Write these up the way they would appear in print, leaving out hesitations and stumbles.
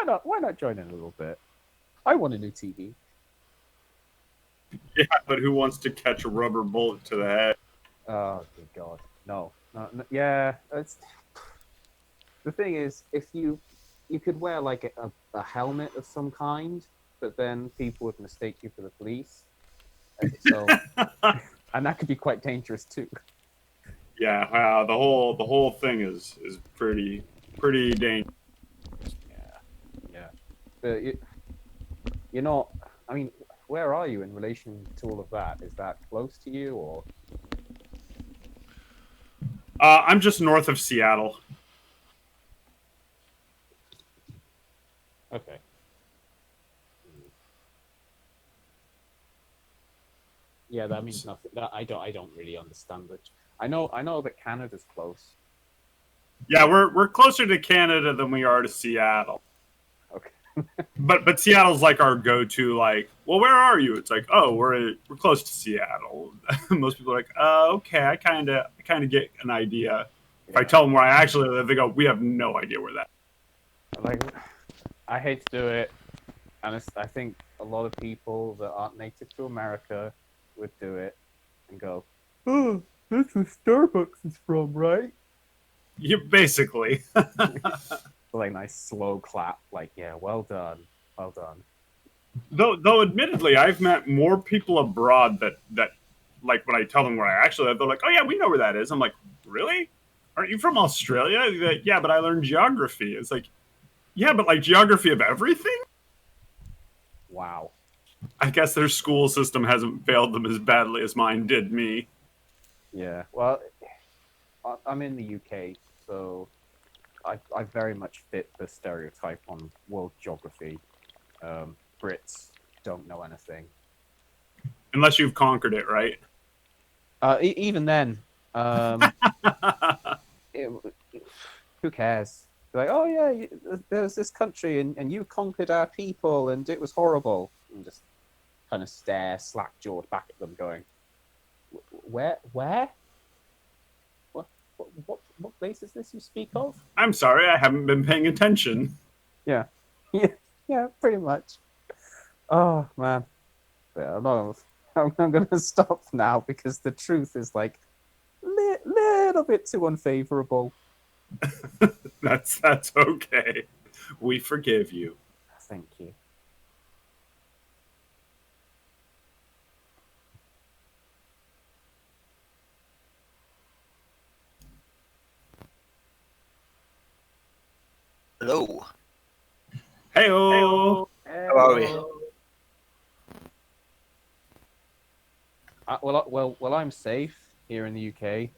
not? Why not join in a little bit? I want a new TV. Yeah, but who wants to catch a rubber bullet to the head? Oh, good God, no, no. Yeah, it's the thing is, if you could wear like a helmet of some kind, but then people would mistake you for the police. So, and that could be quite dangerous too. Yeah, the whole thing is pretty dangerous. Yeah, yeah. But you're not. I mean, where are you in relation to all of that? Is that close to you, or I'm just north of Seattle. okay? Yeah, that means nothing. That I don't really understand it. I know that Canada's close. Yeah, we're closer to Canada than we are to Seattle. Okay. But Seattle's like our go-to. Like, well, where are you? It's like, oh, we're close to Seattle. Most people are like, okay, I kind of get an idea. If I Yeah. tell them where I actually live, they go, we have no idea where that. Like, I hate to do it, and I think a lot of people that aren't native to America would do it and go, "Oh, that's where Starbucks is from, right?" You basically. Like nice slow clap, like, "Yeah, well done, well done." Though admittedly, I've met more people abroad that like when I tell them where I actually live, they're like, oh yeah, we know where that is. I'm like, really? Aren't you from Australia? Like, yeah, but I learned geography. It's like, yeah, but like geography of everything. Wow. I guess their school system hasn't failed them as badly as mine did me. Yeah. Well, I'm in the UK, so I very much fit the stereotype on world geography. Brits don't know anything. Unless you've conquered it, right? Even then, it, who cares? Like, oh yeah, there's this country and you conquered our people and it was horrible. And just kind of stare slack jawed back at them, going, where? What place is this you speak of? I'm sorry, I haven't been paying attention. Yeah, yeah, yeah, pretty much. Oh man, yeah, I'm not. I'm gonna stop now because the truth is like little bit too unfavorable. That's okay. We forgive you. Thank you. Hello. Heyo. How are we? Well, I'm safe here in the UK.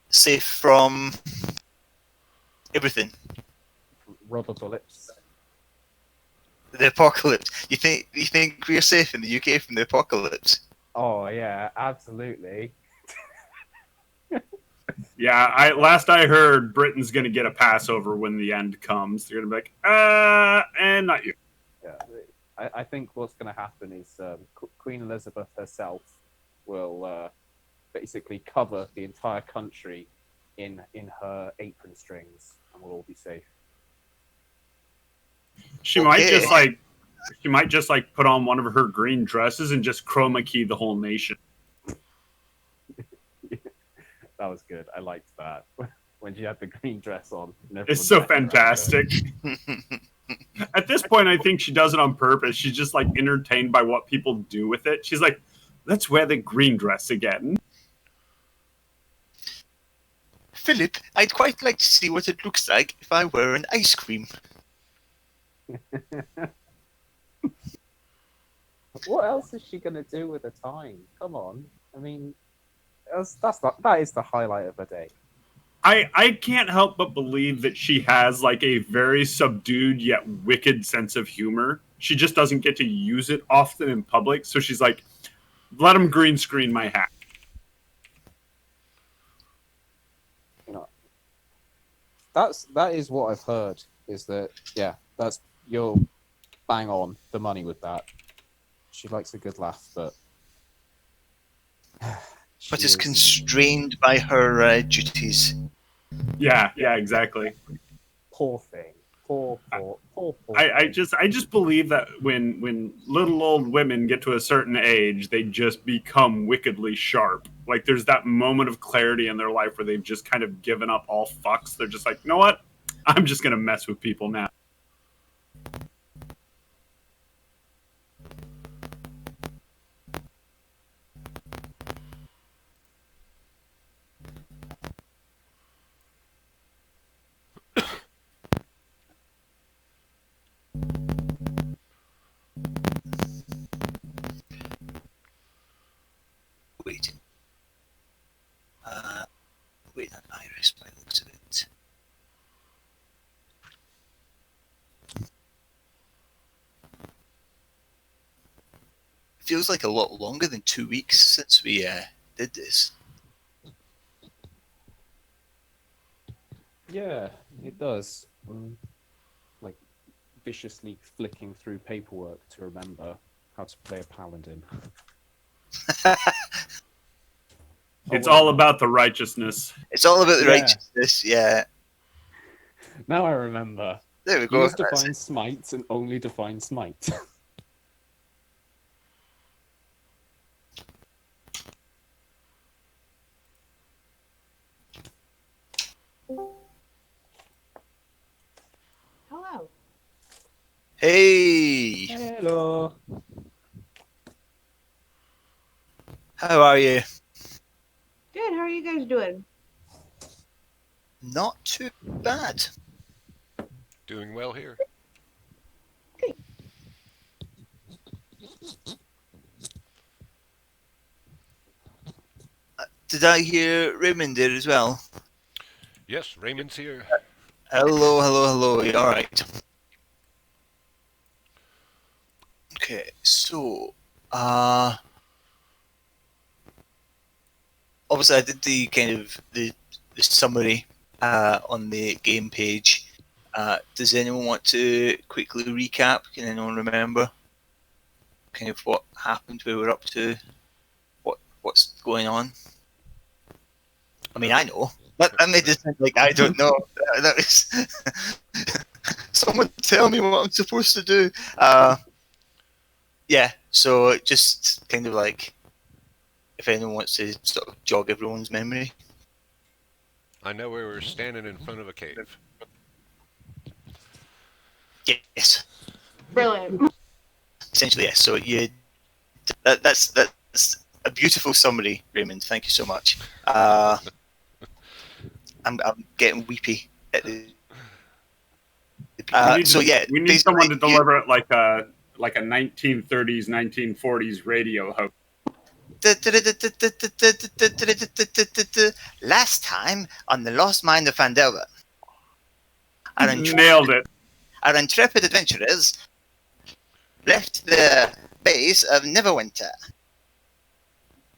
Safe from everything. Rubber bullets. The apocalypse. You think we're safe in the UK from the apocalypse? Oh yeah, absolutely. Yeah, last I heard, Britain's gonna get a Passover when the end comes. They're gonna be like, and not you. Yeah, I think what's going to happen is Queen Elizabeth herself will basically cover the entire country in her apron strings, and we'll all be safe. She Okay. might just like put on one of her green dresses and just chroma key the whole nation. That was good. I liked that when she had the green dress on. It's so fantastic. At this point, I think she does it on purpose. She's just like entertained by what people do with it. She's like, let's wear the green dress again. Philip, I'd quite like to see what it looks like if I were an ice cream. What else is she going to do with her time? Come on. I mean, that is the highlight of her day. I can't help but believe that she has like a very subdued yet wicked sense of humor. She just doesn't get to use it often in public, so she's like, let them green screen my hat. You know, that is what I've heard. Is that you're bang on the money with that. She likes a good laugh, but But is constrained by her duties. Yeah, exactly. Poor thing. Poor. I just believe that when little old women get to a certain age, they just become wickedly sharp. Like there's that moment of clarity in their life where they've just kind of given up all fucks. They're just like, you know what? I'm just gonna mess with people now. Wait. Wait, an iris by the looks of it. Feels like a lot longer than 2 weeks since we did this. Yeah, it does. Like viciously flicking through paperwork to remember how to play a paladin. It's all about the righteousness. It's all about the Yeah. righteousness, yeah. Now I remember. There we You go. must That's define it. smite and only define smite. Hello. Hey, Hello. how are you? Good. How are you guys doing? Not too bad. Doing well here. Did I hear Raymond there as well? Yes, Raymond's here. Hello. You all right? Okay, so obviously I did the kind of the summary on the game page. Does anyone want to quickly recap? Can anyone remember kind of what happened, where we're up to, what's going on? I mean, I know. That made it sound like I don't know. That was someone tell me what I'm supposed to do. Yeah, so just kind of like if anyone wants to sort of jog everyone's memory. I know we were standing in front of a cave. Yes, Brilliant. essentially yes. So that's a beautiful summary, Raymond. Thank you so much. I'm getting weepy at the. We need someone to deliver it like a 1930s, 1940s radio host. Last time on the Lost Mine of Fandelver, Nailed it. our intrepid adventurers left the base of Neverwinter.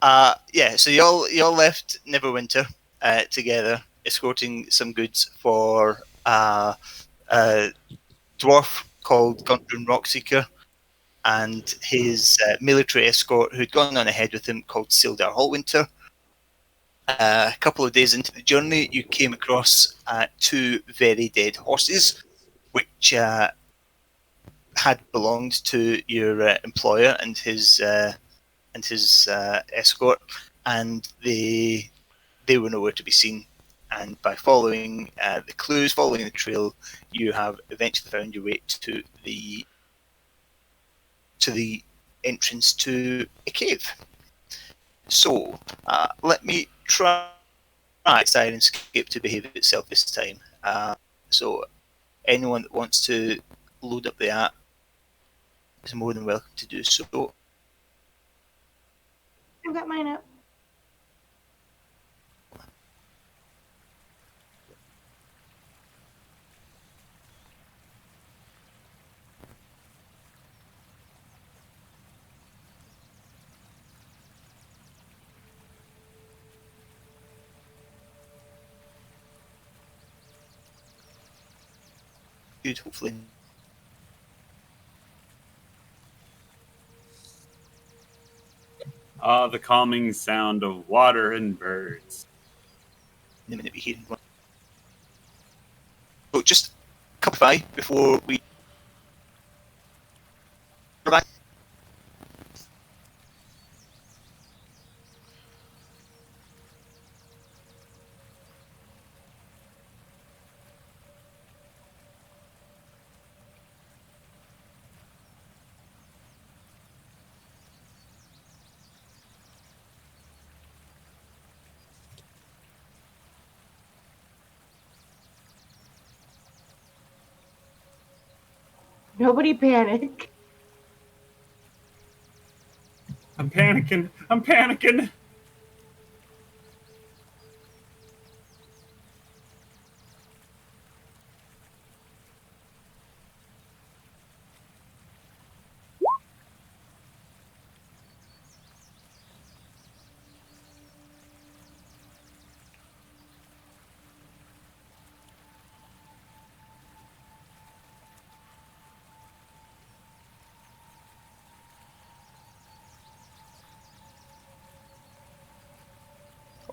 Yeah, so y'all left Neverwinter together, escorting some goods for a dwarf called Gundren Rockseeker and his military escort who'd gone on ahead with him called Sildar Hallwinter. A couple of days into the journey, you came across 2 very dead horses, which had belonged to your employer and his escort, and they were nowhere to be seen. And by following the clues, following the trail, you have eventually found your way to the entrance to a cave. So let me try Sirenscape to behave itself this time. So anyone that wants to load up the app is more than welcome to do so. I've got mine up. Good, hopefully. The calming sound of water and birds. In a minute, be hearing one. So just a couple of by before we. Nobody panic. I'm panicking. I'm panicking.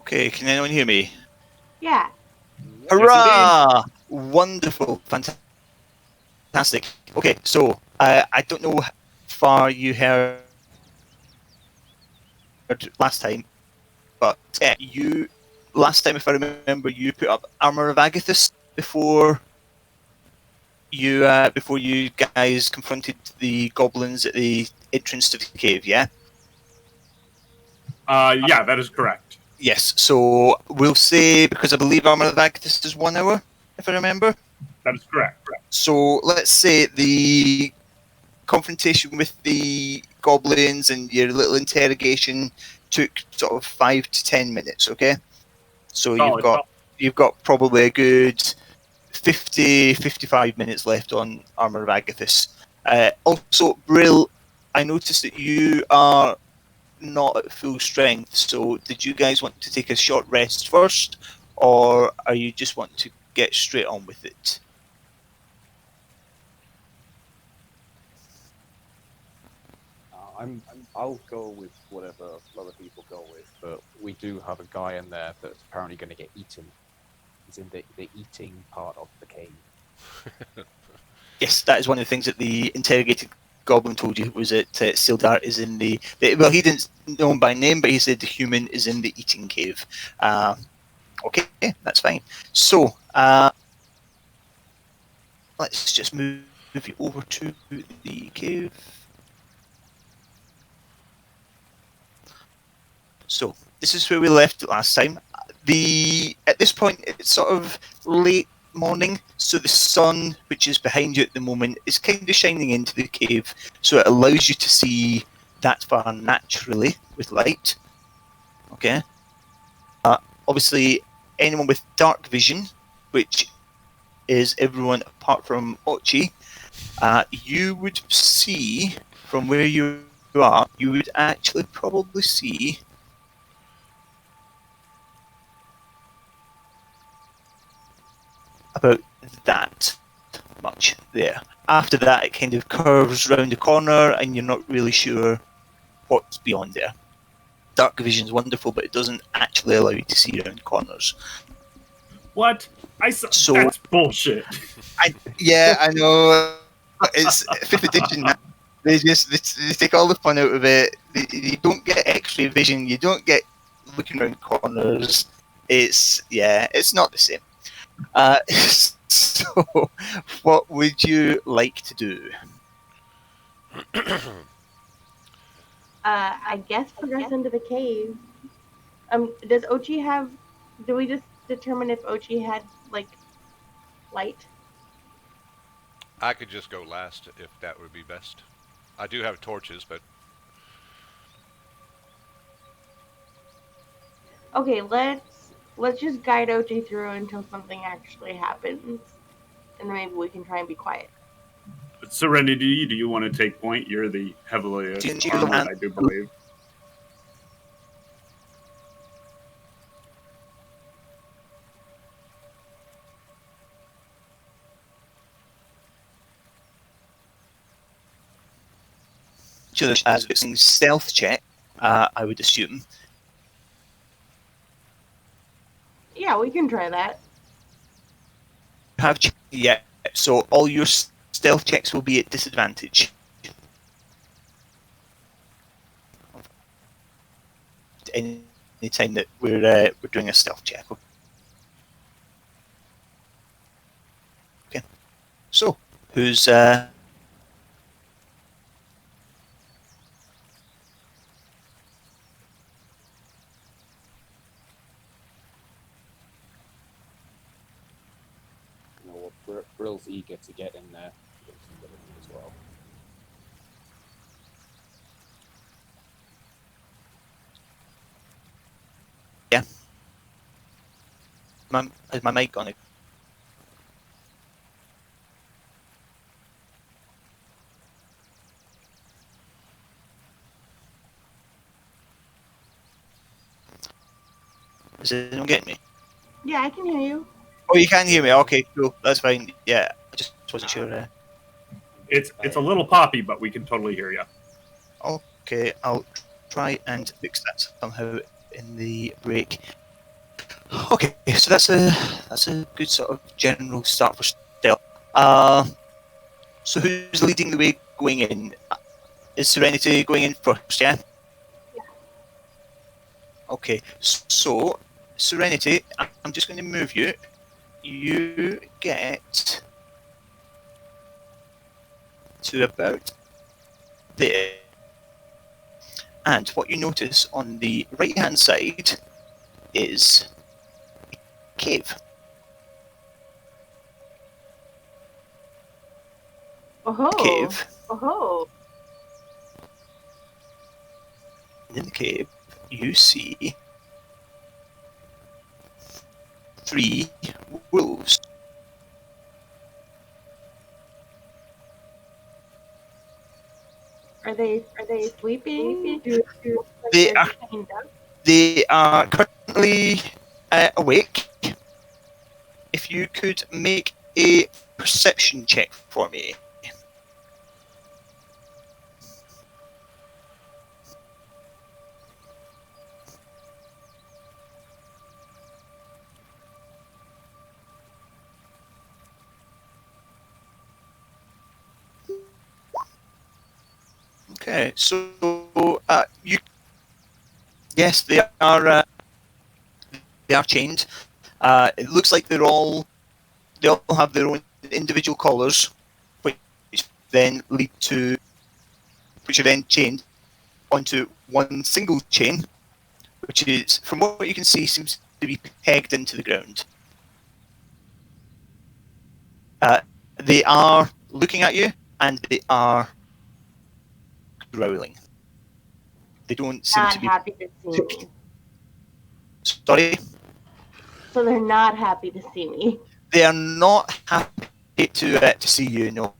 Okay, can anyone hear me? Yeah. Hurrah! Wonderful, fantastic. Okay, so I don't know how far you heard last time, but you last time, if I remember, you put up Armor of Agathis before you guys confronted the goblins at the entrance to the cave. Yeah. Yeah, that is correct. Yes. So we'll say, because I believe Armor of Agathis is 1 hour, if I remember. That is correct. So let's say the confrontation with the goblins and your little interrogation took sort of 5 to 10 minutes. Okay. So Solid. you've got probably a good 50, 55 minutes left on Armor of Agathis. Also, Brill, I noticed that you are not at full strength, so did you guys want to take a short rest first, or are you just want to get straight on with it? I'll go with whatever other people go with, but we do have a guy in there that's apparently going to get eaten. He's in the eating part of the cave. Yes, that is one of the things that the interrogated goblin told you, was that Sildar is in the well, he didn't know him by name, but he said the human is in the eating cave. Okay, that's fine. So let's just move you over to the cave. So this is where we left it last time. At this point, it's sort of late morning, so the sun, which is behind you at the moment, is kind of shining into the cave, so it allows you to see that far naturally with light. Okay. Obviously, anyone with dark vision, which is everyone apart from Ochi, you would see from where you are, you would actually probably see about that much there. After that, it kind of curves round the corner, and you're not really sure what's beyond there. Dark vision is wonderful, but it doesn't actually allow you to see around corners. What? So that's bullshit. I know. It's 5th edition. They take all the fun out of it. You don't get X-ray vision. You don't get looking around corners. It's not the same. So, what would you like to do? I guess progress into the cave. Does Ochi have? Do we just determine if Ochi had like light? I could just go last if that would be best. I do have torches, but Okay, let's just guide Ochi through until something actually happens, and then maybe we can try and be quiet. Serenity, do you want to take point? You're the heavily armored, I do believe. As it's a stealth check, I would assume. Yeah, we can try that. Yeah. So all your stealth checks will be at disadvantage. Any time that we're doing a stealth check. Okay. So who's You know, Brill's eager to get in there. Get some ability as well. is my mic on it? Is anyone getting me? Yeah, I can hear you. Oh, you can hear me. Okay, cool. That's fine. Yeah, I just wasn't sure. It's a little poppy, but we can totally hear you. Okay, I'll try and fix that somehow in the break. Okay, so that's a good sort of general start for stealth. So who's leading the way going in? Is Serenity going in first? Yeah. Yeah. Okay, so Serenity, I'm just going to move you. You get to about there. And what you notice on the right hand side is a cave. Oh, Cave. oh, In the cave, you see 3 wolves. are they sleeping? Do like They they're are chained up? they are currently awake. If you could make a perception check for me. Okay, so you yes, they are chained. It looks like they all have their own individual collars, which then lead to which are then chained onto one single chain, which is, from what you can see, seems to be pegged into the ground. They are looking at you, and they are growling. They don't seem Not to be. happy to see me. Sorry, So they're not happy to see me. they are not happy to see you. No,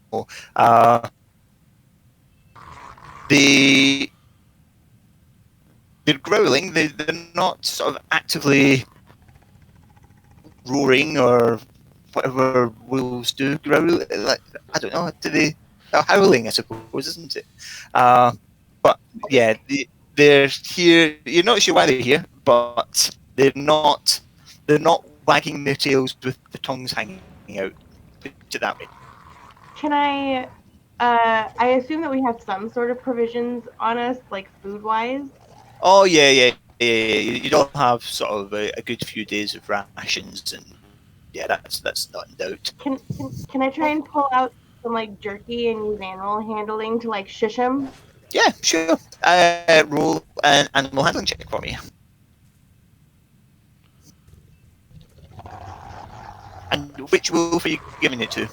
they they're growling. They're not sort of actively roaring or whatever wolves do. Growl, like, I don't know. Do they? They're howling, I suppose, isn't it? But yeah, they're here. You're not sure why they're here, but they're not. They're not wagging their tails with the tongues hanging out. Put it that way. Can I assume that we have some sort of provisions on us, like food wise. Oh yeah. You don't have sort of a good few days of rations, and yeah, that's not in doubt. Can I try and pull out some like jerky and use animal handling to like shush him? Yeah, sure. Roll an animal handling check for me. And which wolf are you giving it to?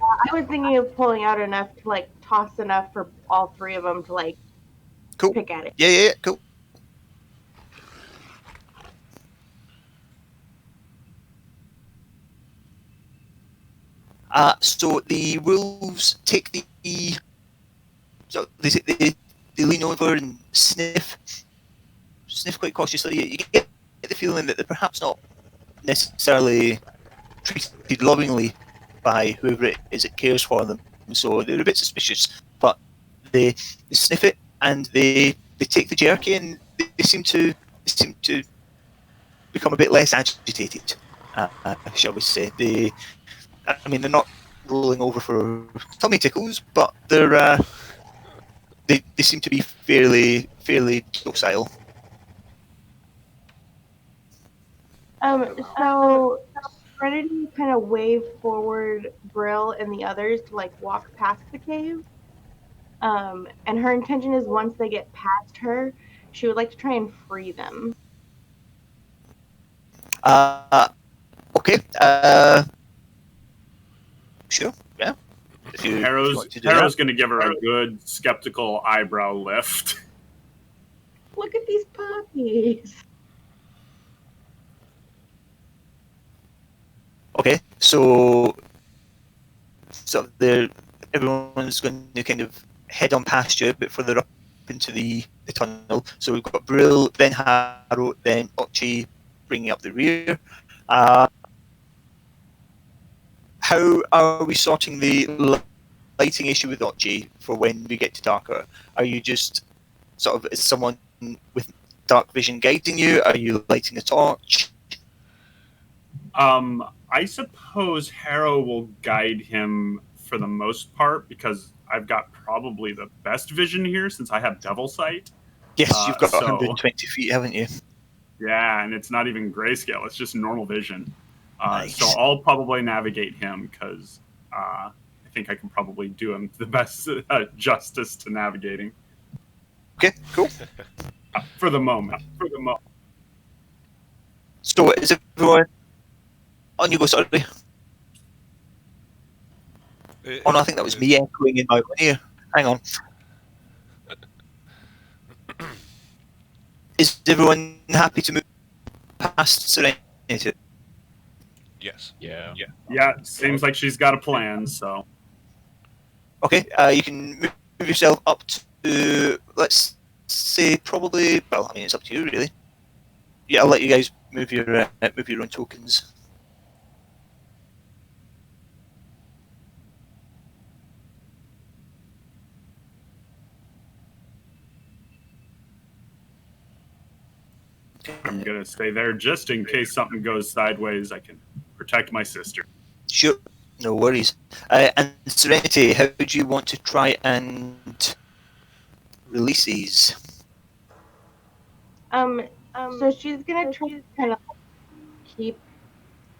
I was thinking of pulling out enough to like toss enough for all 3 of them to like Cool. pick at it. Yeah, cool. So the wolves take they lean over and sniff quite cautiously. You get the feeling that they're perhaps not necessarily treated lovingly by whoever it is that cares for them. So they're a bit suspicious, but they sniff it and they take the jerky, and they seem to become a bit less agitated, shall we say. I mean, they're not rolling over for tummy tickles, but they're they seem to be fairly docile. So Serenity kind of waved forward Brill and the others to like walk past the cave. And her intention is once they get past her, she would like to try and free them. Okay. Sure. Yeah. If you want to do Harrow's that. going to give her a good skeptical eyebrow lift. Look at these puppies. Okay. So everyone's going to kind of head on past you, but further up into the tunnel. So we've got Brill, then Harrow, then Ochi bringing up the rear. How are we sorting the lighting issue with Ochi for when we get to darker? Are you just sort of, is someone with dark vision guiding you? Are you lighting a torch? I suppose Harrow will guide him for the most part because I've got probably the best vision here since I have Devil Sight. Yes, you've got so- 120 feet, haven't you? Yeah, and it's not even grayscale; it's just normal vision. Nice. So I'll probably navigate him because I think I can probably do him the best justice to navigating Okay, cool. for the moment. So is everyone... On you go, sorry. Oh no, I think that was me echoing in my own ear. Hang on. Is everyone happy to move past Serenity? Yes. Yeah. Yeah, seems like she's got a plan. So Okay, you can move yourself up to, let's say, probably... Well, I mean, it's up to you, really. Yeah, I'll let you guys move your own tokens. I'm gonna stay there just in case something goes sideways. I can protect my sister. Sure, no worries. And Serenity, how do you want to try and release these? So she's gonna try to kind of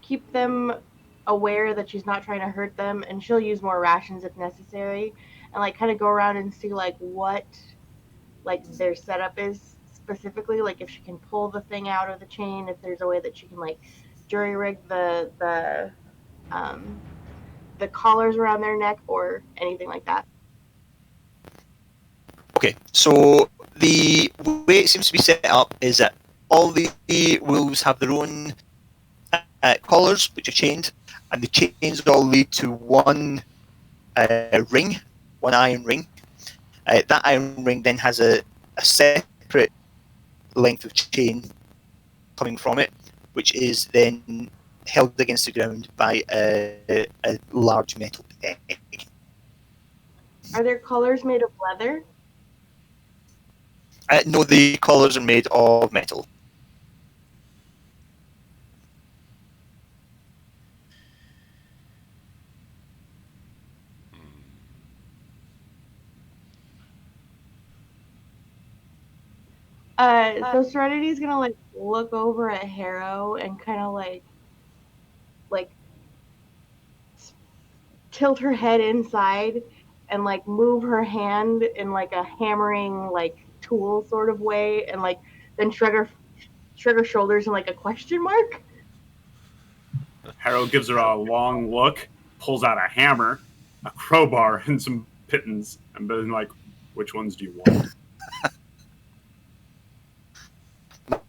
keep them aware that she's not trying to hurt them, and she'll use more rations if necessary, and like kind of go around and see like what like their setup is specifically, like if she can pull the thing out of the chain, if there's a way that she can like jury rig the collars around their neck or anything like that. Okay, so the way it seems to be set up is that all the wolves have their own collars, which are chained, and the chains all lead to one ring, one iron ring. That iron ring then has a separate length of chain coming from it, which is then held against the ground by a large metal peg. Are their collars made of leather? No, the collars are made of metal. So Serenity's gonna like look over at Harrow and kind of like tilt her head inside and like move her hand in like a hammering like tool sort of way, and like then shrug her shoulders in like a question mark. Harrow gives her a long look, pulls out a hammer, a crowbar, and some pittons, and then like, which ones do you want?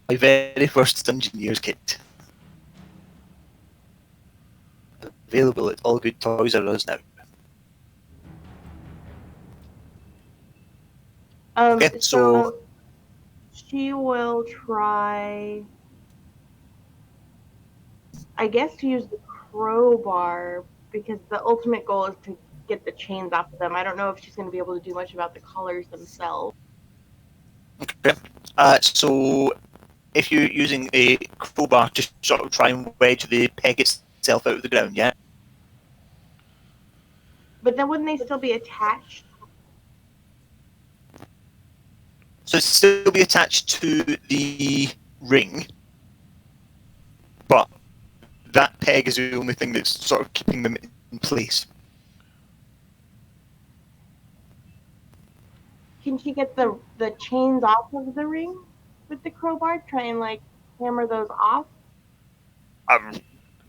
My very first Dungeoneers kit. Available at all good Toys R Us now. Okay, So she will try, I guess, to use the crowbar because the ultimate goal is to get the chains off of them. I don't know if she's going to be able to do much about the collars themselves. Okay. So if you're using a crowbar to sort of try and wedge the peg itself out of the ground, yeah? But then wouldn't they still be attached? So it'd still be attached to the ring, but that peg is the only thing that's sort of keeping them in place. Can she get the chains off of the ring with the crowbar? Try and like hammer those off.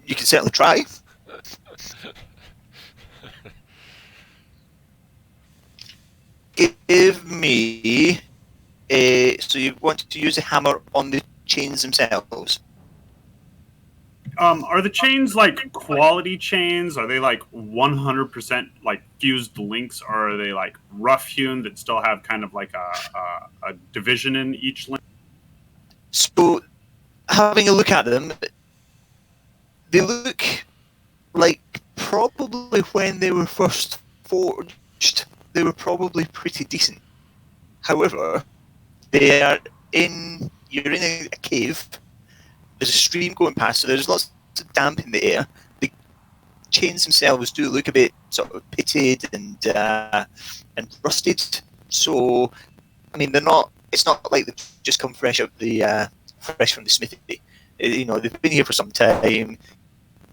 You can certainly try. Give me a. So you want to use a hammer on the chains themselves? Are the chains like quality chains? Are they like 100% like fused links, or are they like rough hewn that still have kind of like a division in each link? So, having a look at them, they look like probably when they were first forged, they were probably pretty decent. However, they are in. You're in a cave. There's a stream going past, so there's lots of damp in the air. The chains themselves do look a bit sort of pitted and rusted. So, I mean, they're not. It's not like they've just come fresh from the smithy. You know, they've been here for some time.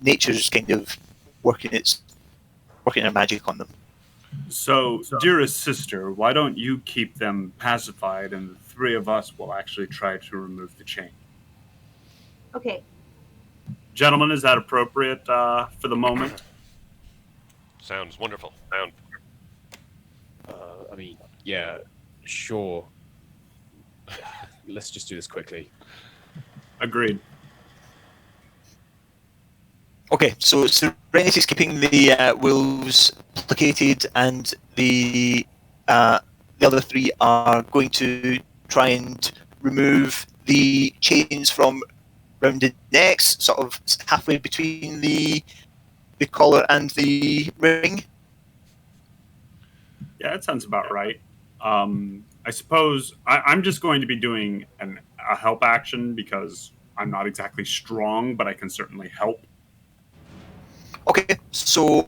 Nature's kind of working their magic on them. So, dearest sister, why don't you keep them pacified, and the three of us will actually try to remove the chain. Okay. Gentlemen, is that appropriate for the moment? Sounds wonderful. I mean, yeah, sure. Let's just do this quickly. Agreed. Okay, so Serenity's keeping the wolves placated, and the other three are going to try and remove the chains from rounded necks, sort of halfway between the collar and the ring. Yeah, that sounds about right. I suppose I'm just going to be doing a help action because I'm not exactly strong, but I can certainly help. Okay, so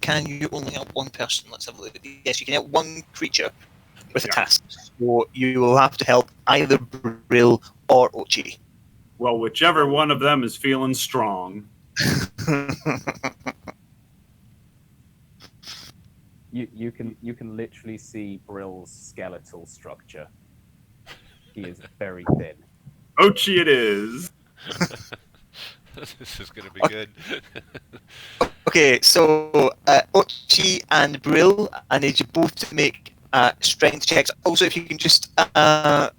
can you only help one person? Let's have a look. Yes, you can help one creature with a task. So you will have to help either Brill or Ochi. Well, whichever one of them is feeling strong. You can literally see Brill's skeletal structure. He is very thin. Ochi it is. This is going to be good. Okay, so Ochi and Brill, I need you both to make strength checks. Also, if you can just tell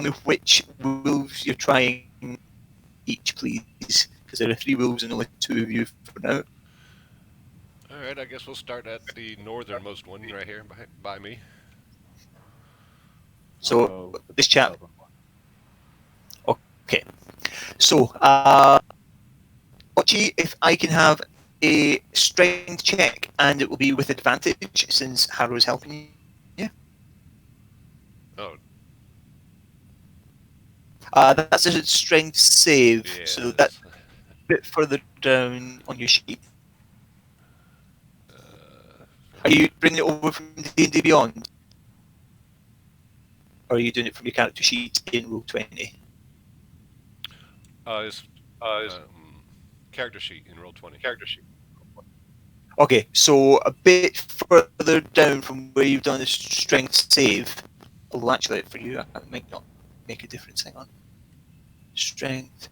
me which wolves you're trying each, please, because there are 3 wolves and only 2 of you for now. All right, I guess we'll start at the northernmost one right here by me. So this chap. Okay. So, Ochi, if I can have a strength check, and it will be with advantage since Harrow is helping you. Oh. That's a strength save, Yes. so that's a bit further down on your sheet. Are you bringing it over from D&D Beyond? Or are you doing it from your character sheet in Roll20? It's character sheet in Roll20. Okay, so a bit further down from where you've done the strength save. Although actually, for you, that might not make a difference. Hang on. Strength.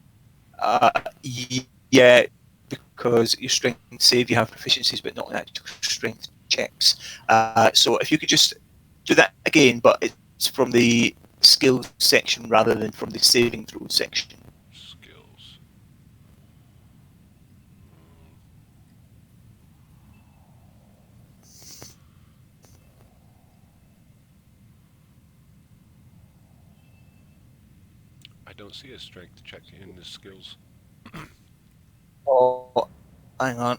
Yeah, because your strength save, you have proficiencies, but not in actual strength checks. So if you could just do that again, but it's from the skill section rather than from the saving throw section. Skills. I don't see a strength check in the skills. Oh, hang on.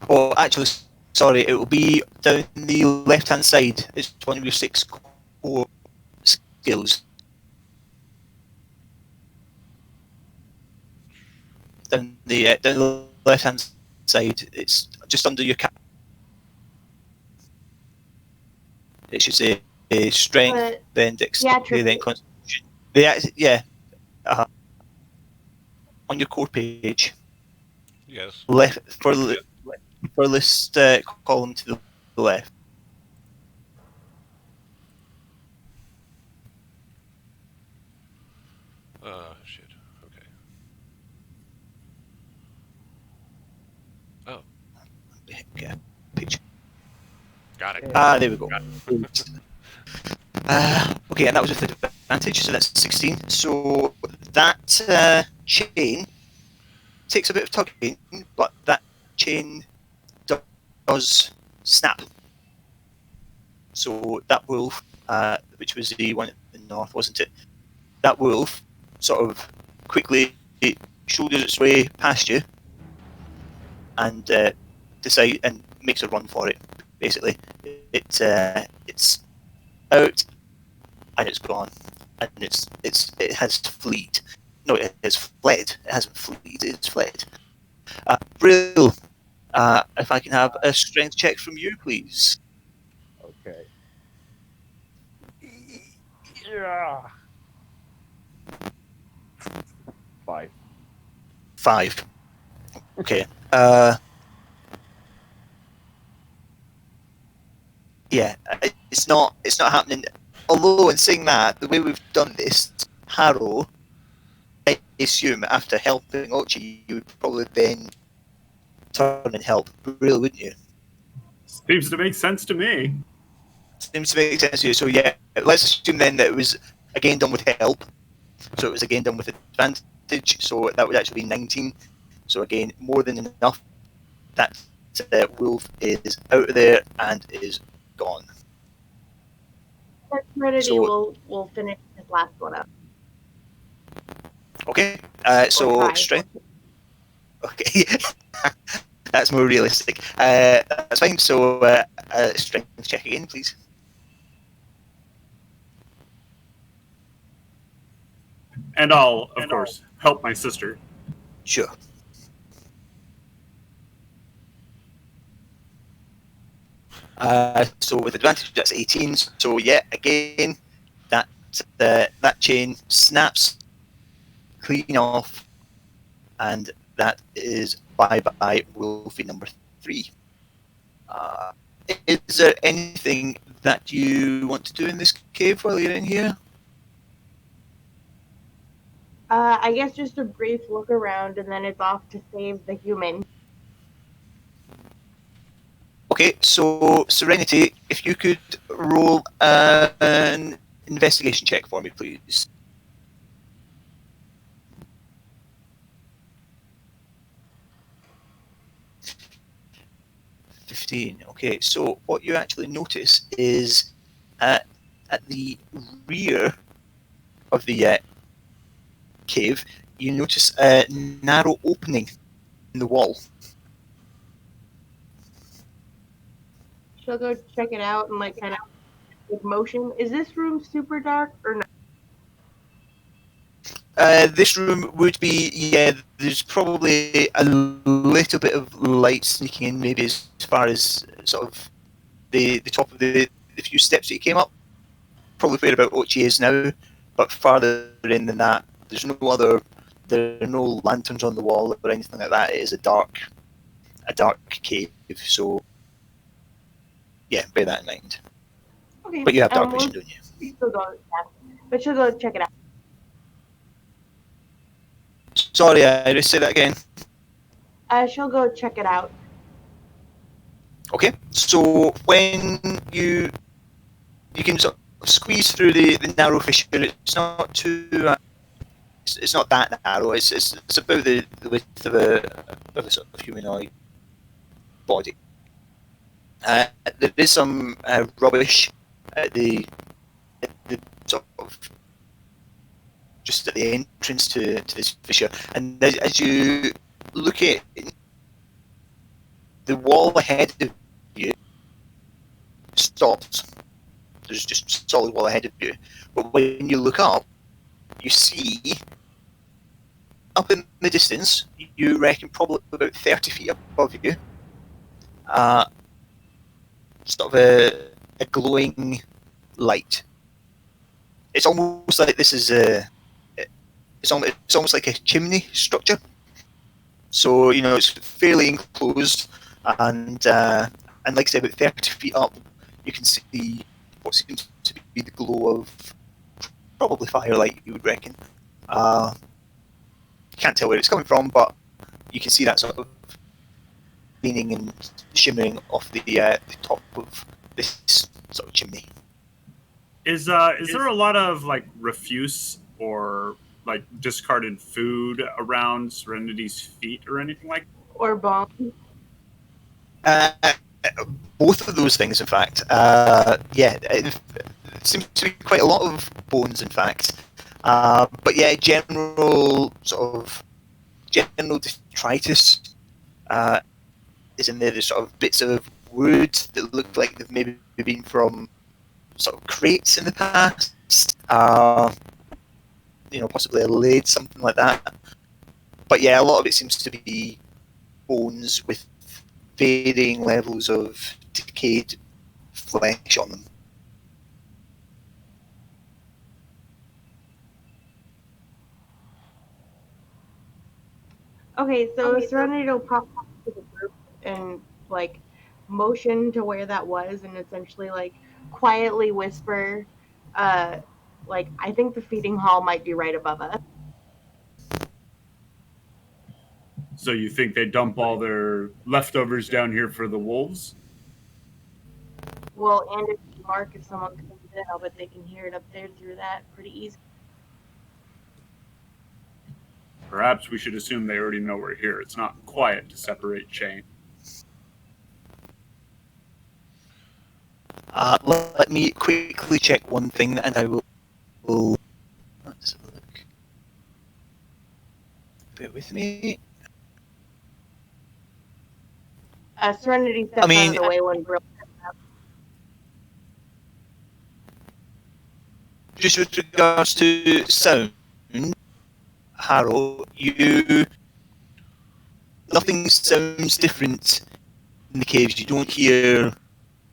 Oh, actually, sorry, it will be down the left-hand side. It's one of your 6 core skills. Down the left-hand side. It's just under your cap. It should say strength, But then dexterity, then attribute. constitution. Yeah. On your core page, Yes. left furthest column to the left. Shit. Okay. Oh, Yeah, page. got it. There we go. Okay, and that was with advantage, so that's 16. So that chain takes a bit of tugging, but that chain does snap. So that wolf, which was the one at the north, wasn't it? That wolf sort of quickly shoulders its way past you and makes a run for it. Basically, it's out and it's gone, and it has fled. No, it has fled. It hasn't fled. It's fled. Brill, if I can have a strength check from you, please. Okay. Yeah. 5. 5. Okay. Yeah, it's not happening. Although in saying that, the way we've done this, Harrow, I assume after helping Ochi, you would probably then turn and help Brill, wouldn't you? Seems to make sense to me. Seems to make sense to you. So yeah, let's assume then that it was again done with help. So it was again done with advantage. So that would actually be 19. So again, more than enough. That wolf is out of there and is gone. Trinity So- will finish this last one up. Okay. Or So try. strength. Okay. That's more realistic. That's fine. So strength check again, please. And I'll, of course, help my sister. Sure. So with advantage, that's 18. So yeah, again, that chain snaps clean off, and that is bye Wolfie number 3. Is there anything that you want to do in this cave while you're in here? I guess just a brief look around, and then it's off to save the human. Okay, so Serenity, if you could roll an investigation check for me, please. Okay, so what you actually notice is at the rear of the cave, you notice a narrow opening in the wall. She'll go check it out and like kind of with motion. Is this room super dark or not? This room would be, yeah, there's probably a little bit of light sneaking in, maybe as far as sort of the top of the few steps that you came up. Probably where about Ochi is now, but farther in than that, there are no lanterns on the wall or anything like that. It is a dark cave, so yeah, bear that in mind. Okay. But you have dark vision, don't you? She'll go, yeah. But she'll go check it out. Sorry, Iris, say that again. She'll go check it out. Okay, so when you can sort of squeeze through the narrow fissure, it's not too. It's not that narrow. It's about the width of a sort of humanoid body. There is some rubbish at the sort of just at the entrance to this fissure, and as you look at it, the wall ahead of you stops. There's just solid wall ahead of you, but when you look up, you see up in the distance, you reckon probably about 30 feet above you, sort of a glowing light. It's almost like this is it's almost like a chimney structure. So it's fairly enclosed, and like I said, about 30 feet up, you can see what seems to be the glow of probably firelight, you would reckon. Can't tell where it's coming from, but you can see that sort of leaning and shimmering off the top of this sort of chimney. Is there a lot of like refuse or like discarded food around Serenity's feet or anything like Or bombs. Uh, Both of those things, in fact. Yeah, it seems to be quite a lot of bones, in fact. But yeah, general detritus is in there. There's sort of bits of wood that look like they've maybe been from sort of crates in the past. Possibly a lid, something like that. But yeah, a lot of it seems to be bones with varying levels of decayed flesh on them. Okay, so Serenity will pop up to the group and like motion to where that was, and essentially like quietly whisper, like I think the feeding hall might be right above us. So you think they dump all their leftovers down here for the wolves? Well, and if someone comes in, I'll bet they can hear it up there through that pretty easy. Perhaps we should assume they already know we're here. It's not quiet to separate chain. Let me quickly check one thing, and I will. Let's have a look. Bear with me. Serenity steps out of the way when Brill comes up. Just with regards to sound, Harrow, nothing sounds different in the caves. You don't hear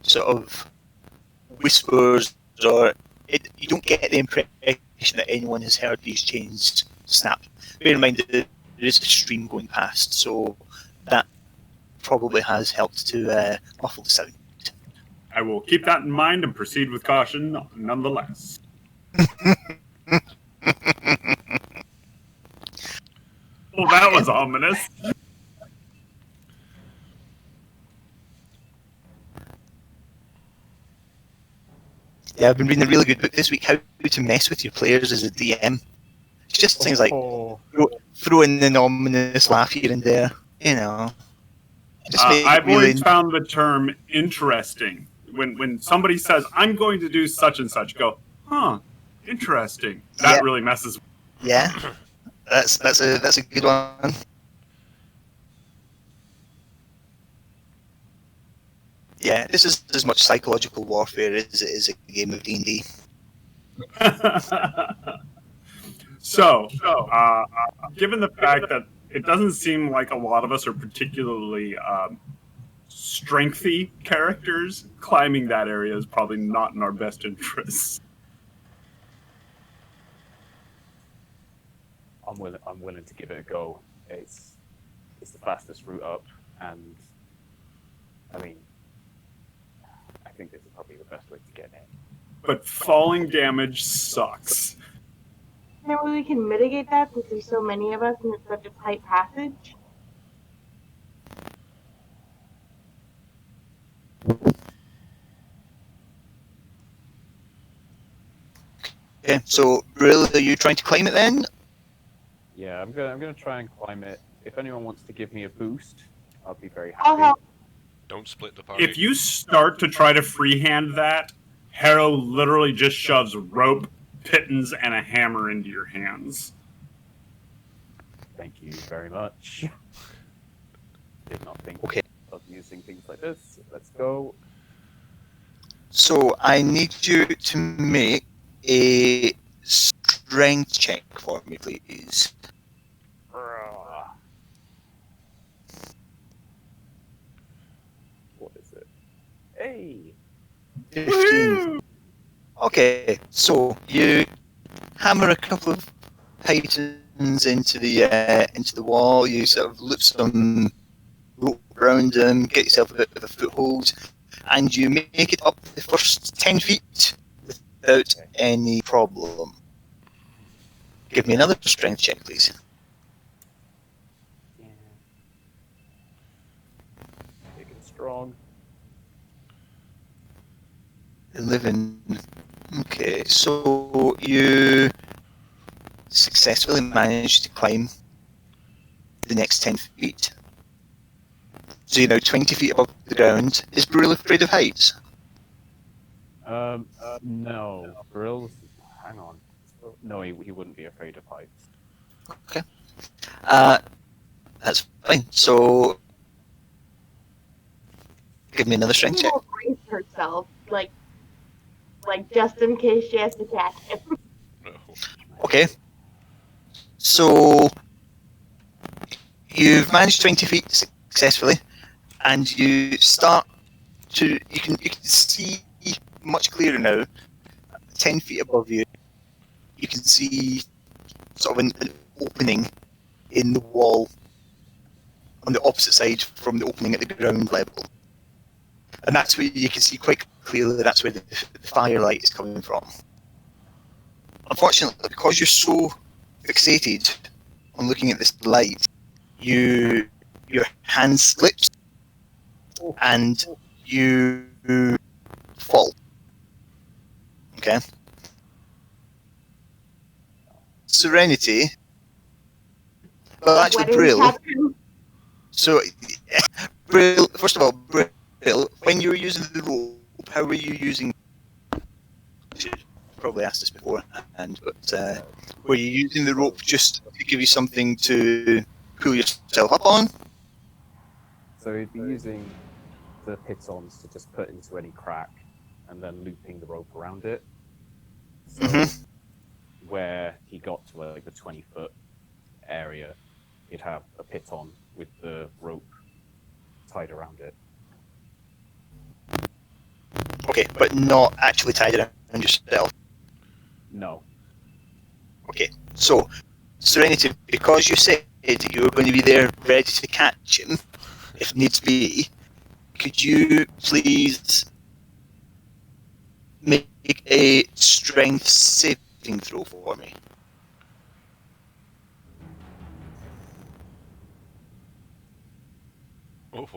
sort of whispers, or you don't get the impression that anyone has heard these chains snap. Bear in mind that there is a stream going past, so that probably has helped to muffle the sound. I will keep that in mind and proceed with caution nonetheless. Well, that was ominous. Yeah, I've been reading a really good book this week, How to Mess with Your Players as a DM. It's just things like throw in an ominous laugh here and there, I've always found the term interesting. When somebody says, I'm going to do such and such, go, huh, interesting. That really messes with me. Yeah, that's a good one. Yeah, this is as much psychological warfare as it is a game of D&D. So, given the fact that it doesn't seem like a lot of us are particularly strengthy characters, climbing that area is probably not in our best interests. I'm willing to give it a go. It's the fastest route up, and I mean, I think this is probably the best way to get in. But falling damage sucks. Maybe we can mitigate that since there's so many of us and it's such a tight passage. Okay, so really, are you trying to climb it then? Yeah, I'm gonna try and climb it. If anyone wants to give me a boost, I'll be very I'll happy. help. Don't split the party. If you start to try to freehand that, Harrow literally just shoves rope, pittons, and a hammer into your hands. Thank you very much. Did not think of using things like this. Let's go. So I need you to make a strength check for me, please. Hey. 15. Woohoo! Okay, so you hammer a couple of titans into the wall. You sort of loop some rope around them, get yourself a bit of a foothold, and you make it up the first 10 feet without any problem. Give me another strength check, please. Yeah. Big and strong. 11. Okay, so you successfully managed to climb the next 10 feet. So you're now 20 feet above the ground. Is Brule afraid of heights? No. Brill's. Hang on. No, he wouldn't be afraid of heights. Okay. That's fine. So give me another strength She check. will brace herself, like just in case she has to catch him. No. Okay. So you've managed 20 feet successfully, and you start to you can see much clearer now. 10 feet above you, you can see sort of an opening in the wall on the opposite side from the opening at the ground level, and that's where you can see quite clearly. That's where the firelight is coming from. Unfortunately, because you're so fixated on looking at this light, your hand slips and you fall. Okay. Serenity. Well, actually, Wedding Brill. captain. So, Brill. First of all, Brill. When you were using the rope, how were you using? I should probably asked this before, but were you using the rope just to give you something to pull yourself up on? So he'd be using the pitons to just put into any crack and then looping the rope around it. So where he got to like the 20-foot area, he'd have a piton with the rope tied around it. Okay, but not actually tied around yourself. No. Okay, so Serenity, because you said you were going to be there ready to catch him if needs be, could you please make a strength saving throw for me? Oh.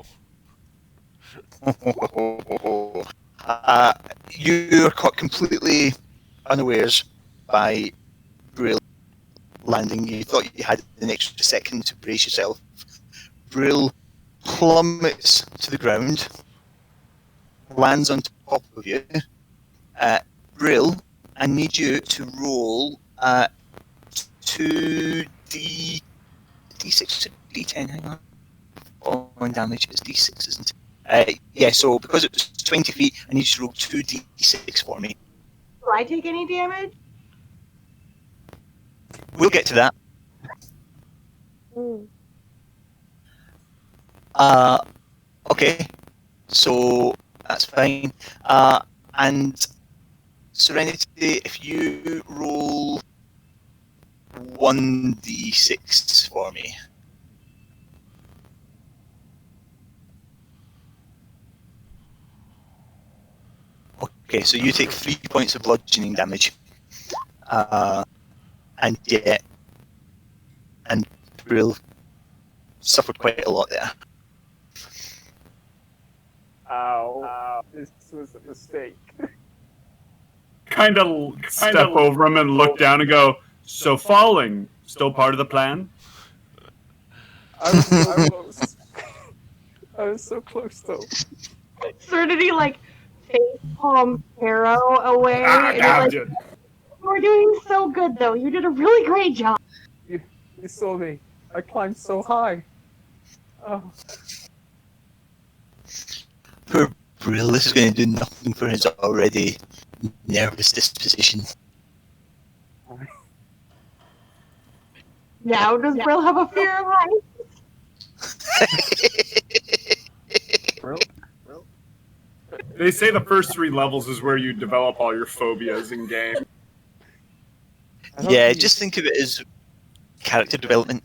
You're caught completely unawares by Brill landing. You thought you had an extra second to brace yourself. Brill plummets to the ground, lands on top of you. Brill, I need you to roll 2d6 to d10. Hang on. On damage, it's d6, isn't it? Yeah, so because it was 20 feet, I need you to roll 2d6 for me. Do I take any damage? We'll get to that. Okay, so that's fine. And Serenity, if you roll 1d6 for me. Okay, so you take 3 points of bludgeoning damage. And Brill suffered quite a lot there. Ow. This was a mistake. Kind of step over him and look down and go, so falling, still part of the plan? I was so close. I was so close though. Serenity like face palm Harrow away, and it's like, Dude. you were doing so good though. You did a really great job. You saw me. I climbed so high. Oh. Poor Brill, this is going to do nothing for his already nervous disposition. Now does Brill have a fear of heights? Brill? They say the first 3 levels is where you develop all your phobias in game. I don't Yeah, think just think of it as character development.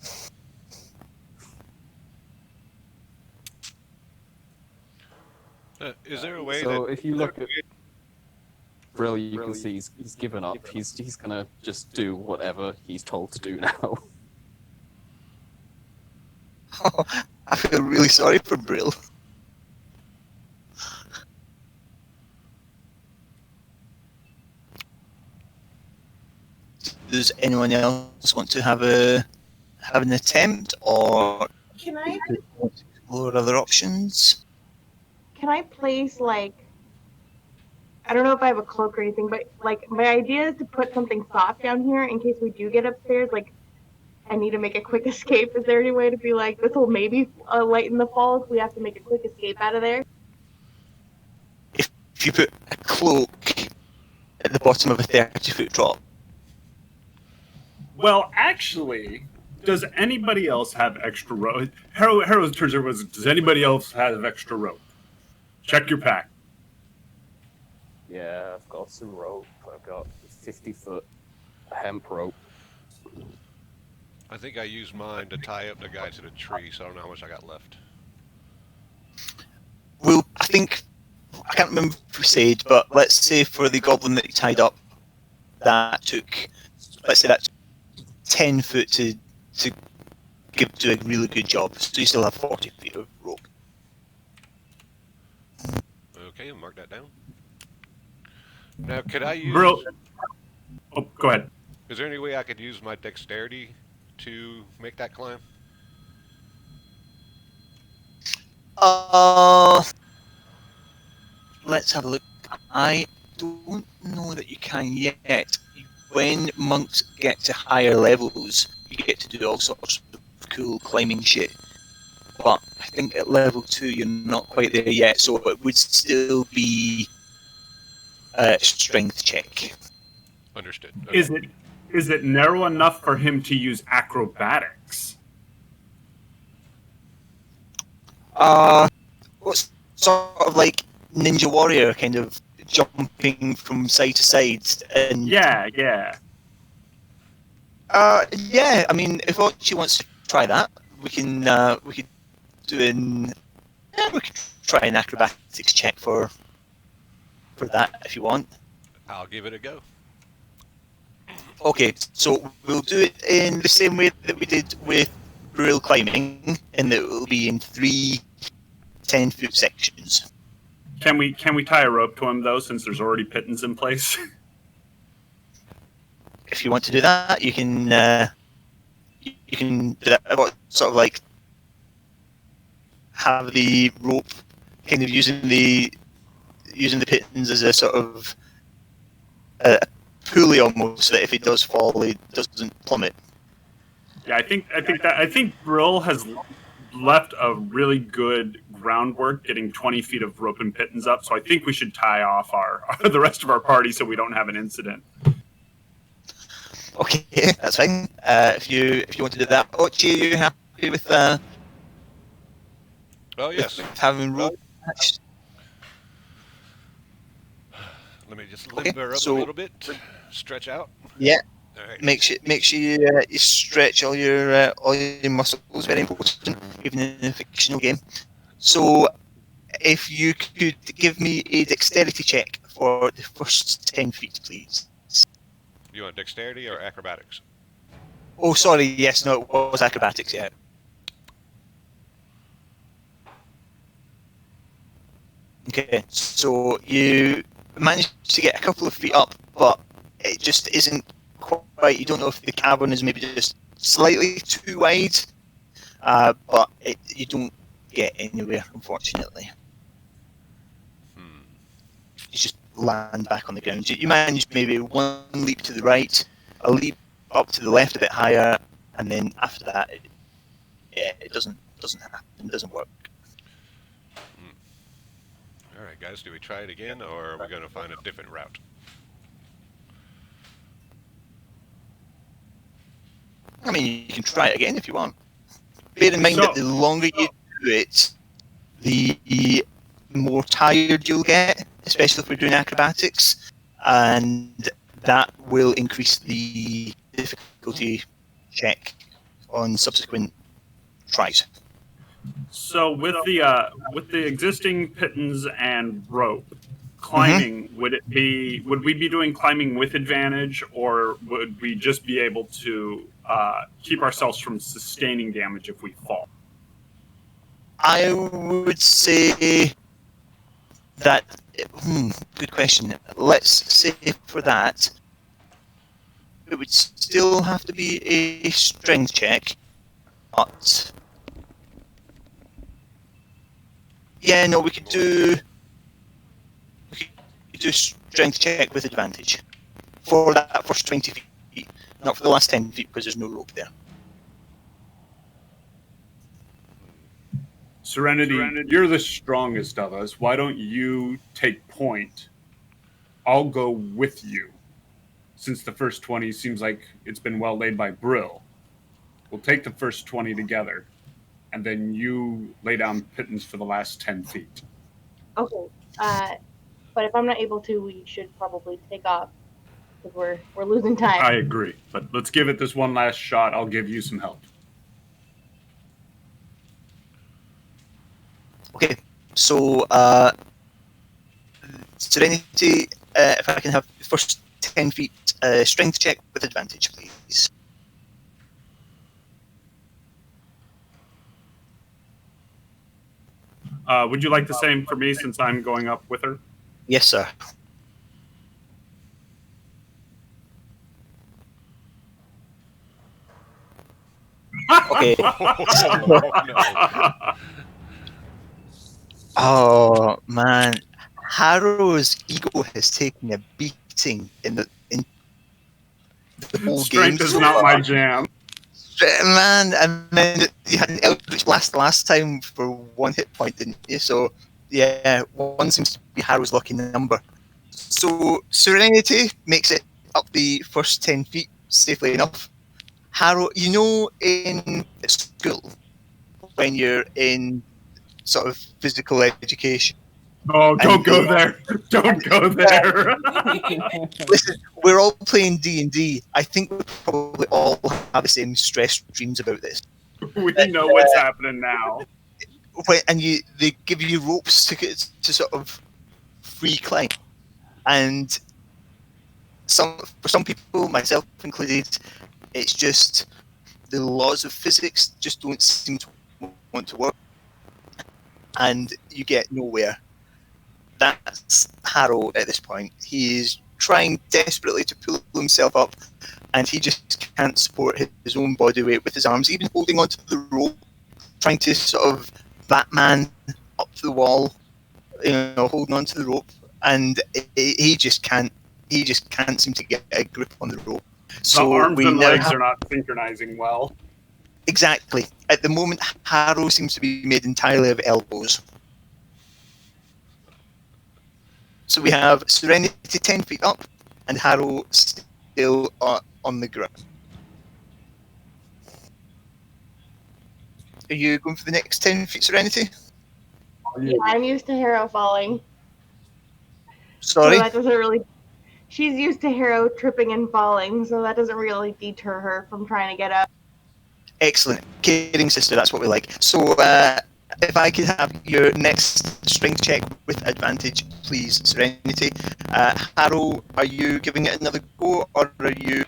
Is there a way So that if you look at Brill, you can see he's given up. He's gonna just do whatever he's told to do now. I feel really sorry for Brill. Does anyone else want to have an attempt, or Can I explore other options? place like, I don't know if I have a cloak or anything, but like my idea is to put something soft down here in case we do get upstairs. Like I need to make a quick escape. Is there any way to be like, this will maybe lighten the fall if we have to make a quick escape out of there? If you put a cloak at the bottom of a 30-foot drop, Well, actually, does anybody else have extra rope? Harold turns over. Does anybody else have extra rope? Check your pack. Yeah, I've got some rope. I've got 50-foot hemp rope. I think I used mine to tie up the guy to the tree, so I don't know how much I got left. well, I think I can't remember if we said, but let's say for the goblin that you tied up, that took, let's say that's 10 foot to do a really good job. So you still have 40 feet of rope. Okay, I'll mark that down. Now, could I use... Brill. Oh, go ahead. Is there any way I could use my dexterity to make that climb? Let's have a look. I don't know that you can yet. When monks get to higher levels, you get to do all sorts of cool climbing shit. But I think at level 2 you're not quite there yet, so it would still be a strength check. Understood. Is it narrow enough for him to use acrobatics? What's sort of like Ninja Warrior kind of jumping from side to side and Yeah. yeah, I mean if Ochi wants to try that, we could try an acrobatics check for that if you want. I'll give it a go. Okay, so we'll do it in the same way that we did with rail climbing, and it will be in 3 10-foot sections. Can we tie a rope to him though, since there's already pittance in place? If you want to do that, you can do that. What sort of like have the rope kind of using the pittance as a sort of a pulley almost, so that if it does fall, it doesn't plummet. Yeah, I think Brill has left a really good groundwork getting 20 feet of rope and pittance up, so I think we should tie off the rest of our party so we don't have an incident. Okay, that's fine. If you want to do that, Ochi, are you happy with Oh, yes. with having rope attached? Let me just Okay, limber up so- a little bit. Stretch out. Yeah. All right. Make sure you stretch all your muscles. Very important, even in a fictional game. So, if you could give me a dexterity check for the first 10 feet, please. You want dexterity or acrobatics? Oh, sorry. Yes, no, it was acrobatics. Yeah. Okay, so you managed to get a couple of feet up, but it just isn't quite. You don't know if the cavern is maybe just slightly too wide, but you don't get anywhere, unfortunately. You just land back on the ground. You manage maybe one leap to the right, a leap up to the left a bit higher, and then after that, it doesn't happen. It doesn't work. All right, guys, do we try it again, or are we going to find a different route? I mean, you can try it again if you want. Bear in mind that the longer you do it, the more more tired you'll get, especially if we're doing acrobatics, and that will increase the difficulty check on subsequent tries. So with the existing pittons and rope, climbing, would we be doing climbing with advantage, or would we just be able to keep ourselves from sustaining damage if we fall? I would say that. Good question. Let's say for that, it would still have to be a strength check, but yeah, no, we could do strength check with advantage for that first 20 feet, not for the last 10 feet because there's no rope there. Serenity, you're the strongest of us. Why don't you take point? I'll go with you. Since the first 20 seems like it's been well laid by Brill, we'll take the first 20 together, and then you lay down pittance for the last 10 feet. Okay. But if I'm not able to, we should probably take off because we're losing time. I agree, but let's give it this one last shot. I'll give you some help. Okay, so Serenity, if I can have the first 10 feet strength check with advantage, please. Would you like the same for me since I'm going up with her? Yes, sir. Okay. Oh man, Harrow's ego has taken a beating in the whole Strength game. is not my jam. Man, I mean, you had an Eldritch Blast last time for 1 hit point, didn't you? So yeah, 1 seems to be Harrow's lucky number. So Serenity makes it up the first 10 feet safely enough. Harrow, you know, in school when you're in sort of physical education. Oh, don't go there! Don't go there! Listen, we're all playing D&D. I think we probably all have the same stress dreams about this. We know what's happening now. And they give you ropes to sort of free climb, and for some people, myself included, it's just the laws of physics just don't seem to want to work, and you get nowhere. That's Harrow at this point. He is trying desperately to pull himself up, and he just can't support his own body weight with his arms, even holding onto the rope, trying to sort of Batman up the wall, holding onto the rope, and he just can't seem to get a grip on the rope. So the arms and now legs are not synchronizing well. Exactly. At the moment, Harrow seems to be made entirely of elbows. So we have Serenity 10 feet up, and Harrow still on the ground. Are you going for the next 10 feet, Serenity? Yeah, I'm used to Harrow falling. Sorry? So that doesn't really. She's used to Harrow tripping and falling, so that doesn't really deter her from trying to get up. Excellent. Caring sister, that's what we like. So if I could have your next strength check with advantage, please, Serenity. Harrow, are you giving it another go, or are you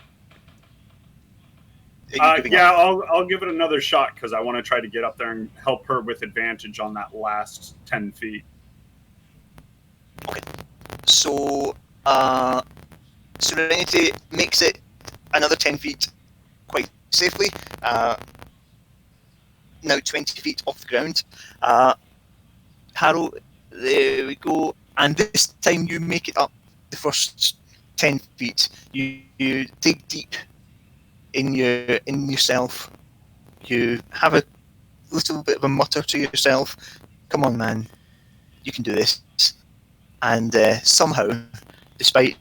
giving Yeah, up? I'll give it another shot because I want to try to get up there and help her with advantage on that last 10 feet. Okay. So Serenity makes it another 10 feet quite safely. Now 20 feet off the ground. Harrow, there we go. And this time you make it up the first 10 feet. You dig deep in yourself. You have a little bit of a mutter to yourself. Come on, man. You can do this. And somehow, despite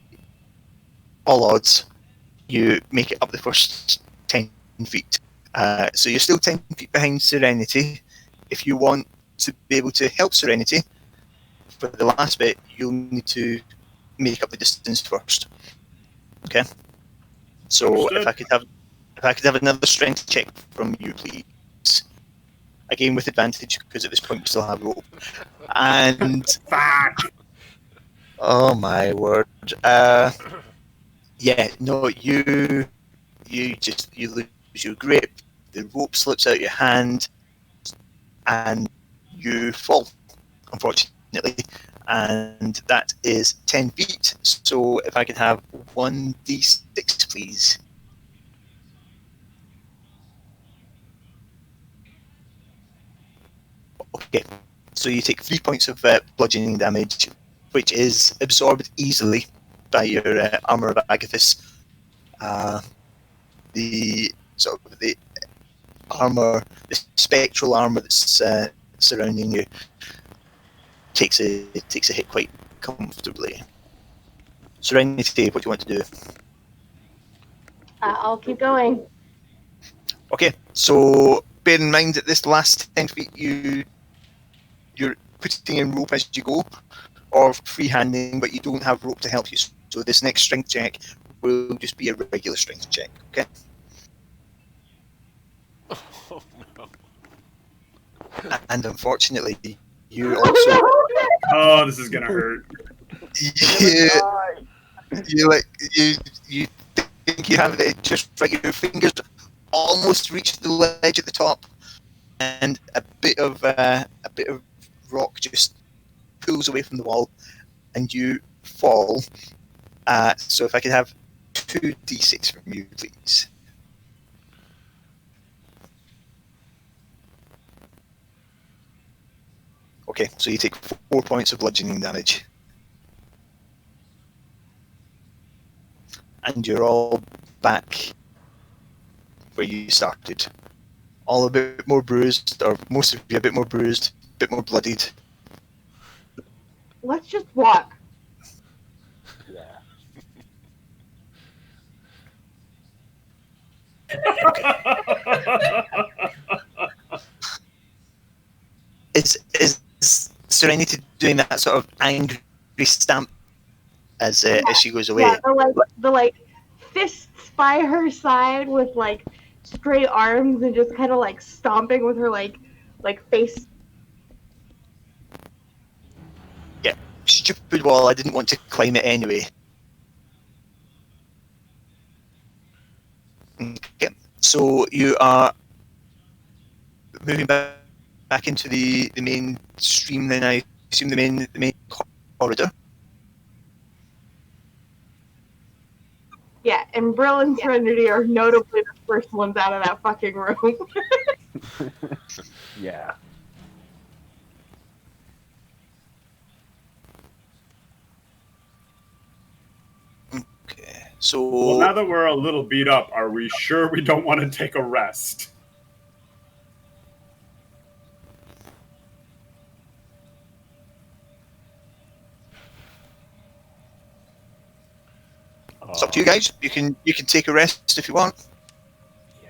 all odds, you make it up the first 10 feet. So you're still 10 feet behind Serenity. If you want to be able to help Serenity, for the last bit, you'll need to make up the distance first. Okay. So Understood. if I could have another strength check from you, please. Again with advantage, because at this point we still have rope. And Fuck. oh my word. Yeah, no, you lose your grip, the rope slips out your hand, and you fall, unfortunately. And that is 10 feet. So if I could have 1d6, please. Okay, so you take 3 points of bludgeoning damage, which is absorbed easily by your armor of Agathis. The sort of the armor, the spectral armor that's surrounding you, takes a hit quite comfortably. Serenity, what do you want to do? I'll keep going. Okay, so bear in mind that this last 10 feet you're putting in rope as you go, or freehanding, but you don't have rope to help you. So this next strength check will just be a regular strength check. Okay. Oh no. And unfortunately, you also Oh, this is gonna hurt. you like you think you have it just right. Your fingers almost reach the ledge at the top, and a bit of rock just pulls away from the wall, and you fall. So if I could have 2d6 from you, please. Okay, so you take 4 points of bludgeoning damage. And you're all back where you started. All a bit more bruised, or most of you a bit more bruised, a bit more bloodied. Let's just walk. Yeah. Is Serenity doing that sort of angry stamp as she goes away? Yeah, the like fists by her side with like straight arms and just kind of like stomping with her like face. Yeah, stupid wall. I didn't want to climb it anyway. Okay, so you are moving back into the main stream. Then I assume the main corridor. Yeah, and Brill and Serenity are notably the first ones out of that fucking room. Yeah. Okay, so Well, now that we're a little beat up, are we sure we don't want to take a rest? it's up to you guys. You can take a rest if you want. Yeah.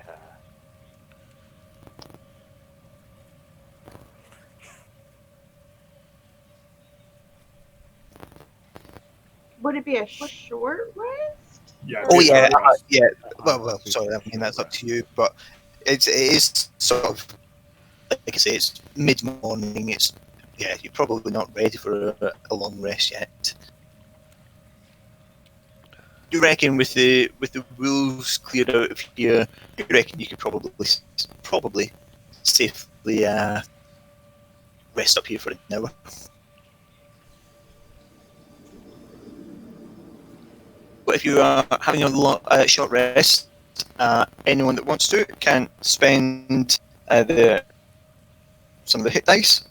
Would it be a short rest? Yeah. Oh take a yeah, rest. yeah. Well. Sorry, I mean that's up to you. But it is sort of like I say, it's mid morning. It's you're probably not ready for a long rest yet. You reckon with the wolves cleared out of here, you reckon you could probably safely rest up here for an hour? But if you are having a short rest, anyone that wants to can spend some of the hit dice.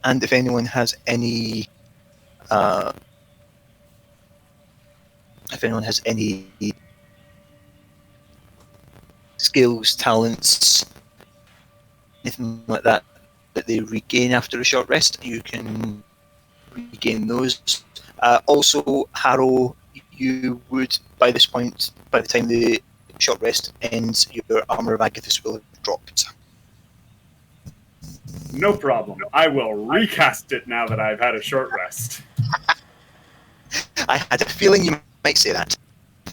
And if anyone has any skills, talents, anything like that they regain after a short rest, you can regain those. Also, Harrow, you would, by this point, by the time the short rest ends, your armor of Agathis will have dropped. No problem. I will recast it now that I've had a short rest. I had a feeling you might say that.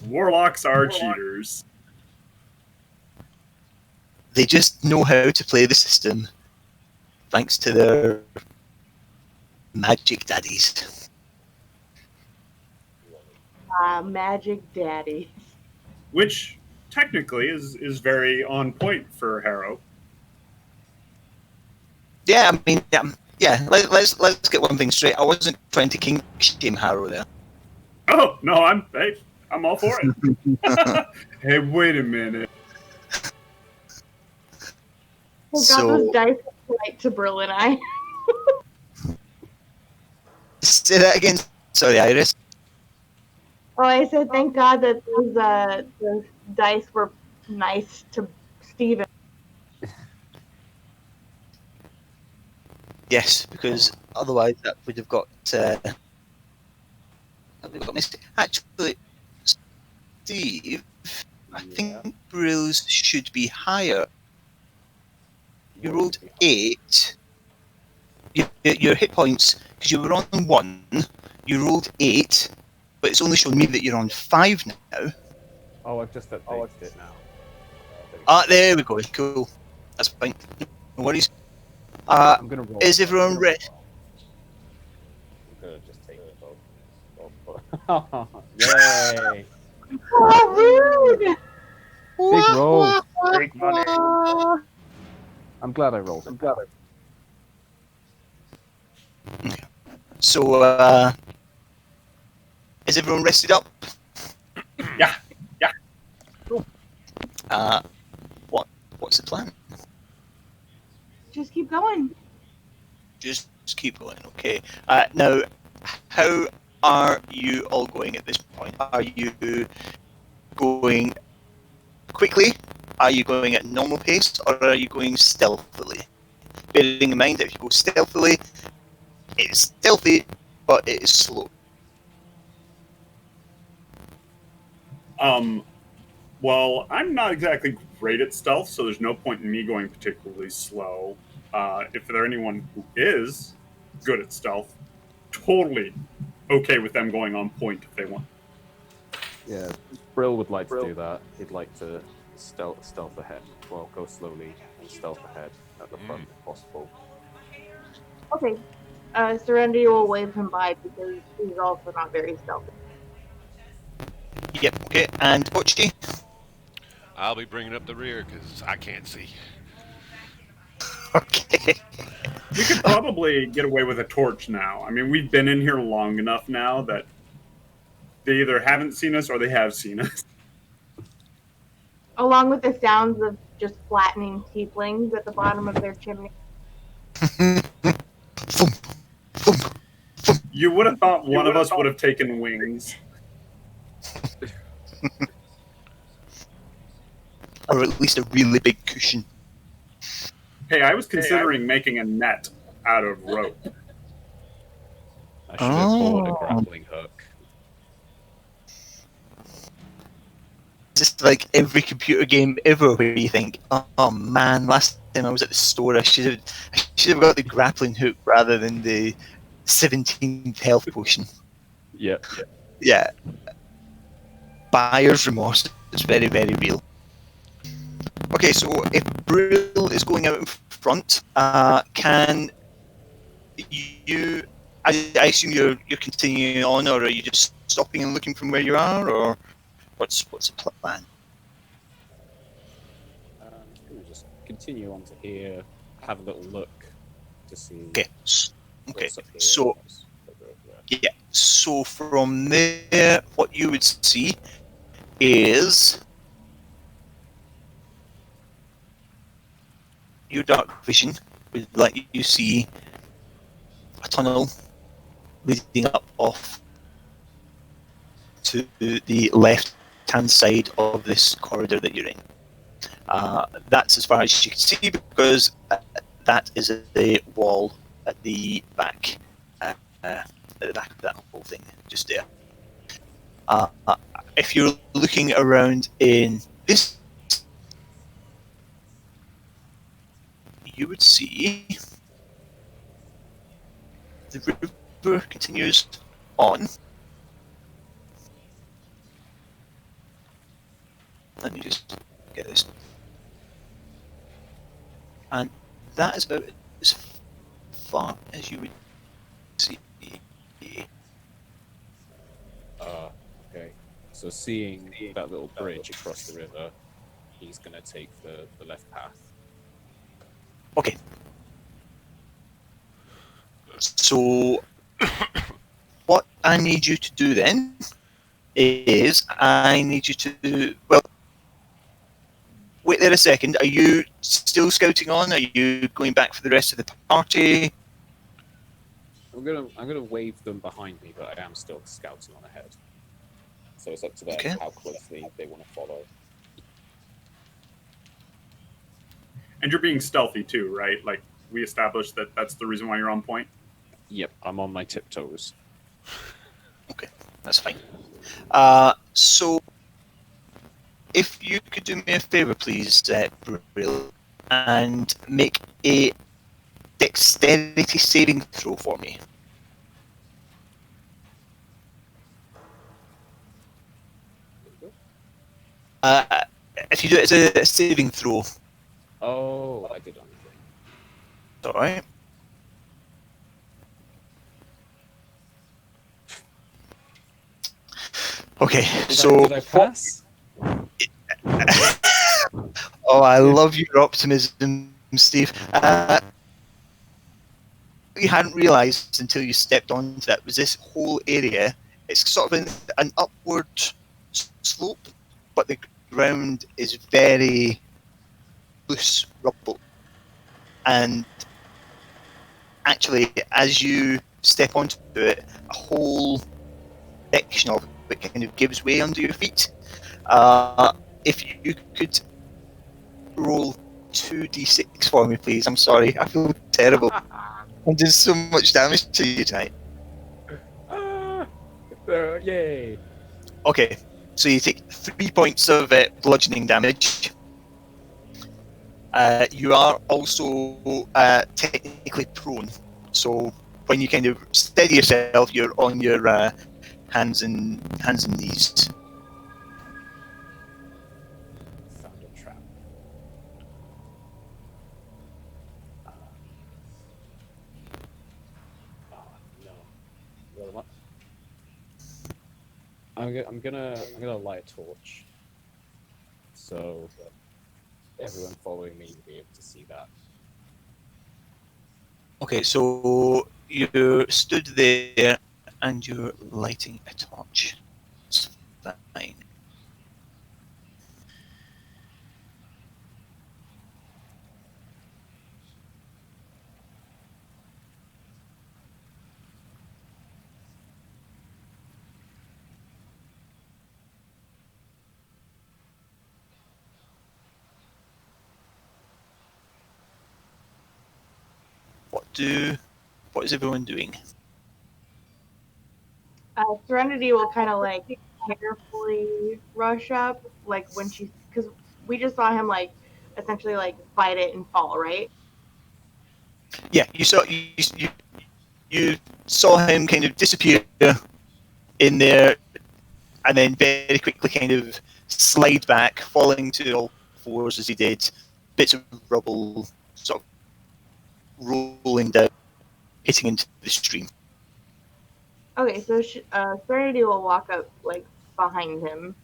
Warlocks are cheaters. They just know how to play the system, thanks to their magic daddies. Magic Daddy. Which technically is very on point for Harrow. Yeah, I mean, yeah. Let's get one thing straight. I wasn't trying to king shame Harrow there. Oh no, I'm all for it. Hey, wait a minute. Oh god, So- those dice are right to Brill and I. Say that again. Sorry, Iris. Oh, I said thank God that those dice were nice to Steven. Yes, because otherwise that would have got. Missed. Actually, Steve, I think Brill's should be higher. You rolled 8. Your hit points, because you were on 1, you rolled 8, but it's only shown me that you're on 5 now. Oh, I've just updated it now. There we go. Cool. That's fine. No worries. I'm gonna roll. Is everyone ready? I'm gonna just take the bow. Yay! Oh, rude! Big roll. Big money. I'm glad I rolled it. So, is everyone rested up? Yeah. Cool. What's the plan? Just keep going. Just keep going, okay. Now, how are you all going at this point? Are you going quickly? Are you going at normal pace? Or are you going stealthily? Bearing in mind that if you go stealthily, it's stealthy, but it is slow. Well, I'm not exactly great at stealth, so there's no point in me going particularly slow. If there anyone who is good at stealth, totally okay with them going on point if they want. Yeah, Brill would like to do that. He'd like to stealth ahead. Well, go slowly and stealth ahead at the front if possible. Okay. Serenity will wave him by because he's also not very stealthy. Yep, okay. And Botchki? I'll be bringing up the rear because I can't see. Okay. We could probably get away with a torch now. I mean, we've been in here long enough now that they either haven't seen us or they have seen us. Along with the sounds of just flattening tieflings at the bottom of their chimney. You would have thought one of us would have taken wings. Or at least a really big cushion. Hey, I was considering making a net out of rope. I should have bought a Oh. grappling hook. Just like every computer game ever where you think, oh man, last time I was at the store I should have got the grappling hook rather than the 17th health potion. Yep. Yeah. Buyer's remorse. It's very, very real. Okay, so if Brill is going out in front, can you? I assume you're continuing on, or are you just stopping and looking from where you are, or what's the plan? We'll just continue on to here, have a little look to see. Okay. Okay. what's up here, So what's over there. yeah. So from there, what you would see is your dark vision would let you see a tunnel leading up off to the left-hand side of this corridor that you're in. That's as far as you can see because that is the wall at the back, at the back of that whole thing, just there. If you're looking around in this, you would see the river continues on. Let me just get this. And that is about as far as you would see. Okay. So seeing that little bridge across the river, he's gonna take the left path. Okay. So what I need you to do then is I need you to, well, wait there a second. Are you still scouting on? Are you going back for the rest of the party? I'm gonna wave them behind me, but I am still scouting on ahead. So it's up to them Okay. how closely they want to follow. And you're being stealthy too, right? Like we established that that's the reason why you're on point. Yep, I'm on my tiptoes. Okay, that's fine. So if you could do me a favour, please, Brill, and make a dexterity saving throw for me. If you do it as a saving throw, Oh, I did anything. alright. Okay, Did I pass? Oh, I love your optimism, Steve. You hadn't realised until you stepped onto that was this whole area. It's sort of an upward slope, but the ground is very loose rubble. And actually, as you step onto it, a whole section of it kind of gives way under your feet. If you could roll 2d6 for me, please. I'm sorry. I feel terrible. I'm doing so much damage to you tonight. Yay! Okay, so you take 3 points of bludgeoning damage. You are also technically prone. So when you kind of steady yourself, you're on your hands and knees. Found a trap. Oh no! Well, what? I'm gonna light a torch, so everyone following me will be able to see that. Okay, so you stood there and you're lighting a torch. It's fine. What is everyone doing? Serenity will kind of like carefully rush up, like when she's, because we just saw him like essentially like fight it and fall, right? Yeah, you saw him kind of disappear in there, and then very quickly kind of slide back, falling to all fours as he did. Bits of rubble sort of rolling down, hitting into the stream. Okay, so Serenity will walk up like behind him.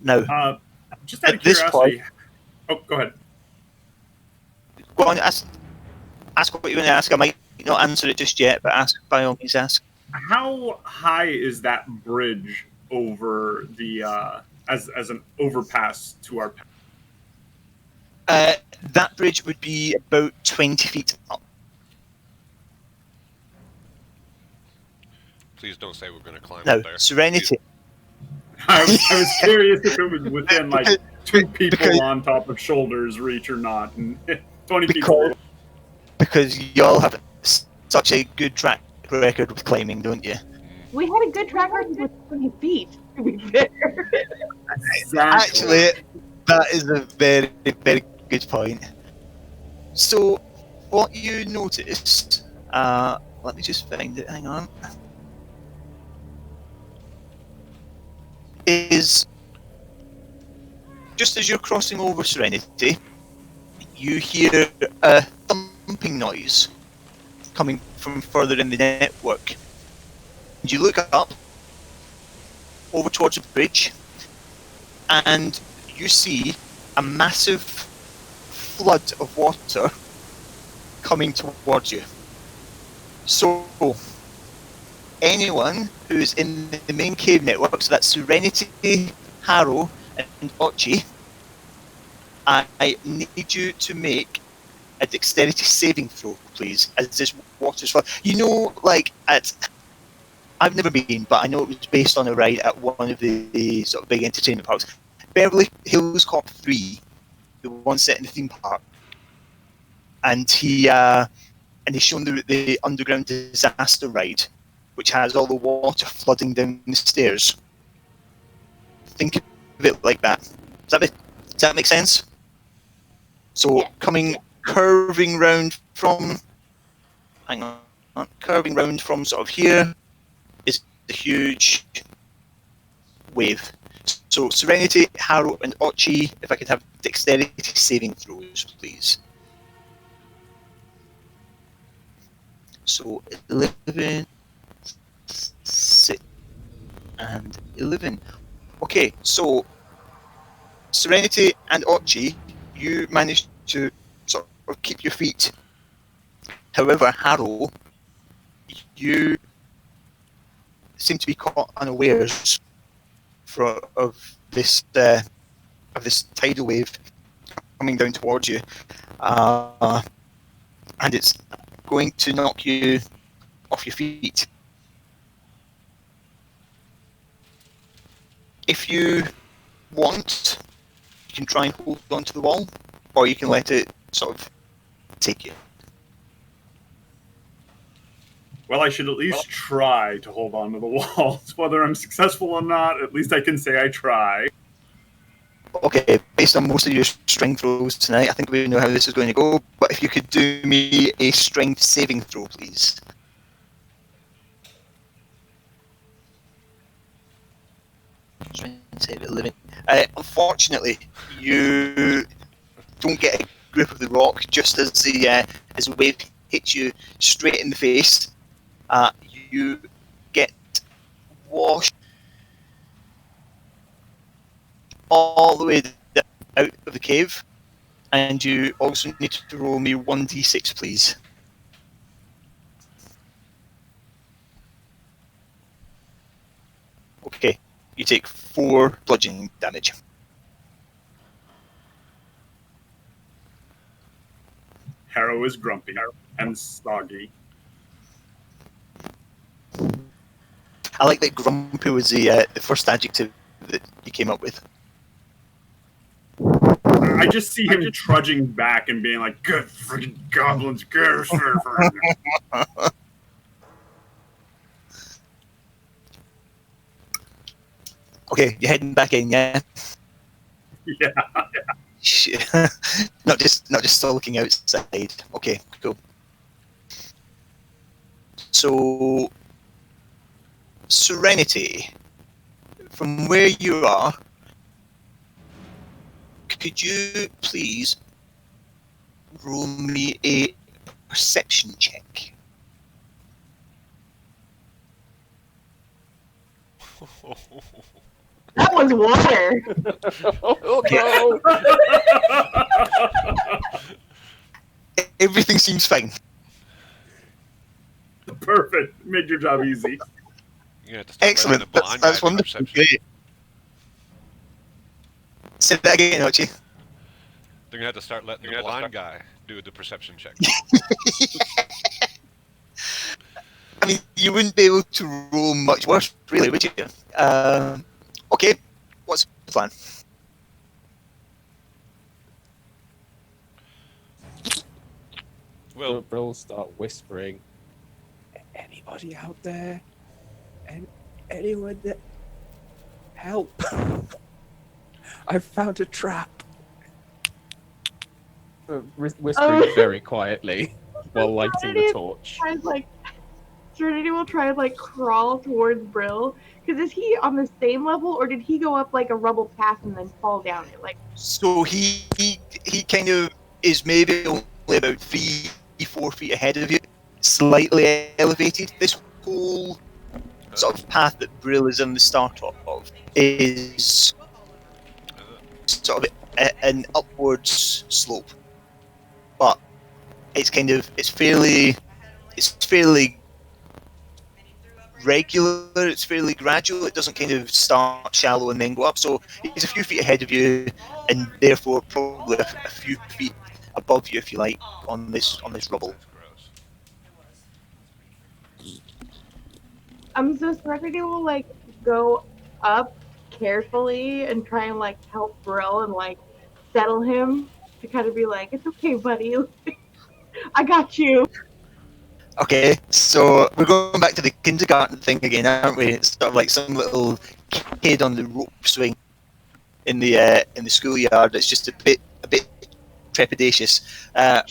Now, Just out of at this curiosity. Oh, go ahead. go on, ask what you want to ask. I might not answer it just yet, but ask, by all means, ask. How high is that bridge over the as an overpass to our? That bridge would be about 20 feet up. Please don't say we're going to climb Now, up there. Serenity. I was curious if it was within like two people because- on top of shoulders reach or not, and 20 because, people. because y'all have such a good track record with climbing, don't you? We had a good track record with 20 feet. To be fair. Exactly. Actually, that is a very, very good point. So, what you notice, let me just find it, hang on, is just as you're crossing over Serenity, you hear a thumping noise coming from further in the network. You look up over towards the bridge, and you see a massive flood of water coming towards you. So, anyone who's in the main cave network, so that's Serenity, Harrow, and Ochi, I need you to make a dexterity saving throw, please, as this water's flood. You know, like I've never been, but I know it was based on a ride at one of the sort of big entertainment parks. Beverly Hills Cop 3, the one set in the theme park. And he's shown the underground disaster ride, which has all the water flooding down the stairs. Think of it like that. Does that make sense? So Yeah. coming curving round from curving round from sort of here is a huge wave. So Serenity, Harrow, and Ochi, if I could have dexterity saving throws, please. So 11, 6, and 11. Okay, so Serenity and Ochi, you managed to sort of keep your feet. However, Harrow, you seem to be caught unawares of this tidal wave coming down towards you, and it's going to knock you off your feet. If you want, you can try and hold onto the wall, or you can let it sort of take you. Well, I should at least try to hold on to the walls. Whether I'm successful or not, at least I can say I try. Okay, based on most of your strength rolls tonight, I think we know how this is going to go. But if you could do me a strength saving throw, please. Strength save 11. Unfortunately, you don't get a grip of the rock just as the wave hits you straight in the face. You get washed all the way out of the cave, and you also need to roll me 1d6, please. Okay, you take 4 bludgeoning damage. Harrow is grumpy and soggy. I like that grumpy was the first adjective that you came up with. I just see him trudging back and being like, "Good freaking goblins, good." Okay, you're heading back in, yeah? Yeah. not just sulking outside. Okay, cool. So, Serenity, from where you are, could you please roll me a perception check? That was water. Oh no! Everything seems fine. Perfect. Made your job easy. You have to start letting Excellent. the blind That's guy do wonderful. perception. Great. Say that again, Archie. They're gonna have to start letting the blind guy do the perception check. I mean, you wouldn't be able to roll much worse, really, would you? Okay, what's the plan? Well, Brill start whispering. Anybody out there? Anyone there? Help! I've found a trap. Whispering very quietly while lighting the torch. Serenity will try and like crawl towards Brill. Because is he on the same level, or did he go up like a rubble path and then fall down it? Like, So he kind of is maybe only about 3-4 feet ahead of you, slightly elevated. This whole sort of path that Brill is on the start of is sort of an upwards slope, but it's fairly regular. It's fairly gradual. It doesn't kind of start shallow and then go up. So he's a few feet ahead of you, and therefore probably a few feet above you, if you like, on this rubble. That's gross. so Serenity will like go up carefully and try and like help Brill and like settle him to kind of be like, it's okay, buddy. I got you. Okay, so we're going back to the kindergarten thing again, aren't we? It's sort of like some little kid on the rope swing in the schoolyard. It's just a bit trepidatious.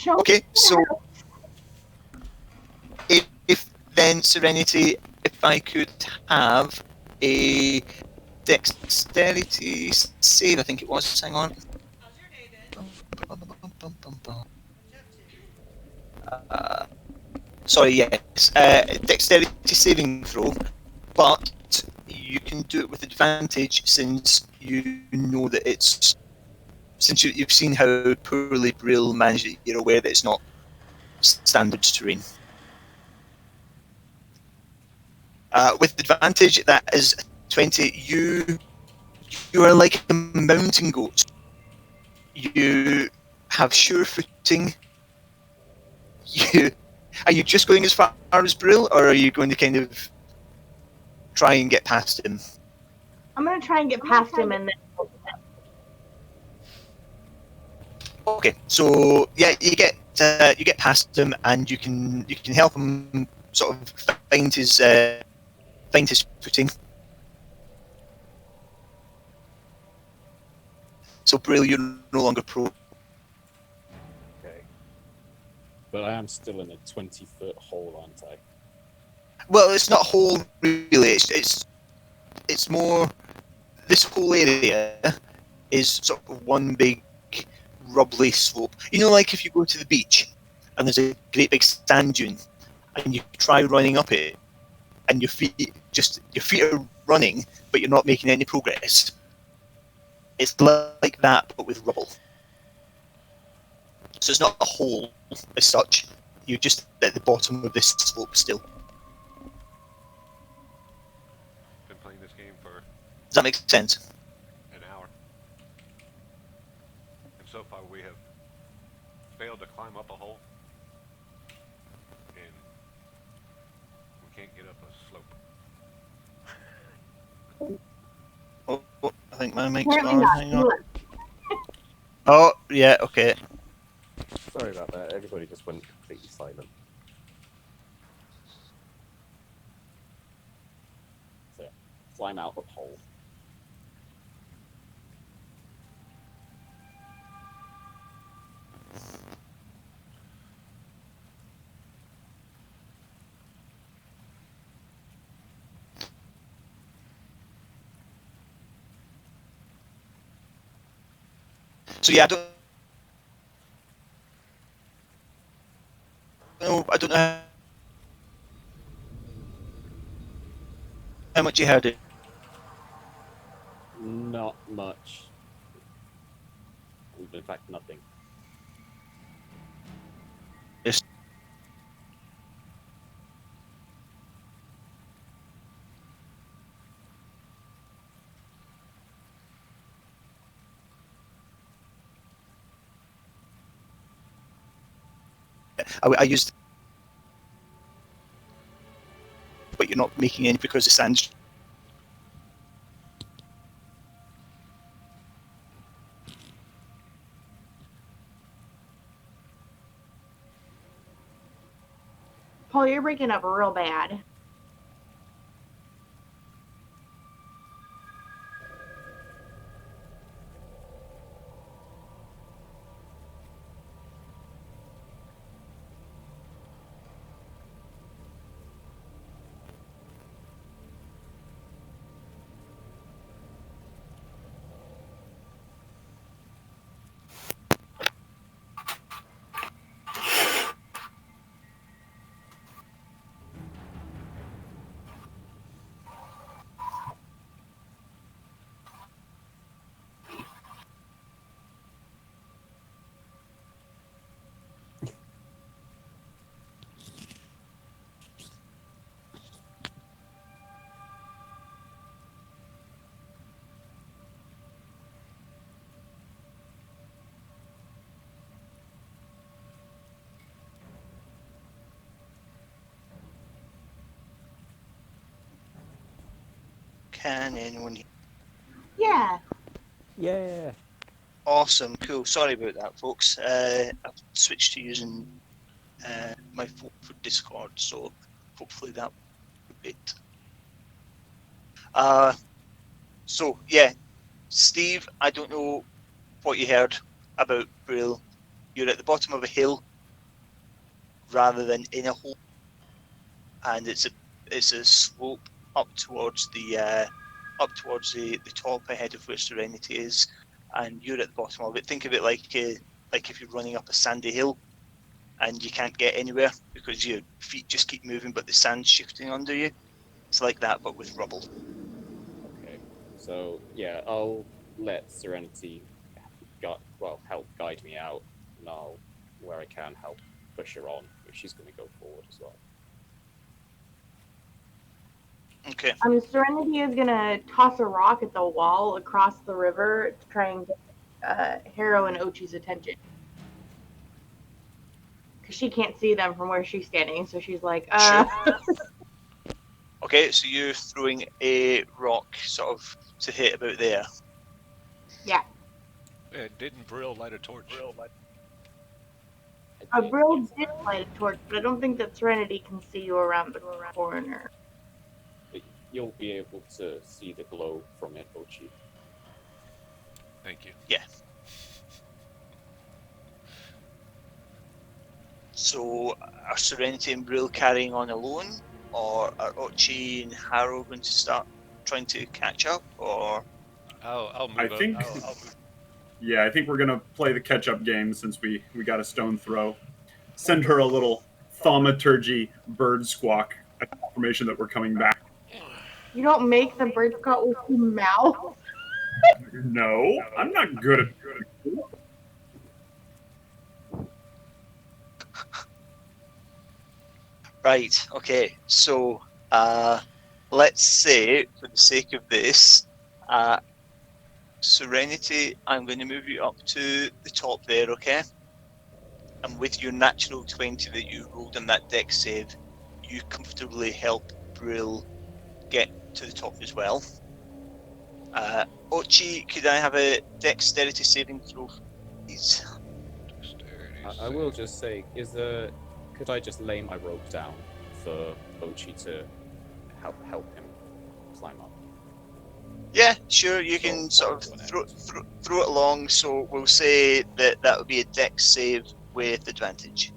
Okay, so if then Serenity, if I could have a dexterity save, I think it was. Hang on. Sorry, yes. Dexterity saving throw, but you can do it with advantage since you know that it's. Since you've seen how poorly Brill managed it, you're aware that it's not standard terrain. With advantage, that is 20. You are like a mountain goat. You have sure footing. Are you just going as far as Brill, or are you going to kind of try and get past him? I'm gonna try and get past him and then. Okay, so yeah, you get past him, and you can help him sort of find his footing. So Brill, you're no longer pro. Okay. But I am still in a 20-foot hole, aren't I? Well, it's not a hole really. It's more. This whole area is sort of one big rubbly slope. You know, like if you go to the beach and there's a great big sand dune, and you try running up it, and your feet are running, but you're not making any progress. It's like that, but with rubble. So it's not a hole as such. You're just at the bottom of this slope still. Been playing this game for Does that make sense? an hour. And so far we have failed to climb up a hole. And we can't get up a slope. Oh, I think my mic's Apparently on. not. Hang on. Oh, yeah, okay. Sorry about that. Everybody just went completely silent. So, climb out of hole. So yeah, I don't know how much you heard it. Not much. In fact, nothing. Yes. I used, but you're not making any because the sand's. Paul, you're breaking up real bad. Can anyone hear? Yeah. Yeah. Awesome, cool. Sorry about that, folks. I've switched to using my phone for Discord, so hopefully that will be it. So yeah, Steve, I don't know what you heard about Brill. You're at the bottom of a hill rather than in a hole, and it's a slope up towards the top ahead of where Serenity is, and you're at the bottom of it. Think of it like if you're running up a sandy hill and you can't get anywhere because your feet just keep moving, but the sand's shifting under you. It's like that, but with rubble. Okay. So yeah, I'll let Serenity help guide me out, and I'll, where I can, help push her on if she's going to go forward as well. Okay. Serenity is gonna toss a rock at the wall across the river to try and get Harrow and Ochi's attention. Because she can't see them from where she's standing, so she's like, Sure. Okay, so you're throwing a rock sort of to hit about there. Yeah. Yeah, didn't Brill light a torch? Brill did light a torch, but I don't think that Serenity can see you around the corner. But you'll be able to see the glow from it, Ochi. Thank you. Yeah. So are Serenity and Brill carrying on alone, or are Ochi and Harrow going to start trying to catch up, or? I'll move I up. think. Yeah, I think we're gonna play the catch-up game since we got a stone throw. Send her a little thaumaturgy bird squawk, a confirmation that we're coming back. You don't make the bird squawk with your mouth. No, I'm not good at. Right. Okay. So let's say, for the sake of this, Serenity, I'm going to move you up to the top there, okay? And with your natural 20 that you rolled on that deck save, you comfortably help Brill get to the top as well. Ochi, could I have a dexterity saving throw, please? I will just say, could I just lay my rope down for Ochi to help him climb up? Yeah, sure. You can sort of throw it along. So we'll say that would be a dex save with advantage.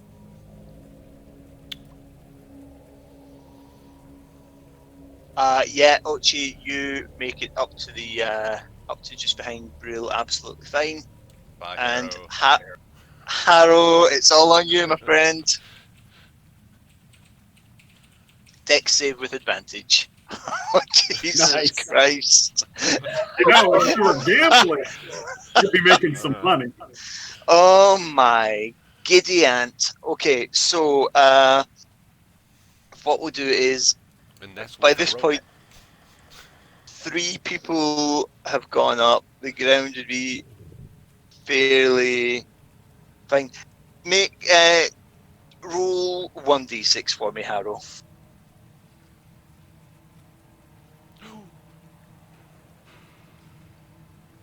Yeah, Ochi, you make it up to just behind Brill, absolutely fine. Bye, And Harrow. Harrow, it's all on you, my friend. Dex save with advantage. Oh, Jesus Nice. Christ. You know, if you were gambling, you'd be making some money. Oh my giddy aunt. Okay, so what we'll do is, And that's by with the this rope. point, 3 people have gone up. The ground would be fairly fine. Make roll 1d6 for me, Harrow.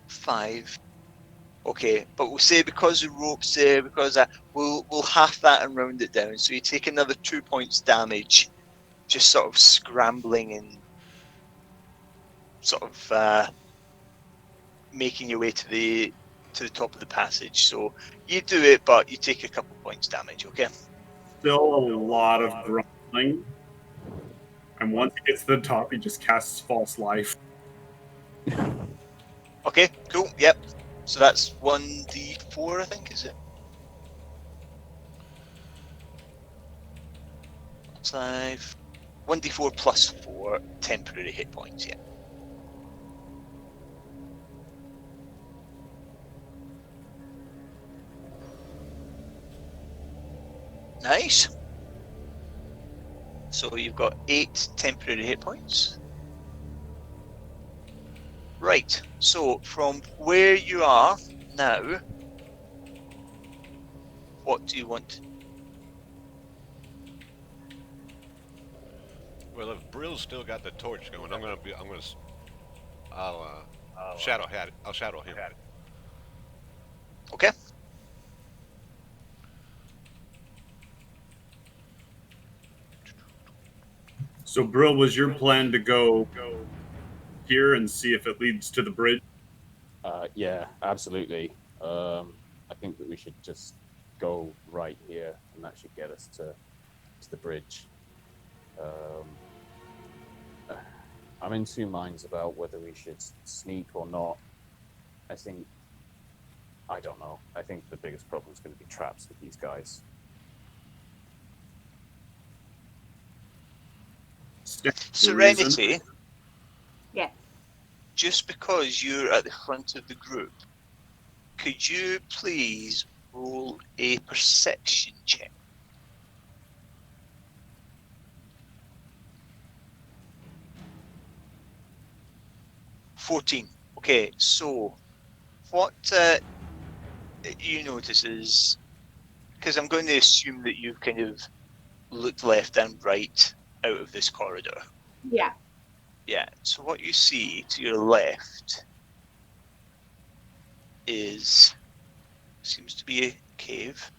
5. Okay, but we'll say because the rope's there, because we'll half that and round it down. So you take another 2 points damage, just sort of scrambling and sort of making your way to the top of the passage. So you do it, but you take a couple points damage. Okay. Still a lot of grumbling. And once he gets to the top, he just casts false life. Okay. Cool. Yep. So that's 1d4, I think, is it? 5. 1d4 plus 4 temporary hit points. Yeah. Nice. So you've got 8 temporary hit points. Right. So from where you are now, what do you want? Well, if Brill's still got the torch going, I'm gonna I'll I'll shadow him. Okay. So, Brill, was your plan to go here and see if it leads to the bridge? Yeah, absolutely. I think that we should just go right here, and that should get us to the bridge. Um, I'm in two minds about whether we should sneak or not. I think I don't know. I think the biggest problem is going to be traps with these guys. Serenity, Yes. just because you're at the front of the group, could you please roll a perception check? 14. Okay, so what you notice is, because I'm going to assume that you've kind of looked left and right out of this corridor. Yeah. Yeah, so what you see to your left seems to be a cave,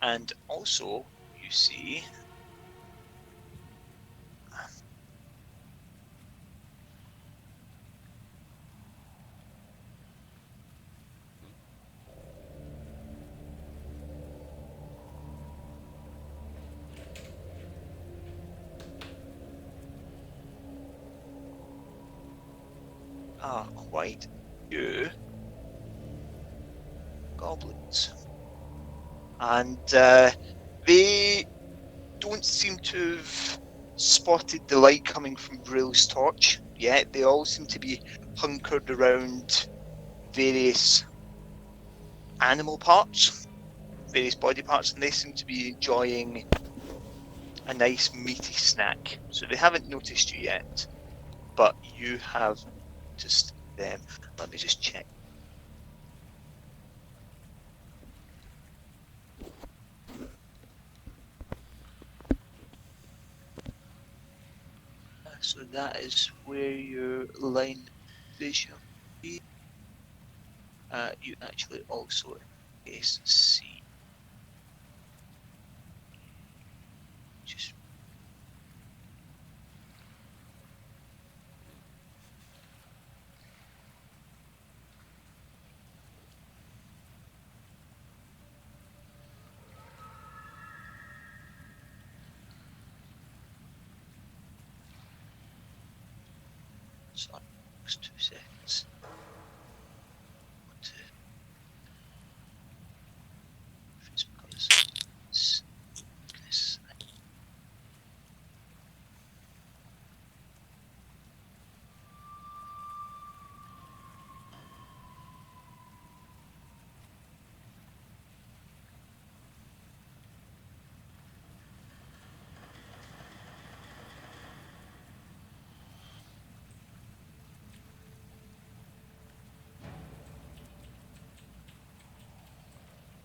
and also you see quite a few goblins, and they don't seem to have spotted the light coming from Brill's torch yet. They all seem to be hunkered around various animal parts, various body parts, and they seem to be enjoying a nice meaty snack. So they haven't noticed you yet, but you have noticed them. Let me just check. So that is where your line of vision will be. You actually also see just sorry, just 2 seconds. If it's because it's this.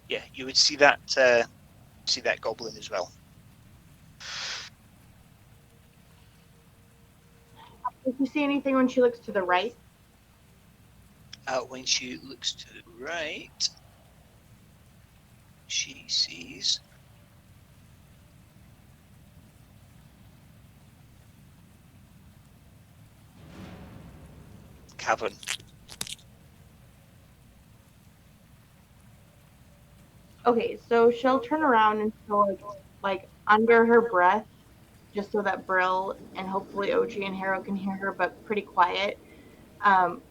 Yeah, you would see that goblin as well. Does she see anything when she looks to the right? When she looks to the right, she sees cavern. Okay, so she'll turn around and she'll like under her breath, just so that Brill and hopefully Ochi and Harrow can hear her, but pretty quiet.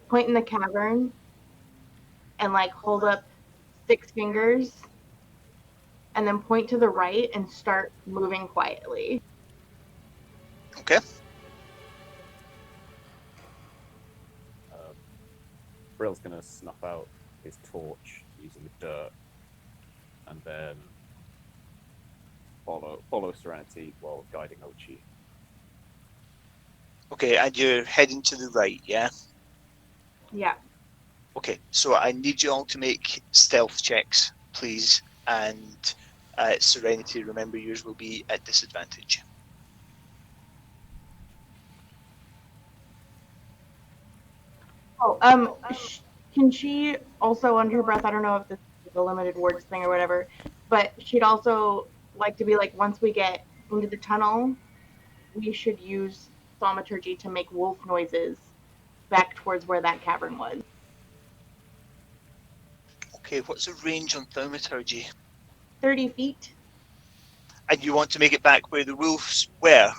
Point in the cavern and like hold up 6 fingers, and then point to the right and start moving quietly. Okay. Brill's going to snuff out his torch using the dirt, and then follow Serenity while guiding Ochi. Okay, and you're heading to the right, yeah? Yeah. Okay, so I need you all to make stealth checks, please. And Serenity, remember yours will be at disadvantage. Can she also, under her breath, I don't know if this is a limited words thing or whatever, but she'd also like to be like, once we get into the tunnel, we should use thaumaturgy to make wolf noises back towards where that cavern was. Okay, what's the range on thaumaturgy? 30 feet? And you want to make it back where the wolves were?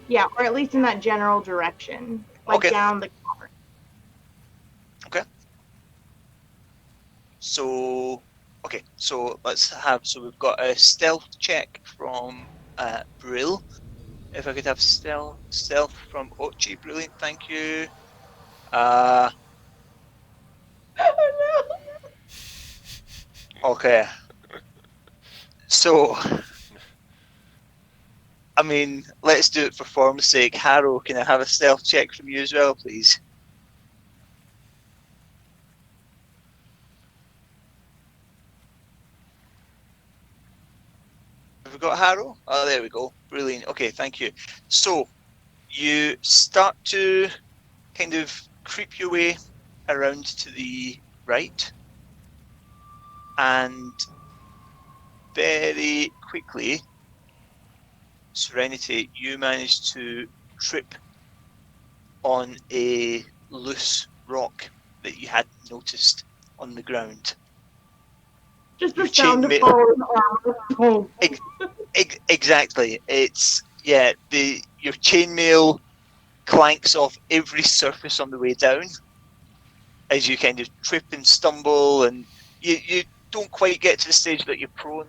Yeah, or at least in that general direction. Like Okay. down the cavern. Okay. So, okay, so let's have, so we've got a stealth check from Brill. If I could have stealth from Ochi, brilliant, thank you. Oh Okay. So, I mean, let's do it for form's sake. Harrow, can I have a stealth check from you as well, please? Have we got Harrow? Oh, there we go. Brilliant. Okay, thank you. So, you start to kind of creep your way around to the right, and very quickly, Serenity, you manage to trip on a loose rock that you hadn't noticed on the ground. Just the Your sound of chainmail- falling armor. Exactly. It's your chainmail clanks off every surface on the way down as you kind of trip and stumble, and you don't quite get to the stage that you're prone,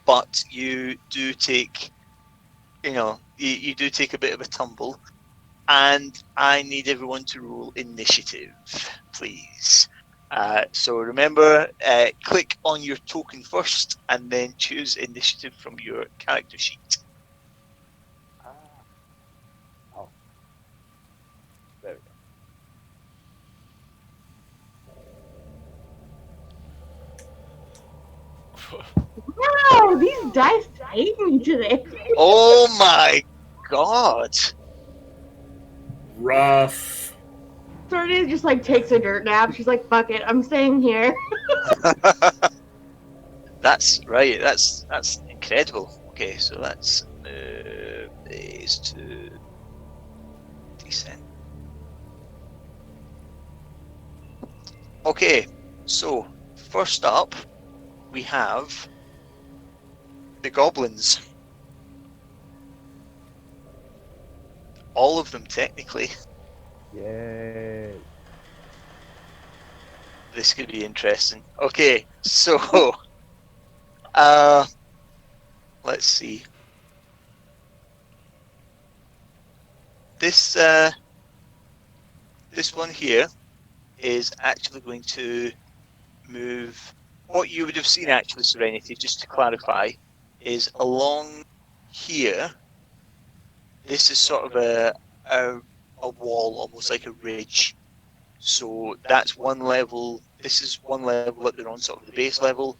but you do take, you do take a bit of a tumble, and I need everyone to roll initiative, please. So remember, click on your token first, and then choose initiative from your character sheet. Oh. There we go. Wow, these dice hate me today. Oh my god! Rough. Serena just like takes a dirt nap. She's like, fuck it, I'm staying here. That's right. That's incredible. Okay, so let's move these to descent. Okay, so first up we have the goblins. All of them, technically. Yay. This could be interesting. Okay, so let's see. This this one here is actually going to move. What you would have seen, actually, Serenity, just to clarify, is along here. This is sort of a wall, almost like a ridge. So that's one level. This is one level that they're on, sort of the base level.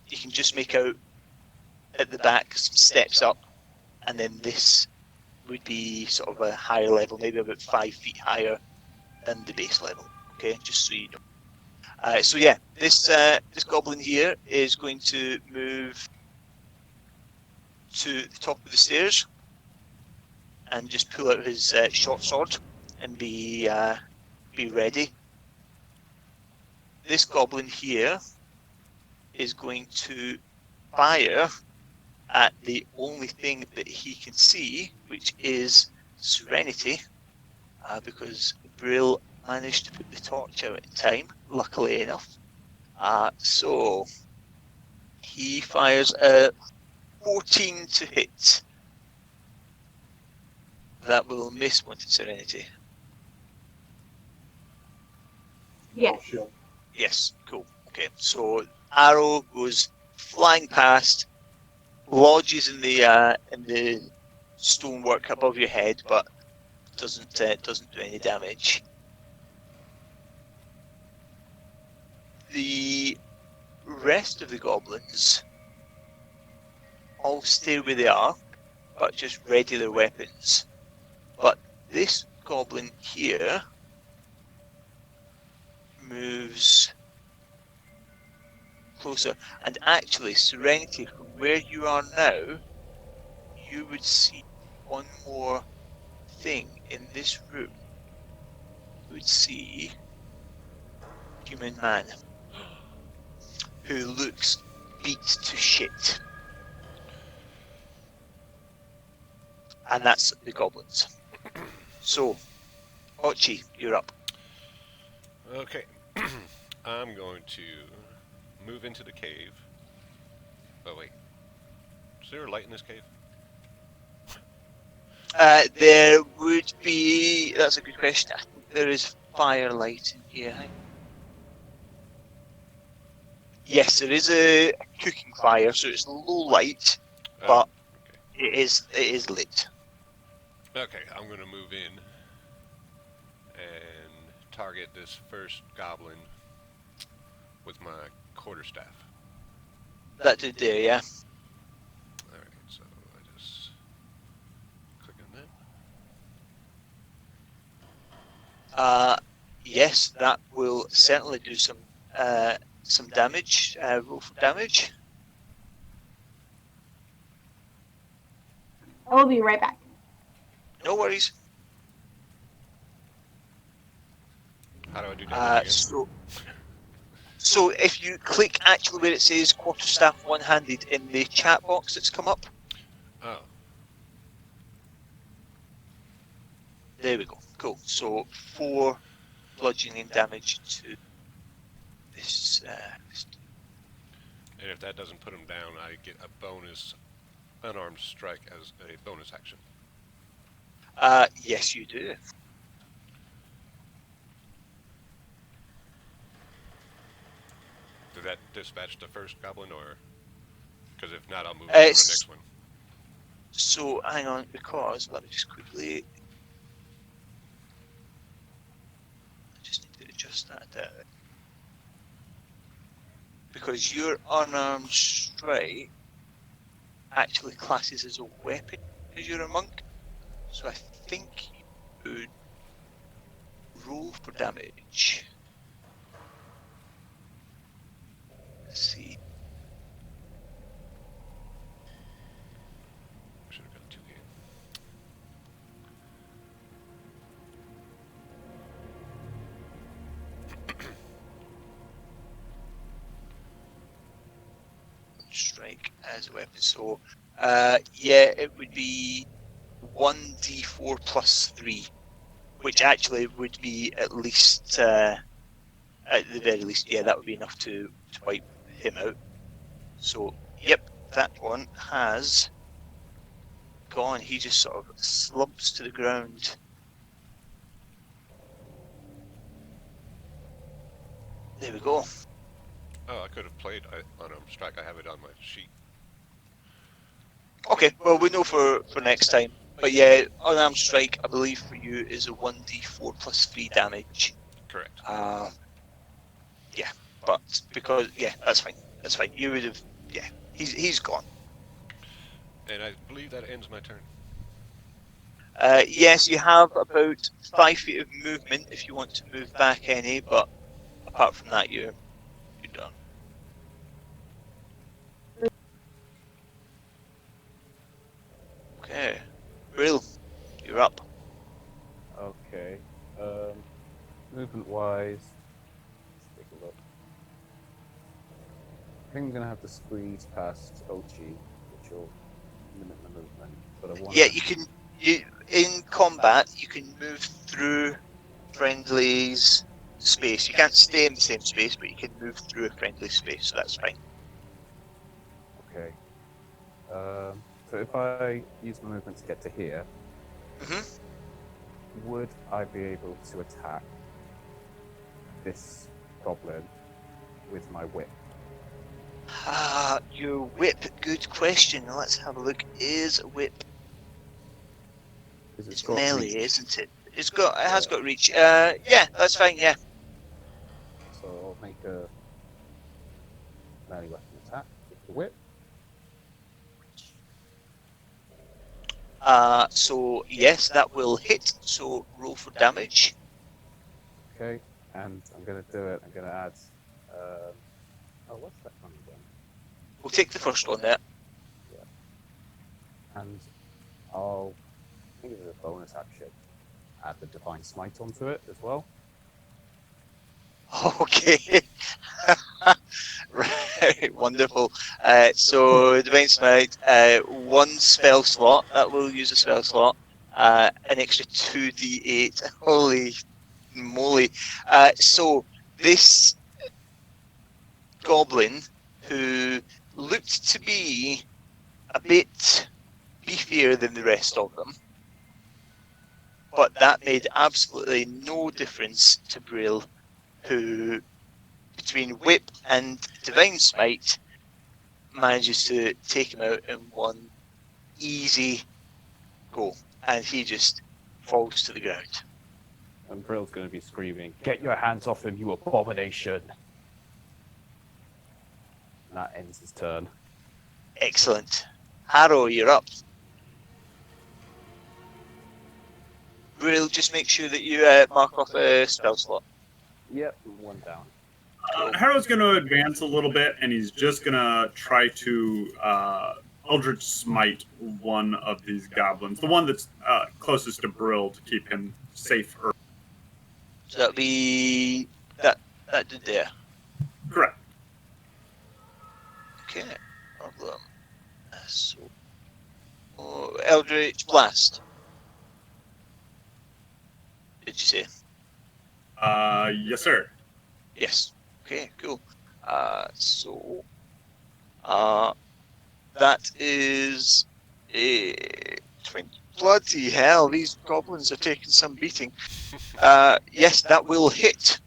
You can just make out at the back some steps up, and then this would be sort of a higher level, maybe about 5 feet higher than the base level. Okay, just so you know. So yeah, this goblin here is going to move to the top of the stairs and just pull out his short sword and be ready. This goblin here is going to fire at the only thing that he can see, which is Serenity, because Brill managed to put the torch out in time, luckily enough. So he fires a 14 to hit. That will miss one to Serenity. Yes. Yes, cool. Okay, so arrow goes flying past, lodges in the stonework above your head, but doesn't do any damage. The rest of the goblins all stay where they are, but just ready their weapons. But this goblin here moves closer. And actually, Serenity, from where you are now, you would see one more thing in this room. You would see human man who looks beat to shit. And that's the goblins. So, Ochi, you're up. Okay. I'm going to move into the cave. Oh, wait. Is there a light in this cave? There would be. That's a good question. I think there is firelight in here. Yes, there is a cooking fire, so it's low light, Oh, but it is lit. okay. I'm going to move in and target this first goblin with my quarterstaff. That did there, yeah. Alright, so I just click on that. Yes, that will certainly do some damage. Roll for damage. I will be right back. No worries. How do I do damage again? So if you click actually where it says quarterstaff one-handed in the chat box that's come up, Oh, there we go. Cool. So 4 bludgeoning damage to this. and if that doesn't put him down, I get a bonus unarmed strike as a bonus action. Yes, you do. Did that dispatch the first goblin, or? Because if not, I'll move on to the It's- next one. So hang on, because let me just quickly. I just need to adjust that down. Because your unarmed strike actually classes as a weapon because you're a monk. So I think you would roll for damage. Let's see. Should have got 2 game. Strike as a weapon. So, yeah, it would be 1d4 plus 3, which actually would be at least, at the very least, yeah, that would be enough to wipe him out. So, yep, that one has gone. He just sort of slumps to the ground. There we go. Oh, I could have played unarmed strike. I have it on my sheet. Okay, well, we know for next time. But yeah, unarmed strike, I believe for you is a 1d4 plus 3 damage. Correct. Yeah, but because, yeah, that's fine. That's fine. You would have, yeah, he's gone. And I believe that ends my turn. Yes, you have about 5 feet of movement if you want to move back any, but apart from that, you're done. Okay, Brill, you're up. Okay. Movement wise, let's take a look. I think I'm gonna have to squeeze past Ochi, which will limit my movement. But I want. Yeah, in combat, you can move through friendlies space. You can't stay in the same space, but you can move through a friendly space, so that's fine. Okay. So if I use my movement to get to here, would I be able to attack this goblin with my whip? Your whip, good question. Let's have a look. Is whip? Because It's got melee, reach. isn't it? It has got reach. Yeah, that's fine. Yeah. So I'll make a melee weapon attack with the whip. So yes, that will hit. So roll for damage. Okay. and I'm gonna do it. I'm gonna add. Oh, what's that one again? We'll take the first one there. And I'll think of a bonus action. Add the divine smite onto it as well. Okay. Right, wonderful. So Divine Smite, one spell slot, that will use a spell slot, an extra 2d8. Holy moly. So this goblin, who looked to be a bit beefier than the rest of them, but that made absolutely no difference to Brill, who between Whip and Divine Smite manages to take him out in one easy go, and he just falls to the ground. And Brill's gonna be screaming, "Get your hands off him, you abomination!" And that ends his turn. Excellent. Harrow, you're up. Brill, just make sure that you mark off a spell slot. Yep, one down. Harrow's going to advance a little bit, and he's just going to try to Eldritch Smite one of these goblins, the one that's closest to Brill, to keep him safe. So that'll be that did there. Correct. Okay, problem. So Eldritch Blast. Did you say? Yes, sir. Yes. Okay, cool. So that is a 20. Bloody hell, these goblins are taking some beating. Yes, that will hit.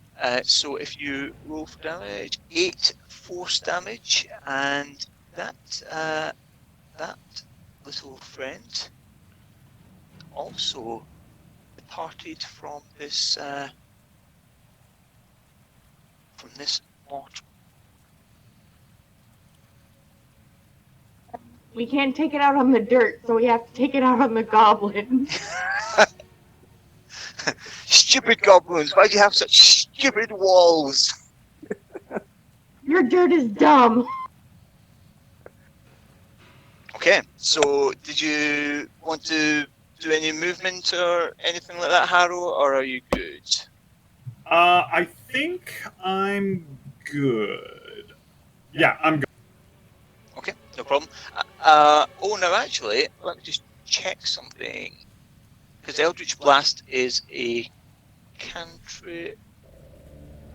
So if you roll for damage, 8 force damage, and that little friend also departed from this mortal. We can't take it out on the dirt, so we have to take it out on the goblin. Stupid goblins! Why do you have such stupid walls? Your dirt is dumb. Okay, so did you want to do any movement or anything like that, Harrow, or are you good? I think I'm good. Yeah, I'm good. Okay, no problem. No, actually, let me just check something. Because Eldritch Blast is a cantrip.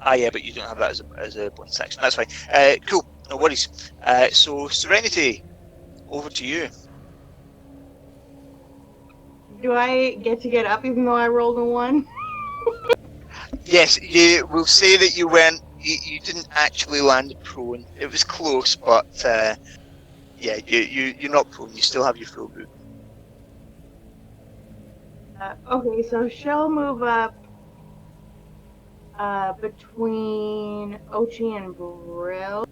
Yeah, but you don't have that as a bonus action. That's fine. Cool, no worries. So, Serenity, over to you. Do I get up even though I rolled a 1? Yes, you will say that you weren't. You didn't actually land prone. It was close, but yeah, you're not prone. You still have your full movement. Okay, so she'll move up between Ochi and Brill.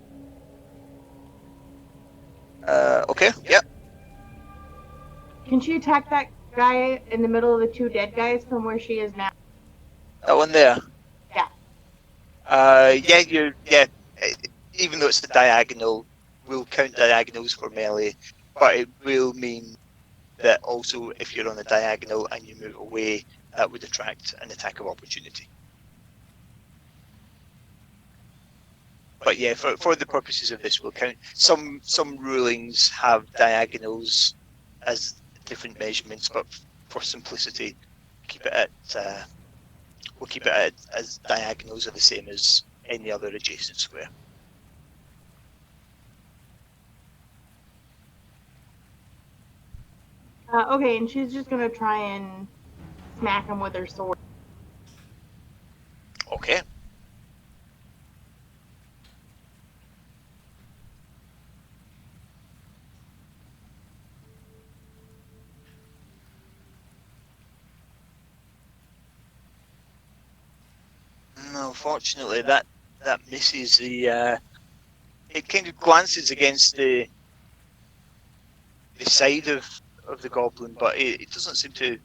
Okay, yep. Can she attack that guy in the middle of the 2 dead guys from where she is now? That one there. Yeah. Yeah. Even though it's a diagonal, we'll count diagonals for melee, but it will mean that also if you're on a diagonal and you move away, that would attract an attack of opportunity. But yeah, for the purposes of this, we'll count. Some rulings have diagonals as different measurements, but for simplicity, keep it at we'll keep it at, as diagonals are the same as any other adjacent square. Okay, and she's just gonna try and smack him with her sword. Okay. No, fortunately, that misses the. It kind of glances against the side of the goblin, but it doesn't seem to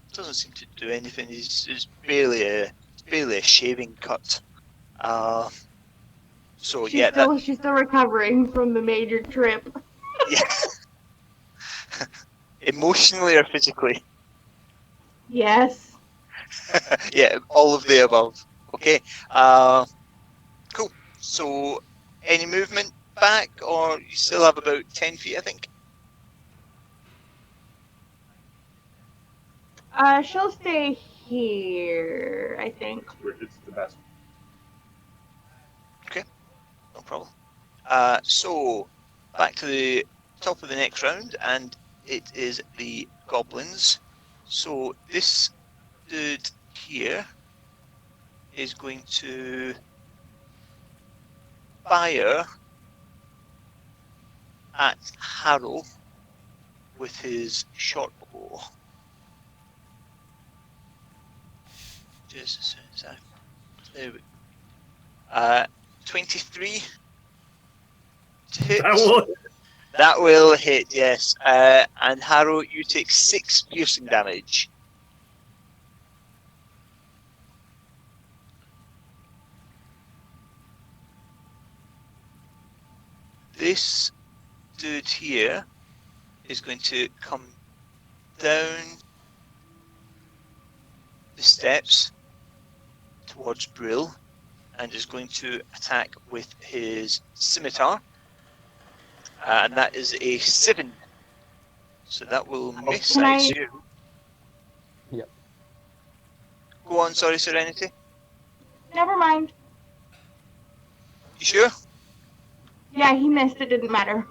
do anything. It's barely a shaving cut. So She's still recovering from the major trip. yeah. Emotionally or physically? Yes. Yeah, all of the above. Okay. Cool. So, any movement back, or you still have about 10 feet, I think? She'll stay here, I think. It's the best. No problem. So, back to the top of the next round, and it is the goblins. So, this dude here is going to fire at Harrow with his short bow. Just as soon as there we go. 23 to hit. That will hit, yes. And Harrow, you take 6 piercing damage. This dude here is going to come down the steps towards Brill and is going to attack with his scimitar. And that is a 7. So that will miss, Can I I- assume. Yep. Go on, sorry, Serenity. Never mind. You sure? Yeah, he missed. It didn't matter.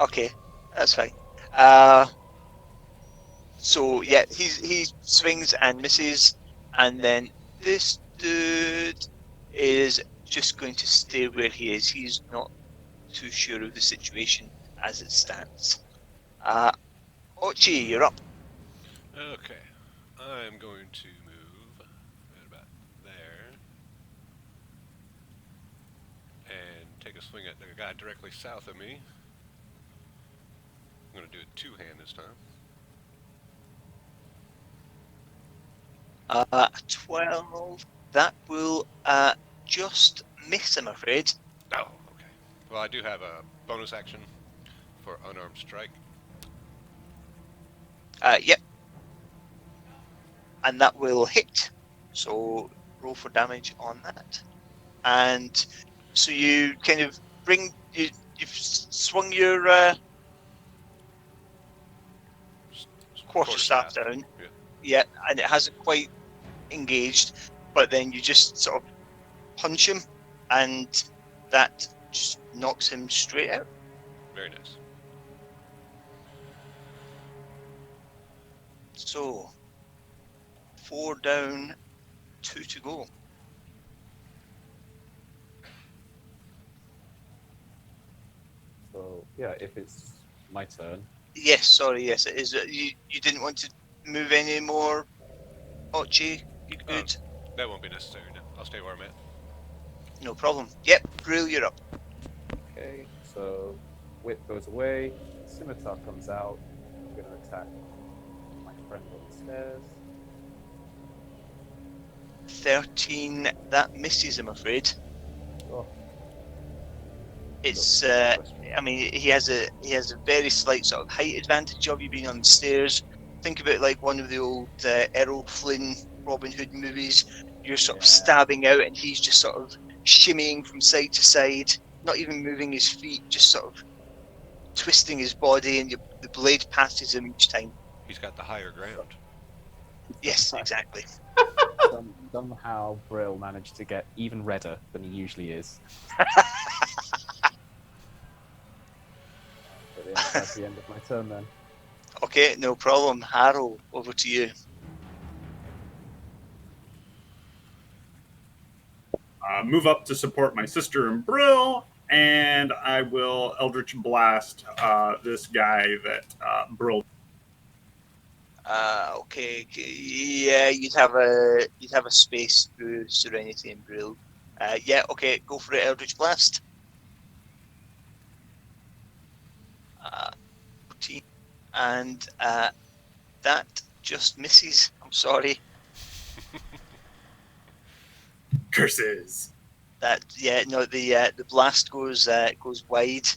Okay, that's fine. So yeah, he swings and misses, and then this dude is just going to stay where he is. He's not too sure of the situation as it stands. Ochi, you're up. Okay. I'm going to move right about there and take a swing at the guy directly south of me. I'm going to do it two-hand this time. 12. That will just miss, I'm afraid. Oh, okay. Well, I do have a bonus action for unarmed strike. Yep. And that will hit. So roll for damage on that. And so you kind of you've swung your quarterstaff down. Yeah. Yeah, and it hasn't quite engaged, but then you just sort of punch him, and that just knocks him straight out. Very nice. So 4 down, 2 to go. So yeah, if it's my turn, Yes, sorry, yes, it is. You didn't want to move any more, Ochi? You good? That won't be necessary now. I'll stay where I'm at. No problem. Yep, Brill, you're up. okay. So whip goes away, scimitar comes out. I'm gonna attack my friend on the stairs. 13, that misses, I'm afraid. Oh, It's look, I mean, he has a very slight sort of height advantage of you being on the stairs. Think of it like one of the old Errol Flynn Robin Hood movies. You're sort of stabbing out, and he's just sort of shimmying from side to side, not even moving his feet, just sort of twisting his body, and the blade passes him each time. He's got the higher ground. Yes, exactly. Somehow Brill managed to get even redder than he usually is. But yeah, that's the end of my turn then. Okay, no problem. Harrow, over to you. Move up to support my sister and Brill, and I will Eldritch Blast this guy that Brill. Okay, yeah, you'd have a space through Serenity and Brill. Yeah, okay, go for it, Eldritch Blast. 14, and that just misses. I'm sorry. Curses. The blast goes wide.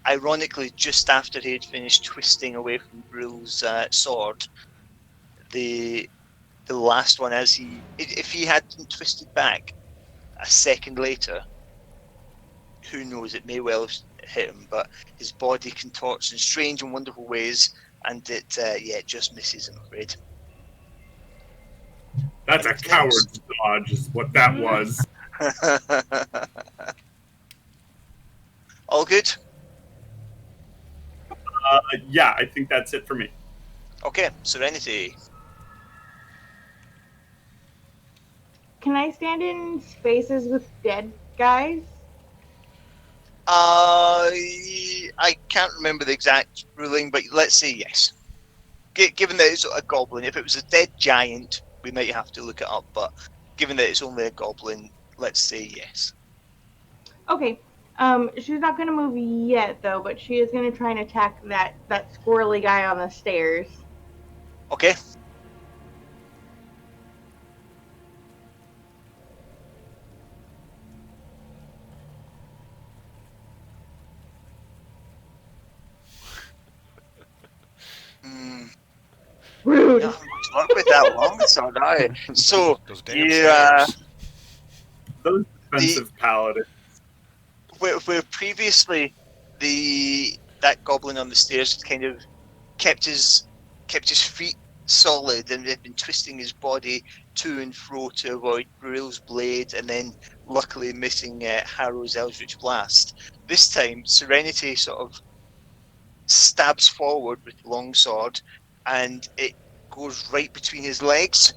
Ironically, just after he'd finished twisting away from Brill's sword, the last one, if he hadn't twisted back a second later, who knows? It may well have hit him, but his body contorts in strange and wonderful ways, and it just misses. I'm afraid. That's a Anything else? coward's dodge, is what that was. All good. Yeah, I think that's it for me. Okay, Serenity. Can I stand in spaces with dead guys? I can't remember the exact ruling, but let's say yes. Given that it's a goblin, if it was a dead giant, we might have to look it up. But given that it's only a goblin, let's say yes. Okay. She's not gonna move yet though, but she is gonna try and attack that squirrely guy on the stairs. Okay. Rude. Yeah, work with that long sword, are you? So Those damn you, stairs. Those defensive paladins. where previously that goblin on the stairs had kind of kept his feet solid and had been twisting his body to and fro to avoid Brill's blade, and then luckily missing Harrow's Eldritch Blast. This time, Serenity sort of stabs forward with the long sword, and it goes right between his legs,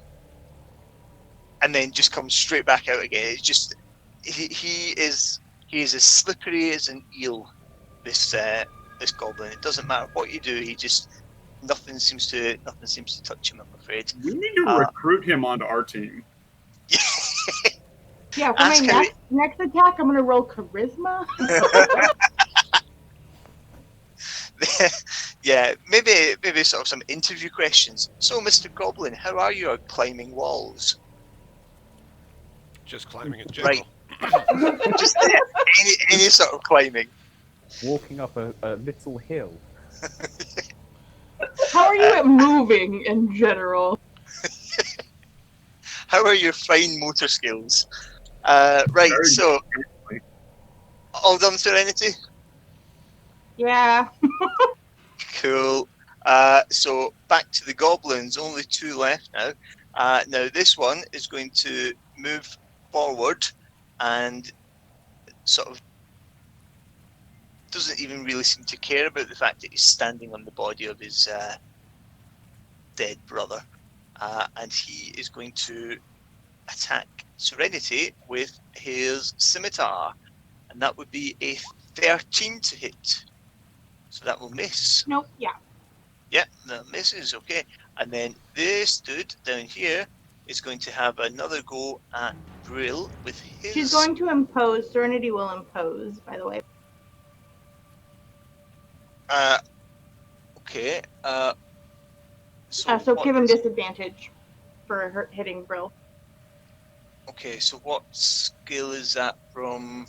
and then just comes straight back out again. It's just he is as slippery as an eel. This goblin. It doesn't matter what you do. He just nothing seems to touch him. I'm afraid. We need to recruit him onto our team. Yeah, for my next attack, I'm gonna roll charisma. Yeah, maybe sort of some interview questions. So, Mr. Goblin, how are you at climbing walls? Just climbing in general. Right. Just any sort of climbing. Walking up a little hill. How are you at moving in general? How are your fine motor skills? Right, Very so good. all done, Serenity? Yeah. Cool. So back to the goblins. Only 2 left now. Now this one is going to move forward and sort of doesn't even really seem to care about the fact that he's standing on the body of his dead brother. And he is going to attack Serenity with his scimitar. And that would be a 13 to hit. So that will miss. Nope. Yeah. Yeah, that misses, okay. And then this dude down here is going to have another go at Brill with his... She's going to impose. Serenity will impose, by the way. Okay. So give him disadvantage for her hitting Brill. Okay, so what skill is that from?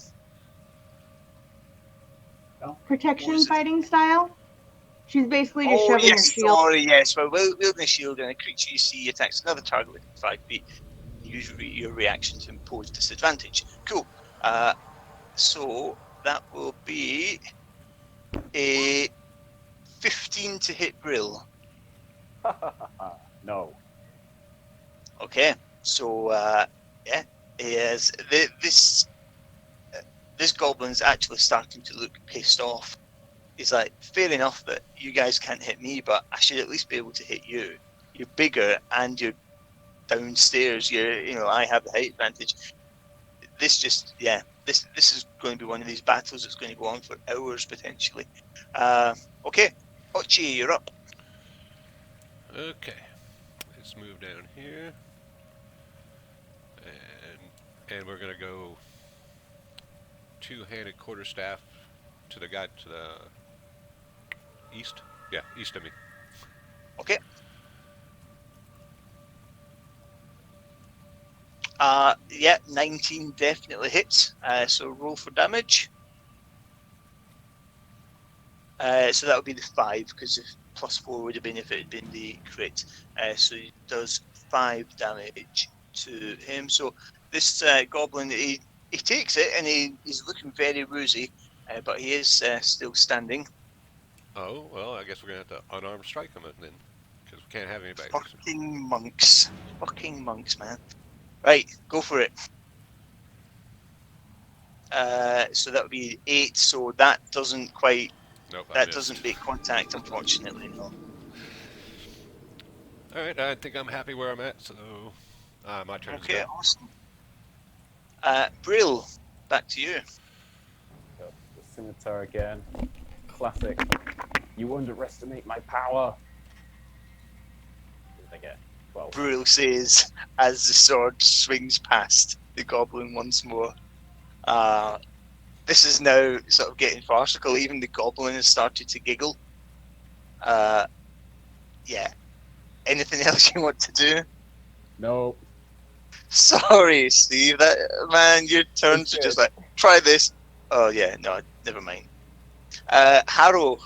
Protection fighting style. She's basically just shoving her shield. Sorry, yes. Well, wielding a shield and a creature you see attacks another target within 5 feet. Usually your reaction to impose disadvantage. Cool. So that will be a 15 to hit Brill. No. Okay, so yeah, is this goblin's actually starting to look pissed off. He's like, fair enough that you guys can't hit me, but I should at least be able to hit you. You're bigger and you're downstairs. I have the height advantage. This is going to be one of these battles that's going to go on for hours potentially. Okay, Ochi, you're up. Okay. Let's move down here. And we're going to go two-handed quarterstaff to the guy to the east. Yeah, east of me. Okay. Yeah, 19 definitely hits. So roll for damage. So that would be the 5, because +4 would have been if it had been the crit. So he does 5 damage to him. So this goblin, he takes it, and he's looking very woozy, but he is still standing. Oh, well, I guess we're going to have to unarmed strike him then, because we can't have anybody. Fucking monks. Fucking monks, man. Right, go for it. So that would be 8, so that doesn't quite... Nope, I That missed. doesn't make contact, unfortunately, no. All right, I think I'm happy where I'm at, so my turn is Okay, done. awesome. Brill, back to you. Got the scimitar again. Classic. You underestimate my power. What did I get? 12. Brill says as the sword swings past the goblin once more. This is now sort of getting farcical. Even the goblin has started to giggle. Yeah. Anything else you want to do? No. Sorry, Steve. That man, your turns are It's just good. like try this. Oh yeah, no, never mind. Harrow.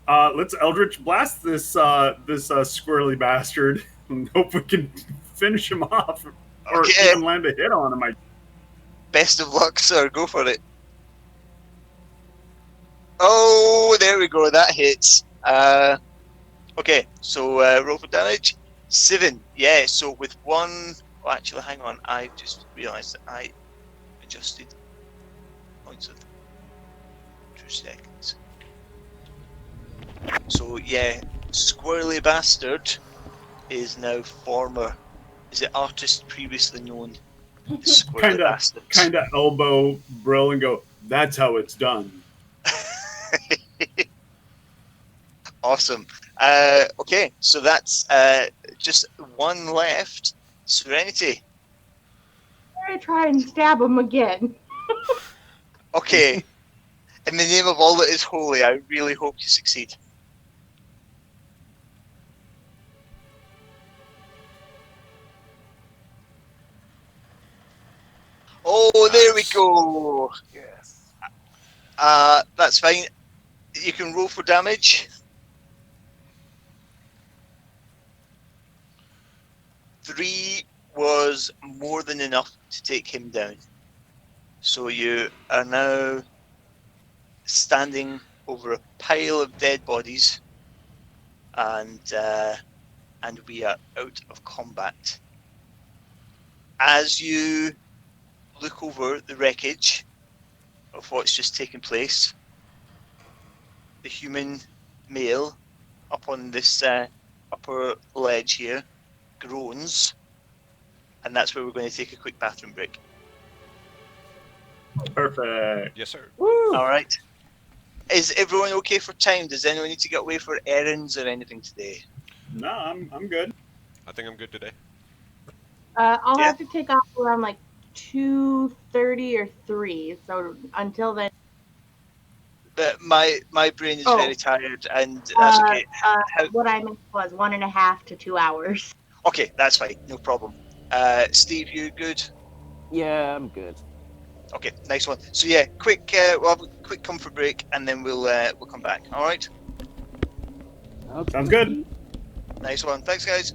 Let's Eldritch Blast this squirrely bastard and hope we can finish him off or Okay. even land a hit on him. Best of luck, sir. Go for it. Oh, there we go. That hits. Okay, so roll for damage. 7. Yeah, so with one... Oh, actually, hang on. I just realised that I adjusted points of 2 seconds. So, yeah, Squirrely Bastard is now former... Is it artist previously known as Squirrely Bastard? Kind of elbow Brill and go, that's how it's done. Awesome. Okay, so that's just one left. Serenity. I'm gonna try and stab him again. Okay. In the name of all that is holy, I really hope you succeed. Oh, there we Nice. go. Yes. That's fine. You can roll for damage. 3 was more than enough to take him down. So you are now standing over a pile of dead bodies, and we are out of combat. As you look over the wreckage of what's just taken place, the human male up on this upper ledge here groans, and that's where we're going to take a quick bathroom break. Perfect. Yes, sir. Woo! All right. Is everyone okay for time? Does anyone need to get away for errands or anything today? No, I'm good. I think I'm good today. I'll Yeah. have to take off around like 2:30 or 3. So until then, But my brain is Oh. very tired, and that's okay. How- what I meant was 1.5 to 2 hours. Okay, that's fine. No problem. Steve, you good? Yeah, I'm good. Okay, nice one. So yeah, quick. We'll have a quick comfort break, and then we'll come back. All right. Okay. Sounds good. Nice one. Thanks, guys.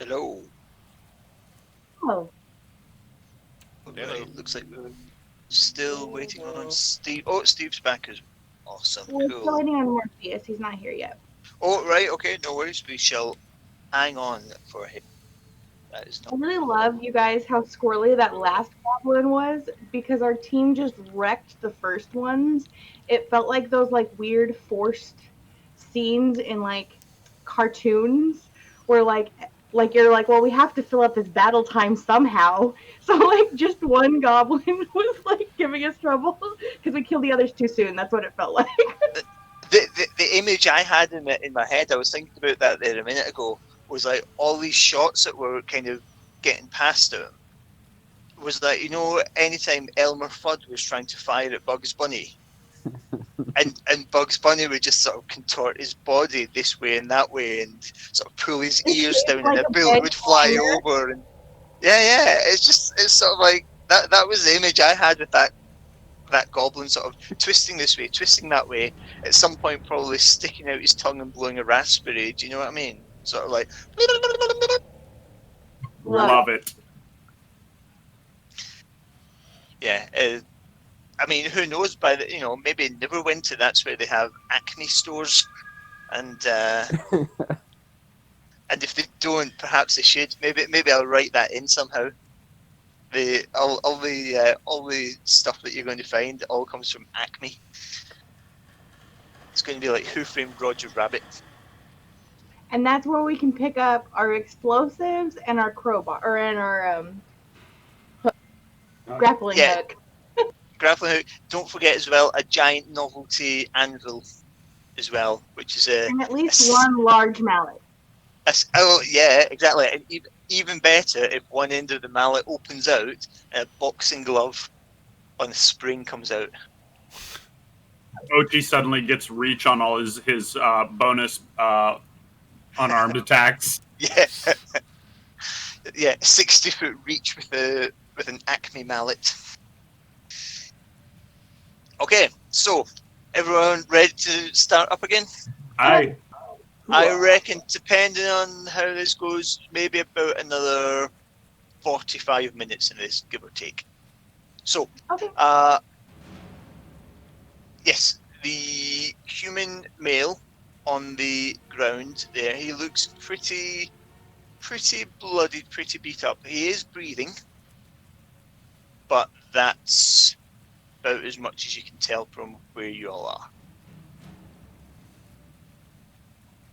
Hello. Oh, Hello. Right, looks like we're still waiting on Steve. Oh, Steve's back as awesome. we're still Cool. waiting on Morpheus. He's not here yet. Oh, right, okay, no worries. We shall hang on for him. That is I not. really love you guys how squirrely that last goblin was because our team just wrecked the first ones. It felt like those like weird forced scenes in like cartoons where like you're like, well, we have to fill up this battle time somehow. So like just one goblin was like giving us trouble because we killed the others too soon. That's what it felt like. The image I had in my head, I was thinking about that there a minute ago, was like all these shots that were kind of getting past him. Was that, you know, anytime Elmer Fudd was trying to fire at Bugs Bunny, and Bugs Bunny would just sort of contort his body this way and that way, and sort of pull his ears down, Like and a a bullet would fly bedliner. over, and yeah, it's sort of like that. That was the image I had with that goblin, sort of twisting this way, twisting that way. At some point, probably sticking out his tongue and blowing a raspberry. Do you know what I mean? Sort of like. Love it. Yeah, I mean, who knows? By the, you know, maybe Neverwinter. That's where they have Acme stores, and if they don't, perhaps they should. Maybe I'll write that in somehow. All the stuff that you're going to find all comes from Acme. It's going to be like Who Framed Roger Rabbit. And that's where we can pick up our explosives and our crowbar, or and our grappling Yeah, hook, grappling hook. Don't forget as well a giant novelty anvil as well, which is and at least one large mallet. oh yeah, exactly. And even better if one end of the mallet opens out and a boxing glove on the spring comes out. OT suddenly gets reach on all his bonus unarmed attacks. Yeah, yeah, 60-foot reach with an Acme mallet. Okay, so everyone ready to start up again? I I reckon, depending on how this goes, maybe about another 45 minutes in this, give or take. So, Okay. yes, the human male on the ground there, he looks pretty bloodied, pretty beat up. He is breathing, but that's about as much as you can tell from where you all are.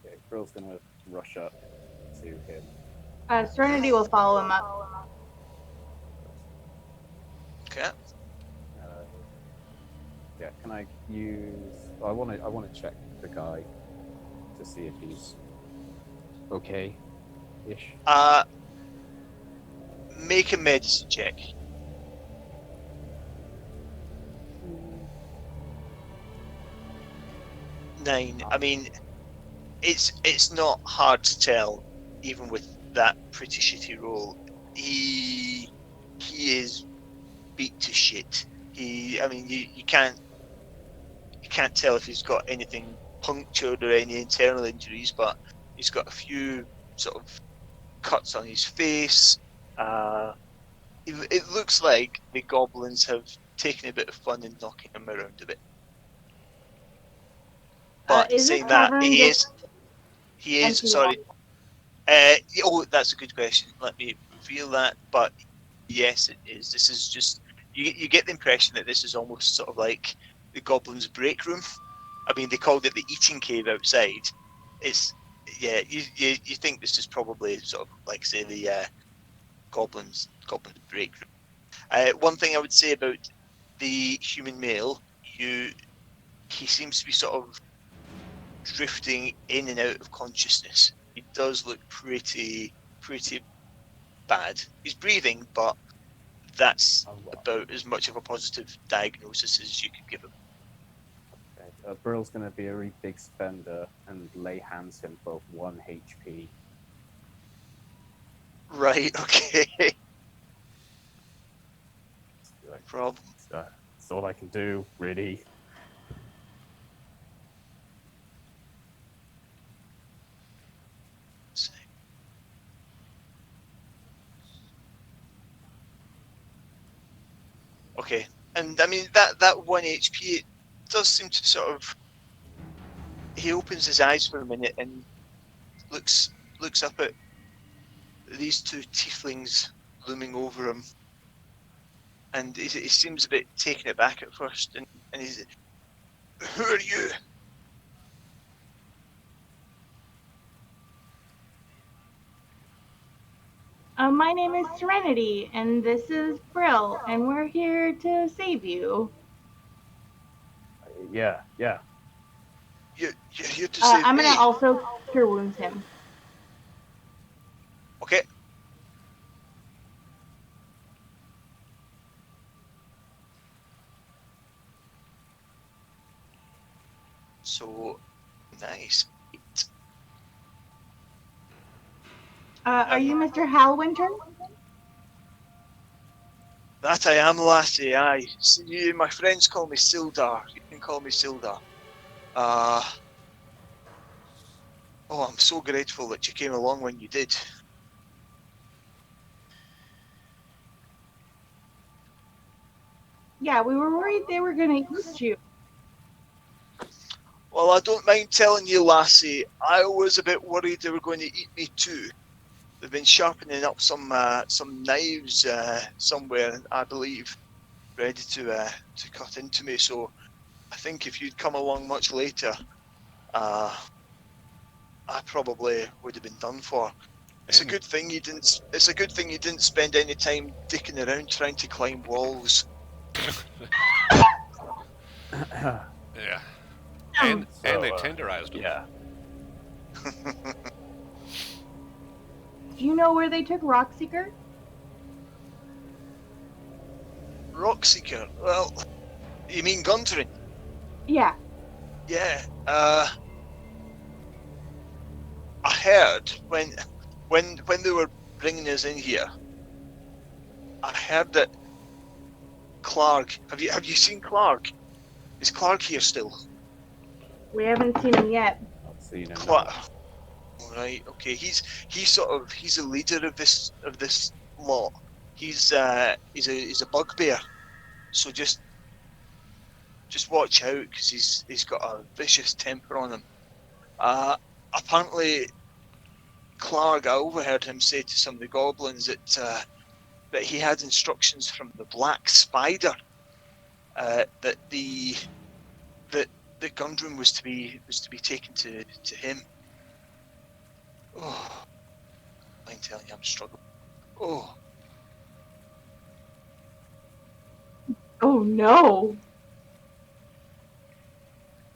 Okay, Brill's gonna rush up to him. Serenity will follow him up. Okay. Yeah, can I use? I want to check the guy to see if he's okay-ish. Make a medicine check. 9. I mean, it's not hard to tell, even with that pretty shitty roll. He is beat to shit. I mean, you can't tell if he's got anything punctured or any internal injuries, but he's got a few sort of cuts on his face. It looks like the goblins have taken a bit of fun in knocking him around a bit. But Is saying this that, tavern he just is empty sorry. water? Oh, that's a good question. Let me reveal that. But yes, it is. This is just you get the impression that this is almost sort of like the goblins' break room. I mean, they called it the eating cave outside. It's you think this is probably sort of like, say, the goblins break room. One thing I would say about the human male, he seems to be sort of drifting in and out of consciousness. He does look pretty bad. He's breathing, but that's about as much of a positive diagnosis as you could give him. Okay. Brill's gonna be a really big spender and lay hands him for 1 HP. Right, okay. Like, Problem. that's all I can do, really. Okay, and I mean that 1 HP, it does seem to sort of. He opens his eyes for a minute and looks up at these two tieflings looming over him, and he seems a bit taken aback at first, and he's, "Who are you?" My name is Serenity, and this is Brill, and we're here to save you. Yeah. You're here to save I'm me. gonna also cure wounds him. Okay. So nice. Are you Mr. Halwinter? That I am, lassie. Aye. See, my friends call me Sildar. You can call me Sildar. Oh, I'm so grateful that you came along when you did. Yeah, we were worried they were gonna eat you. Well, I don't mind telling you, lassie, I was a bit worried they were going to eat me too. They've been sharpening up some knives somewhere, I believe, ready to cut into me. So I think if you'd come along much later, I probably would have been done for. It's a good thing you didn't. It's a good thing you didn't spend any time dicking around trying to climb walls. Yeah. And they So, tenderized him. yeah. Do you know where they took Rockseeker? Rockseeker. Well, you mean Gundren? Yeah. Yeah. I heard when they were bringing us in here. I heard that Clark. Have you seen Clark? Is Clark here still? We haven't seen him yet. Not seen him. Clark. Right. Okay. He's a leader of this lot. He's a bugbear. So just watch out because he's got a vicious temper on him. Apparently, Clark. I overheard him say to some of the goblins that he had instructions from the Black Spider that the Gundren was to be taken to him. Oh, I'm telling you, I'm struggling. Oh, Oh no.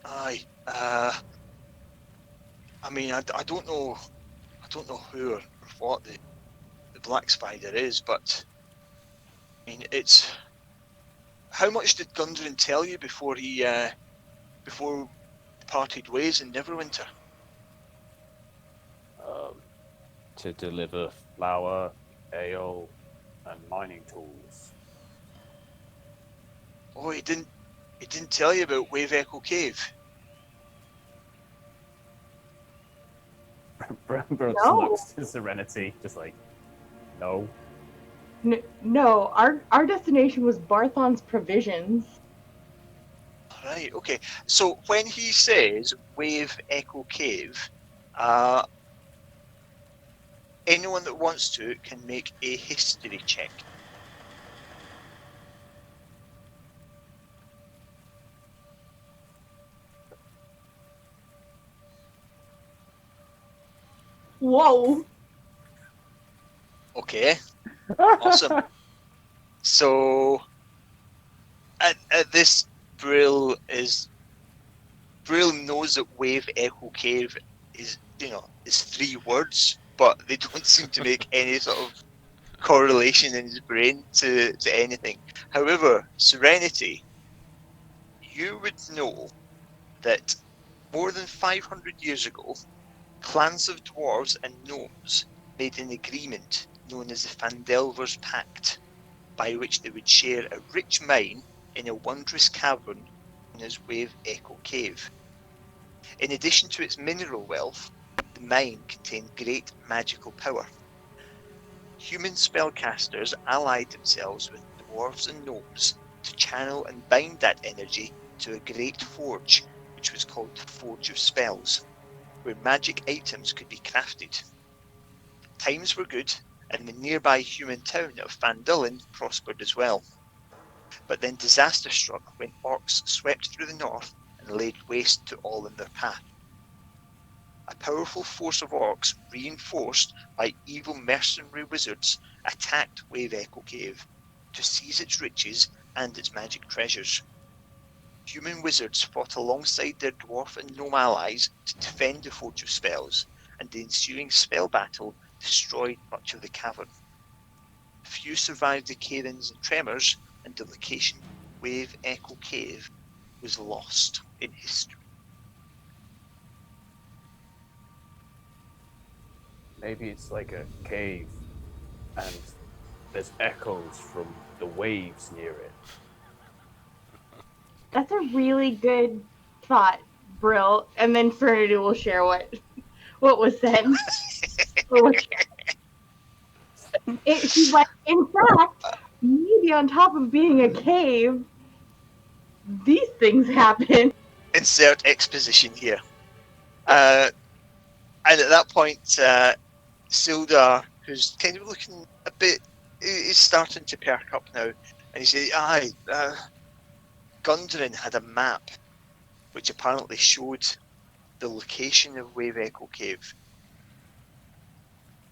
aye. I mean, I don't know who or what the Black Spider is, but I mean, it's. How much did Gundren tell you before he parted ways in Neverwinter? To deliver flour, ale, and mining tools. Oh, he didn't tell you about Wave Echo Cave. Brooks No. looks to Serenity, just like, no. No, our destination was Barthon's Provisions. Right, okay. So when he says Wave Echo Cave, anyone that wants to can make a history check. Whoa. Okay, awesome. So at this, Brill knows that Wave Echo Cave is 3 words, but they don't seem to make any sort of correlation in his brain to anything. However, Serenity, you would know that more than 500 years ago, clans of dwarves and gnomes made an agreement known as the Fandelver's Pact, by which they would share a rich mine in a wondrous cavern known as Wave Echo Cave. In addition to its mineral wealth, the mine contained great magical power. Human spellcasters allied themselves with dwarves and gnomes to channel and bind that energy to a great forge, which was called the Forge of Spells, where magic items could be crafted. Times were good, and the nearby human town of Fandolin prospered as well. But then disaster struck when orcs swept through the north and laid waste to all in their path. A powerful force of orcs, reinforced by evil mercenary wizards, attacked Wave Echo Cave to seize its riches and its magic treasures. Human wizards fought alongside their dwarf and gnome allies to defend the Forge of Spells, and the ensuing spell battle destroyed much of the cavern. Few survived the cairns and tremors, and the location Wave Echo Cave was lost in history. Maybe it's like a cave, and there's echoes from the waves near it. That's a really good thought, Brill. And then Serenity will share what was said. She's like, in fact, maybe on top of being a cave, these things happen. Insert exposition here. And at that point, Sildar, who's kind of looking a bit, is starting to perk up now, and he says, "Aye, Gundren had a map which apparently showed the location of Wave Echo Cave.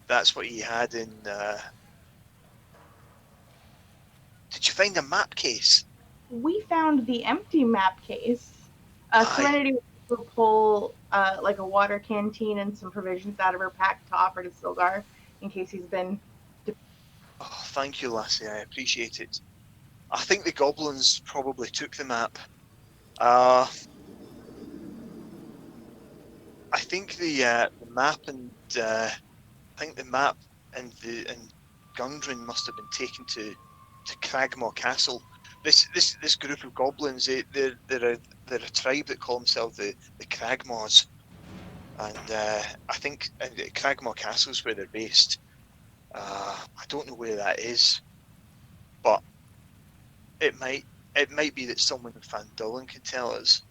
That's what he had in. Did you find a map case?" We found the empty map case. Aye. Serenity will pull like a water canteen and some provisions out of her pack to offer to Sildar in case he's been. Oh, thank you, lassie. I appreciate it. I think the goblins probably took the map. I think the map and Gundren must have been taken to Cragmaw Castle. This group of goblins, they're a tribe that call themselves the Cragmaws, and I think Cragmaw Castle is where they're based. I don't know where that is, but it might be that someone in Fandolin can tell us.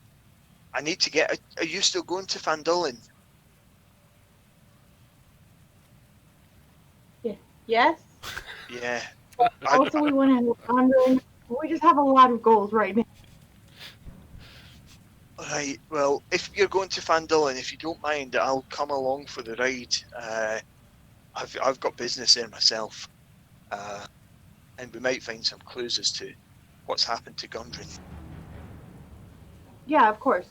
I need to get. Are you still going to Fandolin? Yes. Yeah. Also, we want to have wandering. We just have a lot of goals right now. Right. Well, if you're going to Fandolin, if you don't mind, I'll come along for the ride. I've got business there myself, and we might find some clues as to what's happened to Gundren. Yeah, of course.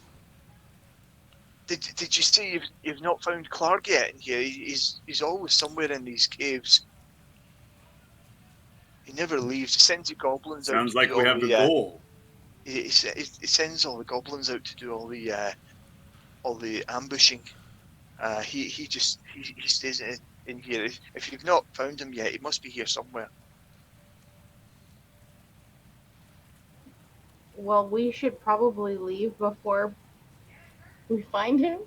Did you see you've not found Clark yet in here? He's always somewhere in these caves. He never leaves. He sends the goblins out. Sounds to like do we all have the goal. He sends all the goblins out to do all the ambushing. He stays in here. If you've not found him yet, he must be here somewhere. Well, we should probably leave before we find him.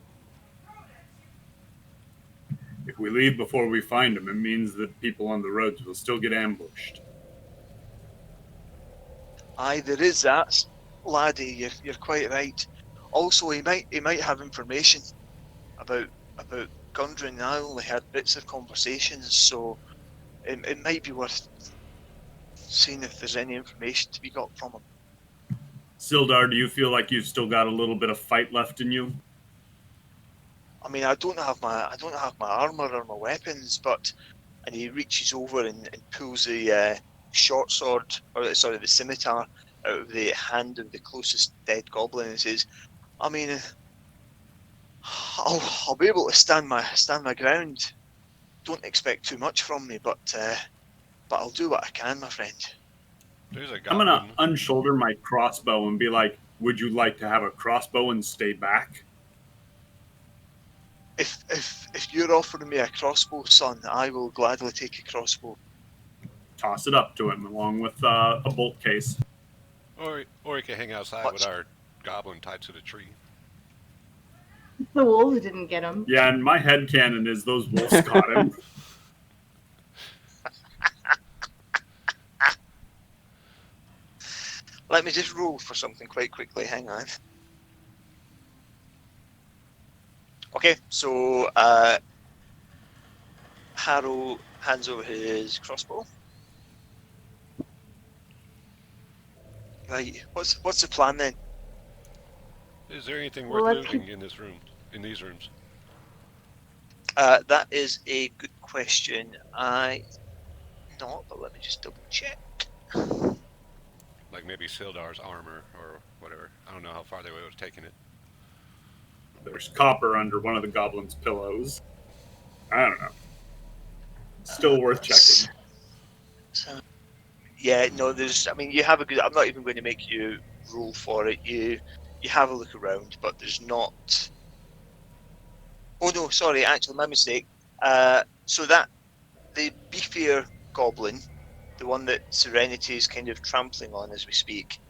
If we leave before we find him, it means that people on the roads will still get ambushed. Aye, there is that, laddie. You're quite right. Also, he might have information about Gundren. I only heard bits of conversations, so it might be worth seeing if there's any information to be got from him. Sildar, do you feel like you've still got a little bit of fight left in you? I mean, I don't have my armor or my weapons, and he reaches over and pulls the short sword, or sorry, the scimitar out of the hand of the closest dead goblin and says, "I mean, I'll be able to stand my ground. Don't expect too much from me, but I'll do what I can, my friend." There's a I'm goblin. gonna unshoulder my crossbow and be like, "Would you like to have a crossbow and stay back?" If you're offering me a crossbow, son, I will gladly take a crossbow. Toss it up to him along with a bolt case. Or he can hang outside with our goblin tied to the tree. The wolves didn't get him. Yeah, and my headcanon is those wolves caught him. Let me just roll for something quite quickly. Hang on. Okay, so Harrow hands over his crossbow. Right, what's the plan then? Is there anything Well, worth let's looting in this room? In these rooms? That is a good question. I not, but let me just double check. Like maybe Sildar's armor or whatever. I don't know how far they would have taken it. There's copper under one of the goblin's pillows. I don't know. Still worth checking. So, yeah, no, there's. I mean, you have a good. I'm not even going to make you roll for it. You have a look around, but there's not. Oh no, sorry. Actually, my mistake. So that the beefier goblin, the one that Serenity is kind of trampling on as we speak,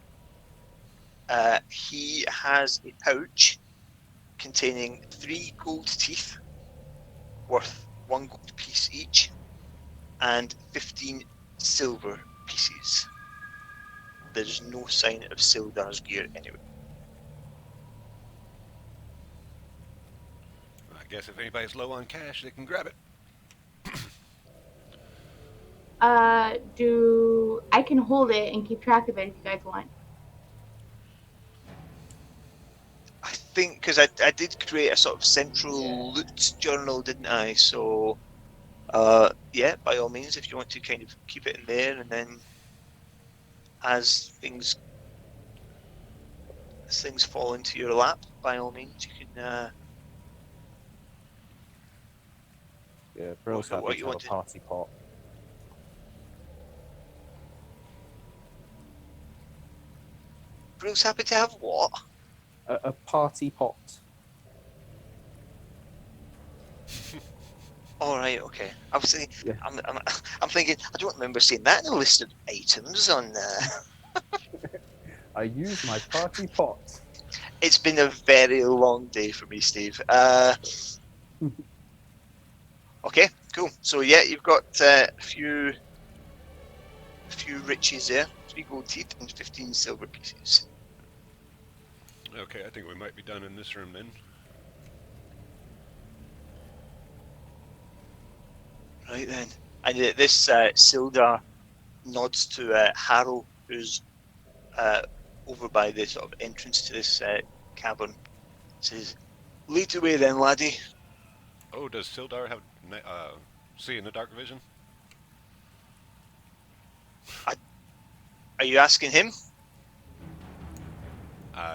he has a pouch containing 3 gold teeth, worth 1 gold piece each, and 15 silver pieces. There's no sign of Sildar's gear anywhere. I guess if anybody's low on cash, they can grab it. I can hold it and keep track of it if you guys want. I think because I did create a sort of central loot journal, didn't I? So, yeah, by all means, if you want to kind of keep it in there, and then as things fall into your lap, by all means, you can. Yeah, Brill's What happy you to have a want to- party pot. Bruce happy to have what? A party pot. All right, okay. I was thinking, Yeah. I'm thinking. I don't remember seeing that in a list of items on. I use my party pot. It's been a very long day for me, Steve. Okay, cool. So yeah, you've got a few riches there: 3 gold teeth and 15 silver pieces. Okay, I think we might be done in this room then. Right then. And this Sildar nods to Harrow, who's over by the sort of entrance to this cavern. Says, "Lead the way then, laddie." Oh, does Sildar have see in the dark vision? Are you asking him?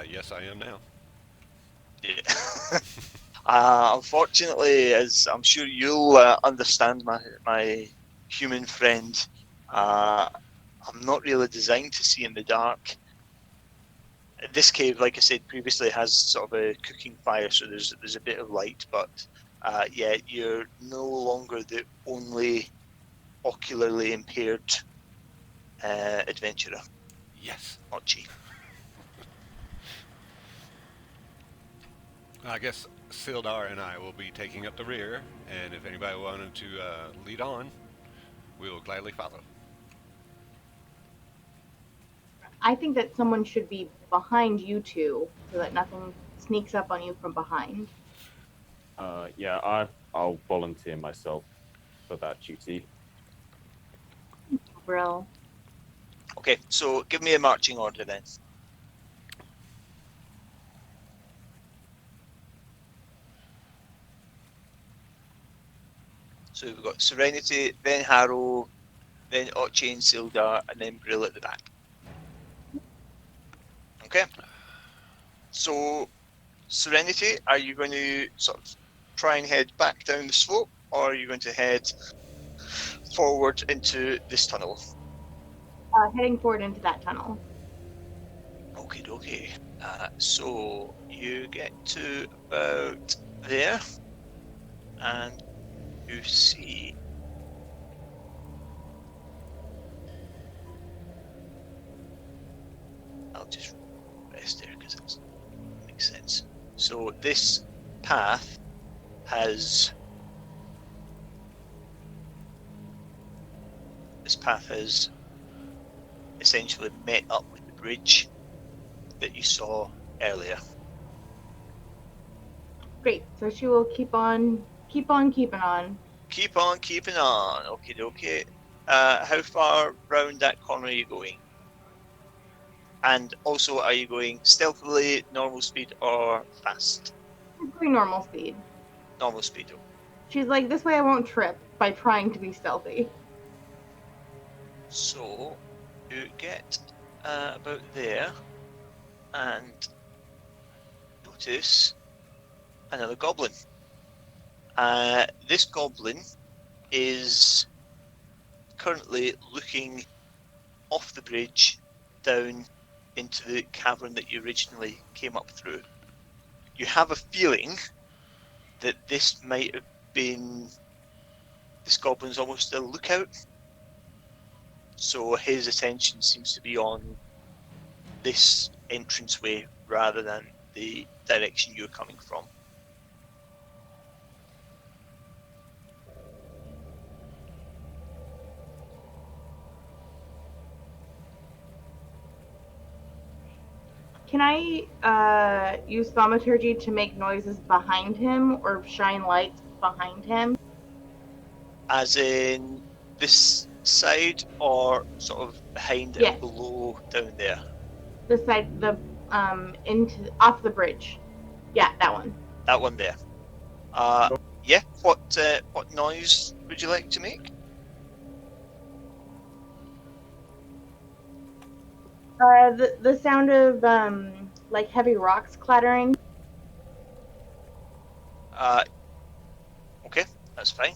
Yes, I am now. Yeah. Unfortunately, as I'm sure you'll understand, my human friend, I'm not really designed to see in the dark. This cave, like I said previously, has sort of a cooking fire, so there's a bit of light. But yeah, you're no longer the only ocularly impaired adventurer, Yes. Archie. I guess Sildar and I will be taking up the rear, and if anybody wanted to lead on, we will gladly follow. I think that someone should be behind you two so that nothing sneaks up on you from behind. Yeah, I'll volunteer myself for that duty. Brill. Okay, so give me a marching order then. So we've got Serenity, then Harrow, then Archie and Sildar, and then Brill at the back. Okay. So, Serenity, are you going to sort of try and head back down the slope, or are you going to head forward into this tunnel? Heading forward into that tunnel. Okay, okay. So you get to about there, and you see. I'll just rest there because it makes sense. So this path has essentially met up with the bridge that you saw earlier. Great. So she will keep on keeping on. Keep on keeping on. Okay, okay. How far round that corner are you going? And also, are you going stealthily, normal speed, or fast? She's going normal speed. Normal speed. She's like, this way I won't trip by trying to be stealthy. So you get about there and notice another goblin. This goblin is currently looking off the bridge down into the cavern that you originally came up through. You have a feeling that this might have been this goblin's almost a lookout, so his attention seems to be on this entranceway rather than the direction you're coming from. Can I use thaumaturgy to make noises behind him or shine lights behind him? As in this side or sort of behind Yes. and below down there? The side, the into off the bridge. Yeah, that one. That one there. Yeah. What noise would you like to make? The sound of like heavy rocks clattering. Okay, that's fine.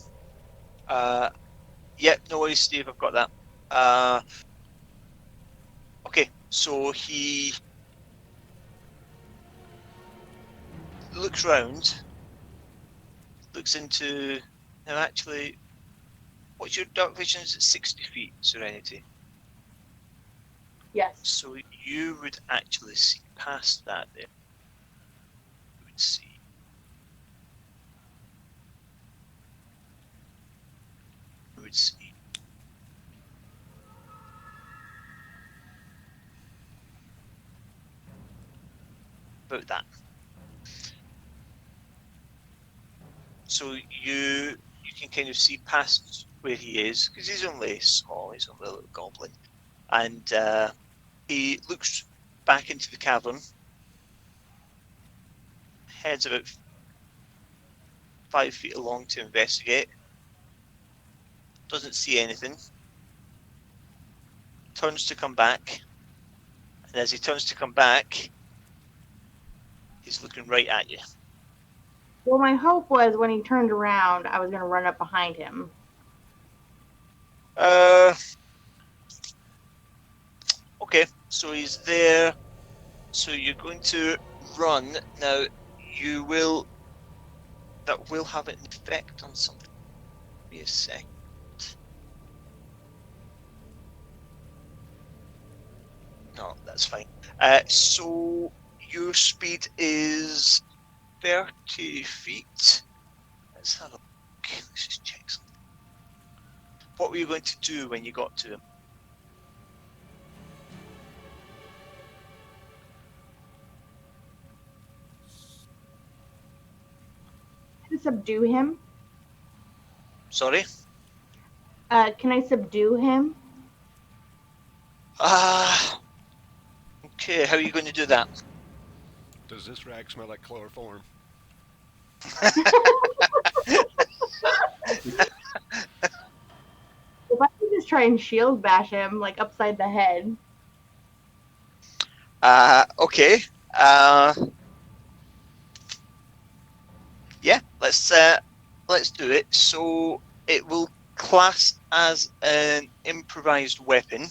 Yeah, no worries, Steve. I've got that. Okay, so he looks round, looks into. Now, actually, what's your dark vision? Is at 60 feet, Serenity. Yes. So you would actually see past that there. You would see. You would see. About that. So you can kind of see past where he is, because he's only small, he's only a little goblin. And he looks back into the cavern, heads about 5 feet along to investigate, doesn't see anything, turns to come back, and as he turns to come back, he's looking right at you. Well, my hope was when he turned around, I was going to run up behind him. Okay, so he's there. So you're going to run. Now, that will have an effect on something. Give me a sec. No, that's fine. So your speed is 30 feet. Let's have a look. Let's just check something. What were you going to do when you got to him? Can I subdue him? Sorry? Can I subdue him? Okay, how are you going to do that? Does this rag smell like chloroform? If I could just try and shield bash him, like upside the head. Okay. Yeah, let's do it. So it will class as an improvised weapon.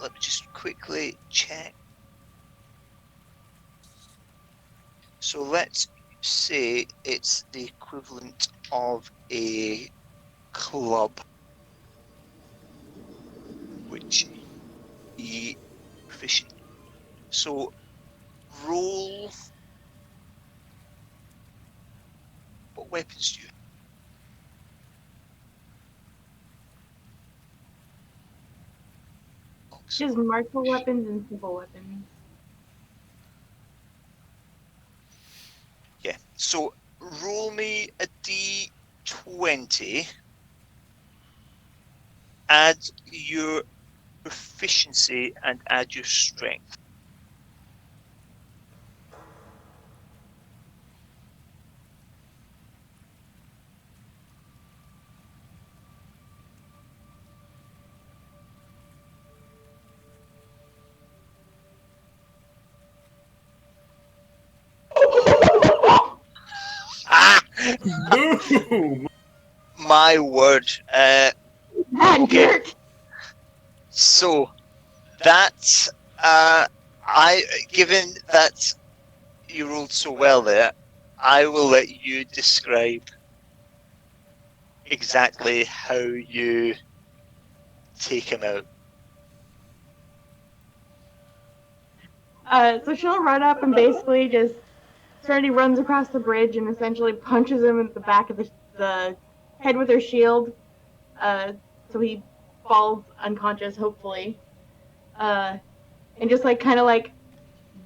Let me just quickly check. So let's say it's the equivalent of a club, which he proficient. So roll. What weapons do you? Just martial weapons and simple weapons. Yeah. So roll me a d20. Add your proficiency and add your strength. Ah! Boom! My word. Ah, Okay. dirt! So that given that you rolled so well there, I will let you describe exactly how you take him out. So she'll run up and basically just Serenity runs across the bridge and essentially punches him in the back of the head with her shield. So he falls unconscious, hopefully. And just like kind of like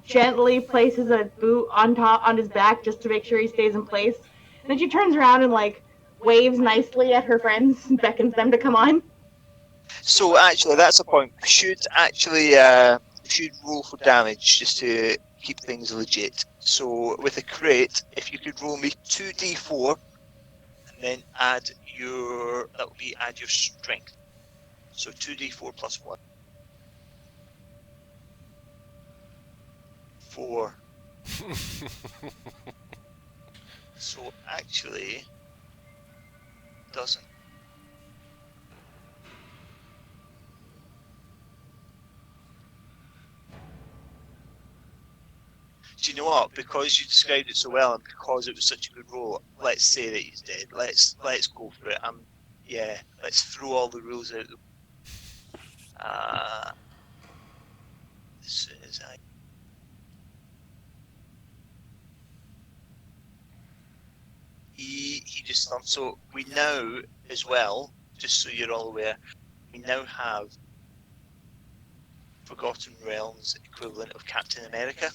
gently places a boot on his back just to make sure he stays in place. And then she turns around and like waves nicely at her friends and beckons them to come on. So actually, that's a point. Should roll for damage just to keep things legit. So with a crit, if you could roll me 2d4 and then add your strength. So 2d4 plus 1. 4. So actually doesn't. Do you know what? Because you described it so well, and because it was such a good roll, let's say that he's dead. Let's go for it. Let's throw all the rules out. As soon as I. He just slumped. So we now, as well, just so you're all aware, we now have Forgotten Realms equivalent of Captain America.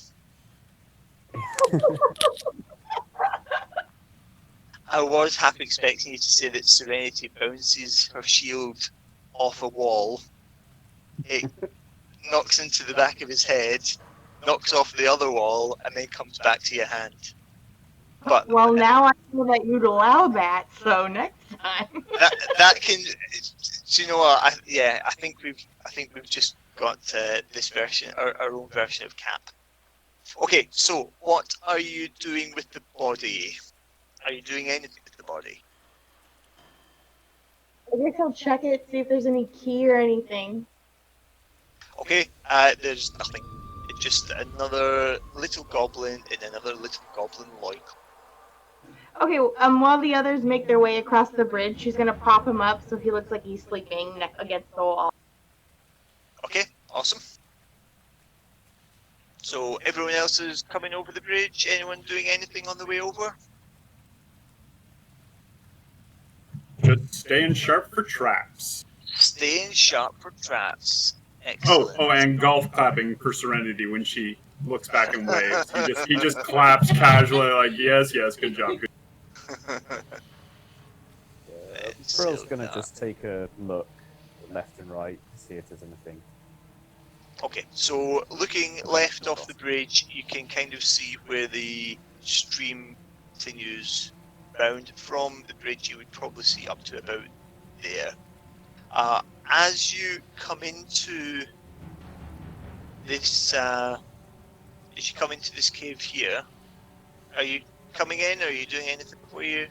I was half expecting you to say that Serenity bounces her shield off a wall. It knocks into the back of his head, knocks off the other wall, and then comes back to your hand. But well, now I know that you'd allow that, so next time. that can. Do you know what? I think we've just got this version, our own version of Cap. Okay, so what are you doing with the body? Are you doing anything with the body? I guess I'll check it, see if there's any key or anything. Okay, there's nothing. It's just another little goblin in another little goblin loincloth. Okay, while the others make their way across the bridge, she's gonna prop him up so he looks like he's sleeping against the wall. Okay, awesome. So everyone else is coming over the bridge. Anyone doing anything on the way over? Just staying sharp for traps. Staying sharp for traps. Excellent. And golf clapping for Serenity when she looks back and waves. He just claps casually, like yes, good job. Good. Yeah, Brill's gonna just take a look left and right to see if there's anything. Okay, so looking left off the bridge, you can kind of see where the stream continues round. From the bridge, you would probably see up to about there. As you come into this, cave here, are you coming in? Or are you doing anything before you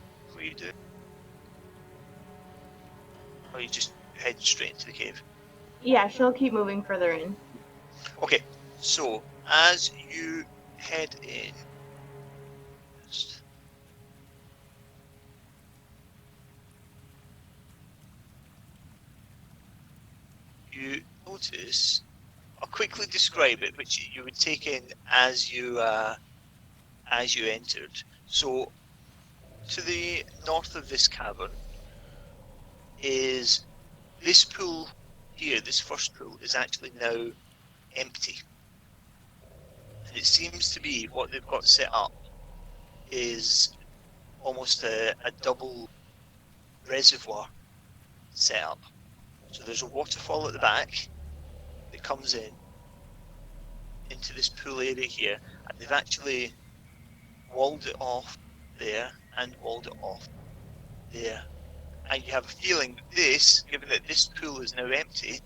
do? Or are you just heading straight into the cave? Yeah, she'll keep moving further in. Okay, so as you head in, you notice. I'll quickly describe it, which you would take in as you entered. So, to the north of this cavern is this pool here, this first pool, is actually now empty. And it seems to be what they've got set up is almost a double reservoir set up. So there's a waterfall at the back that comes into this pool area here, and they've actually walled it off there and walled it off there. And you have a feeling that this, given that this pool is now empty,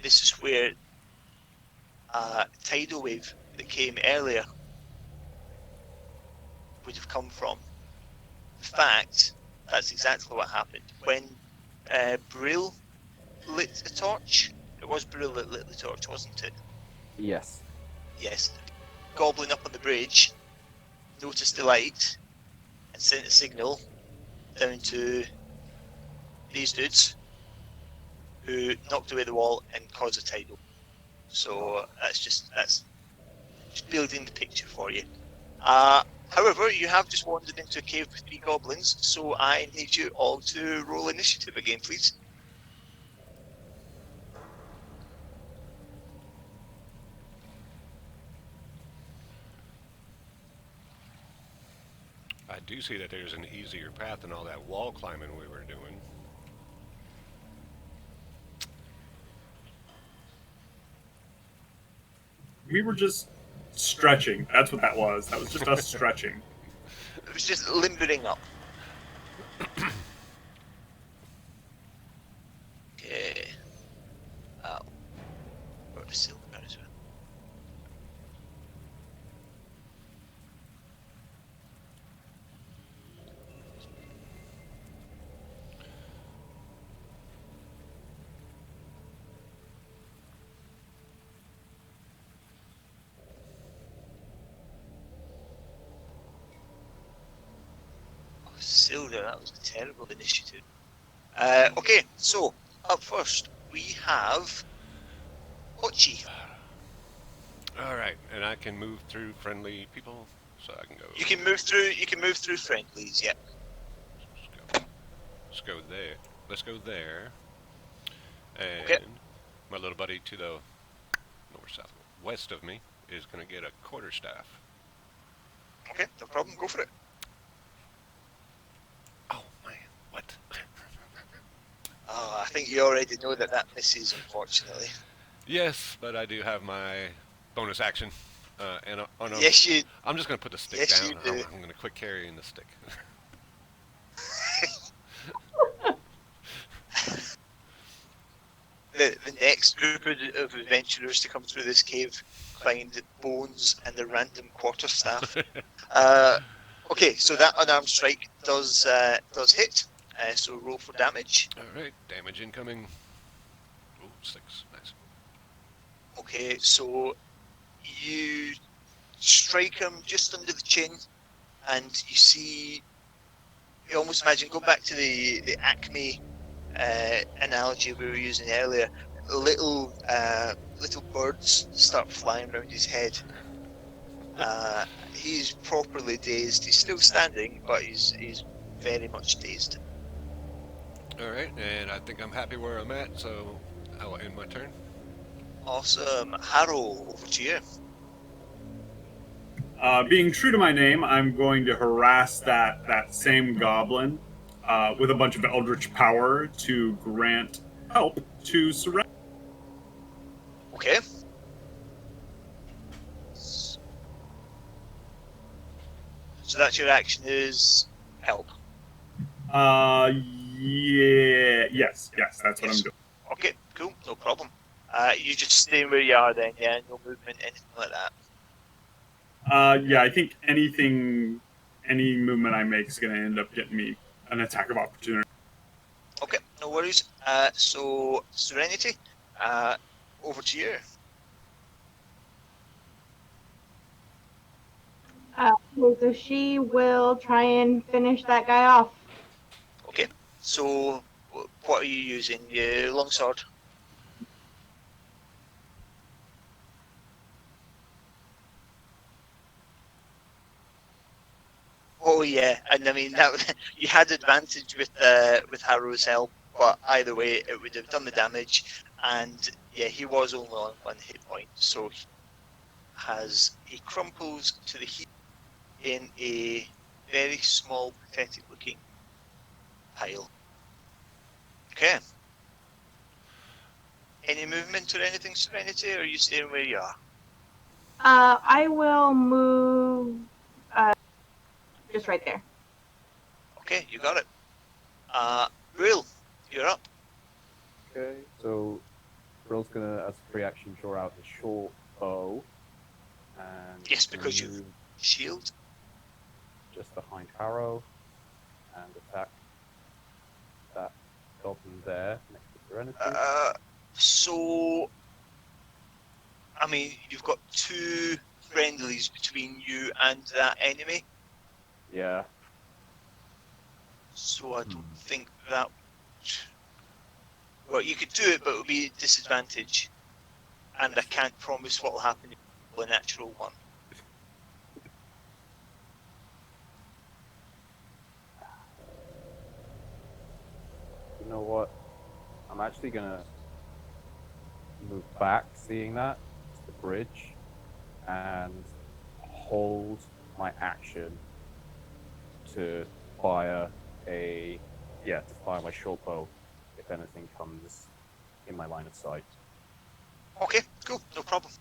this is where a tidal wave that came earlier would have come from. In fact, that's exactly what happened. When Brill lit the torch, it was Brill that lit the torch, wasn't it? Yes. Yes. Goblin up on the bridge noticed the light and sent a signal down to these dudes, who knocked away the wall and caused a tidal. So that's just building the picture for you. However, you have just wandered into a cave with 3 goblins, so I need you all to roll initiative again, please. I do see that there's an easier path than all that wall climbing we were doing. We were just stretching. That's what that was. That was just us stretching. It was just limbering up. Okay. Where the silver as well. Silver, that was a terrible initiative. Okay, so up first we have Ochi. All right, and I can move through friendly people, so I can go. You can move through. You can move through friendlies. Yeah. Let's go there. Let's go there. And Okay. my little buddy to the north, south, west of me is going to get a quarterstaff. Okay, no problem. Go for it. Oh man, what? Oh, I think you already know that misses, unfortunately. Yes, but I do have my bonus action, and on Yes, you. I'm just going to put the stick Yes, down. you I'm, do. I'm going to quick carry in the stick. The next group of adventurers to come through this cave find bones and the random quarterstaff. Okay, so that unarmed strike does hit. So roll for damage. All right, damage incoming. Oh, 6, nice. Okay, so you strike him just under the chin, and you see. You almost imagine, go back to the Acme analogy we were using earlier. Little birds start flying around his head. He's properly dazed. He's still standing, but he's very much dazed. All right, and I think I'm happy where I'm at, so I will end my turn. Awesome. Harrow, over to you. Being true to my name, I'm going to harass that same goblin with a bunch of eldritch power to grant help to Serenity. Okay. So that's your action, is help. Yes, that's what I'm doing. Okay, cool, no problem. You just stay where you are then, yeah, no movement, anything like that. Yeah, I think any movement I make is going to end up getting me an attack of opportunity. Okay, no worries. So Serenity, over to you. So she will try and finish that guy off. Okay, so what are you using? Your longsword? Oh yeah, and I mean that you had advantage with Harrow's help, but either way, it would have done the damage. and yeah, he was only on 1 hit point, so he crumples to the heap in a very small, pathetic looking pile. Okay. Any movement or anything, Serenity, or are you staying where you are? I will move just right there. Okay, you got it. Brill, you're up. Okay, so Brill's gonna, as a free action, draw out his short bow, and Yes, he's gonna because you've move shield. just behind Harrow and attack that goblin there next to Serenity. So, I mean, you've got 2 friendlies between you and that enemy, Yeah. so I don't think that. Well, you could do it, but it would be a disadvantage, and I can't promise what will happen if you roll a natural 1. You know what? I'm actually gonna move back, seeing that, to the bridge, and hold my action to fire my short bow if anything comes in my line of sight. Okay, cool, no problem.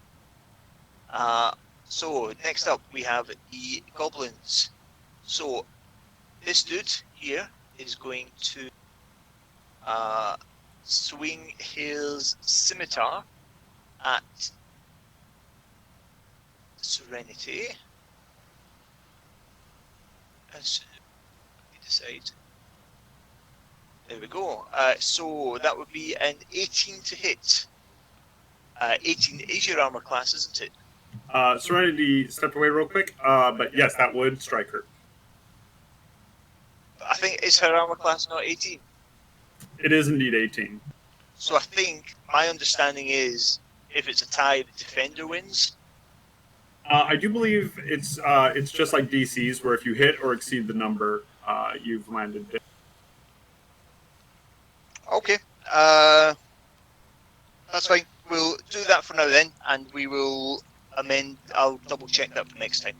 So next up we have the goblins. So this dude here is going to swing his scimitar at Serenity. As we decide. There we go. So that would be an 18 to hit. 18 is your armor class, isn't it? Serenity stepped away real quick, but yes, that would strike her. I think is her armor class not 18. It is indeed 18. So I think my understanding is if it's a tie, the defender wins. I do believe it's just like DCs, where if you hit or exceed the number, you've landed. Okay. That's fine. We'll do that for now then, and we will amend. I'll double check that for next time.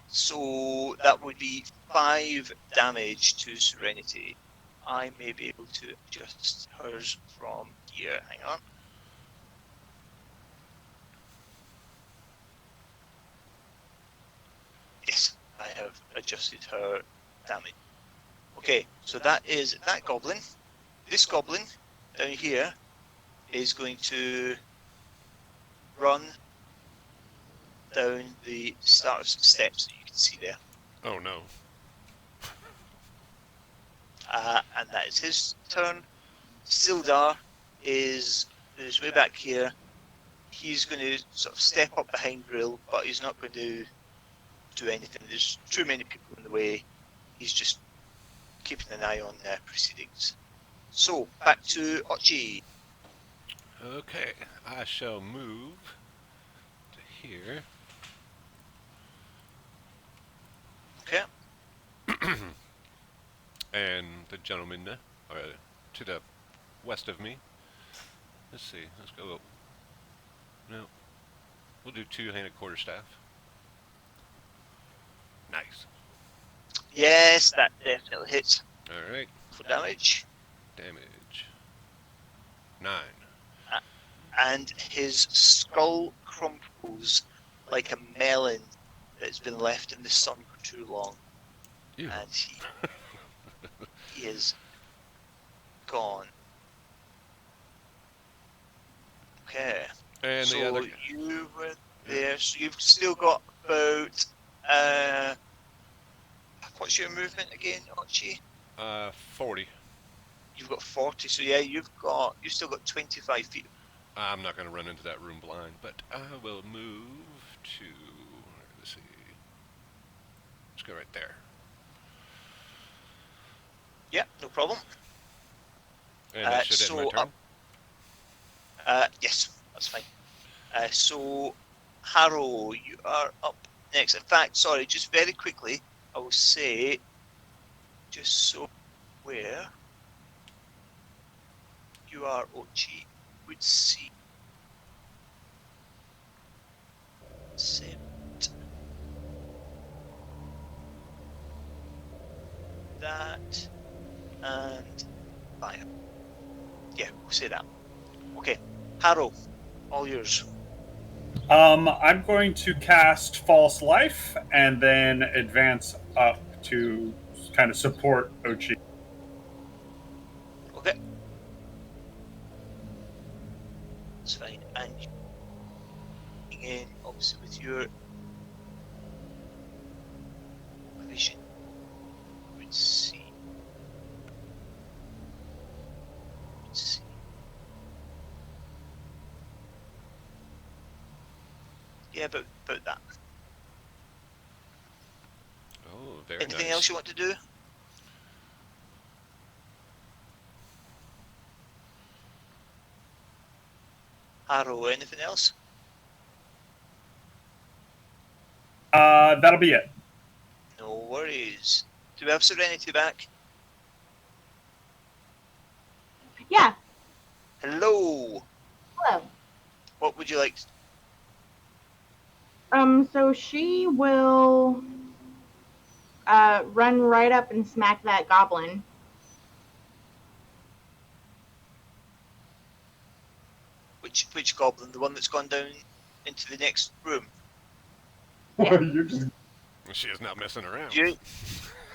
So that would be 5 damage to Serenity. I may be able to adjust hers from here. Hang on. Yes, I have adjusted her damage. Okay, so that is that goblin. This goblin down here is going to run down the start of some steps that you can see there. Oh no. And that is his turn. Sildar is way back here. He's going to sort of step up behind Brill, but he's not going to do anything. There's too many people in the way. He's just keeping an eye on their proceedings. So, back to Ochi. Okay, I shall move to here. Okay. And the gentleman to the west of me. Let's see. Let's go. No. We'll do 2-handed quarterstaff. Nice. Yes, that definitely hits All right. for damage. Damage. 9. And his skull crumples like a melon that's been left in the sun for too long. Ew. And he is gone. Okay. And so the other. you were there. So you've still got about what's your movement again, Archie? 40. You've got 40. So yeah, you've still got 25 feet. I'm not going to run into that room blind, but I will move to. Let's see. Let's go right there. Yeah, no problem. And that should end my turn. Yes, that's fine. So, Harrow, you are up next. In fact, sorry, just very quickly, I will say, just so where you are, Ochi. would see accept that and fire. Yeah, we'll say that. Okay, Harrow, all yours. I'm going to cast False Life and then advance up to kind of support Ochi. Okay, that's fine. And you in obviously with your vision would see. Yeah, about that. Oh, very Anything nice. else you want to do? Harrow, anything else? That'll be it. No worries. Do we have Serenity back? Yeah. Hello. Hello. What would you like? So she will run right up and smack that goblin. Which goblin? The one that's gone down into the next room? Yeah. You're just She is not messing around.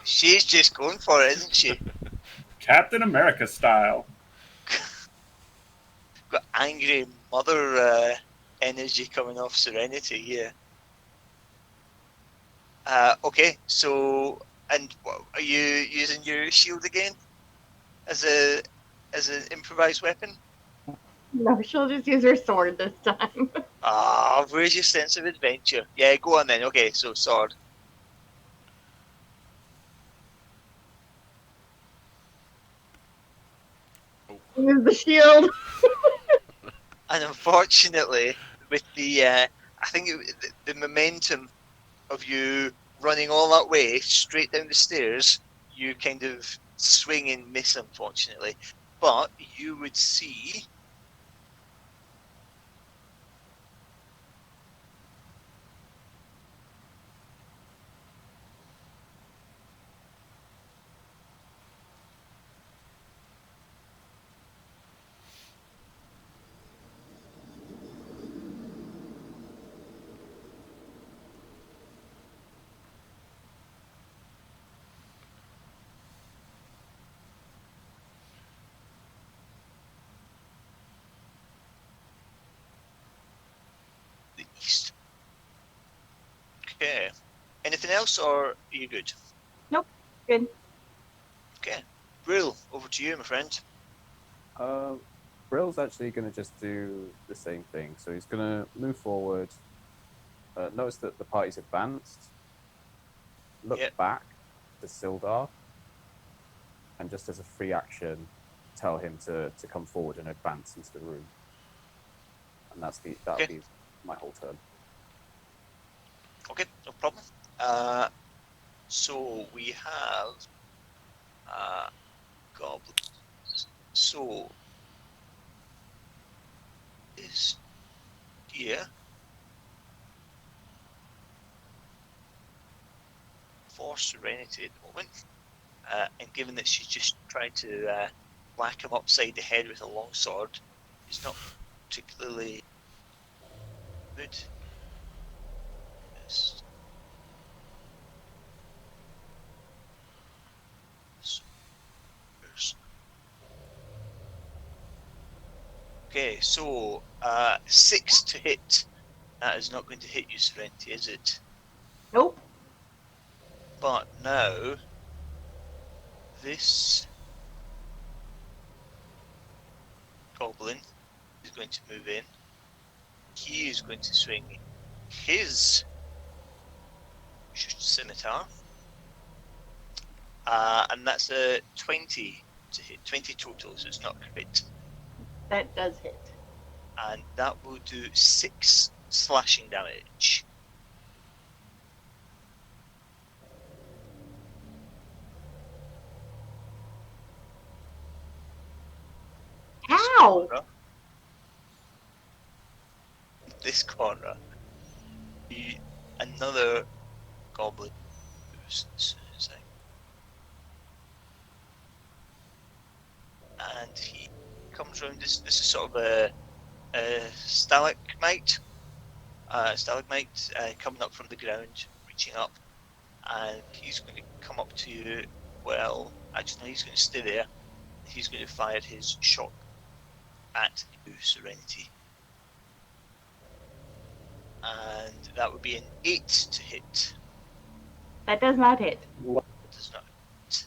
She's just going for it, isn't she? Captain America style. Got angry mother energy coming off Serenity, yeah. Okay, so and are you using your shield again as an improvised weapon? No, she'll just use her sword this time. Ah, where's your sense of adventure? Yeah, go on then. Okay, so sword. Use the shield. And unfortunately, with the I think the momentum of you running all that way straight down the stairs, you kind of swing and miss, unfortunately. But you would see the east. Okay. Anything else, or are you good? Nope. Good. Okay. Brill, over to you, my friend. Brill's actually going to just do the same thing. So he's going to move forward. Notice that the party's advanced. Look Yep. back to Sildar, and just as a free action, tell him to come forward and advance into the room. And that'll Okay. be my whole turn. Okay, no problem. So we have goblins. So this here for Serenity at the moment, and given that she's just trying to whack him upside the head with a long sword, it's not particularly good. Yes. Okay, so 6 to hit. That is not going to hit you, Serenity, is it? Nope. But now this goblin is going to move in. He is going to swing his scimitar, and that's a 20 to hit. 20 total, so it's not crit. That does hit. And that will do 6 slashing damage. Ow! this corner, another goblin moves as soon as and he comes around. This is sort of a stalagmite, coming up from the ground, reaching up, and he's going to come up to you. Well, actually, no, he's going to stay there. He's going to fire his shot at you, Serenity, and that would be an 8 to hit. That does not hit. It does not hit.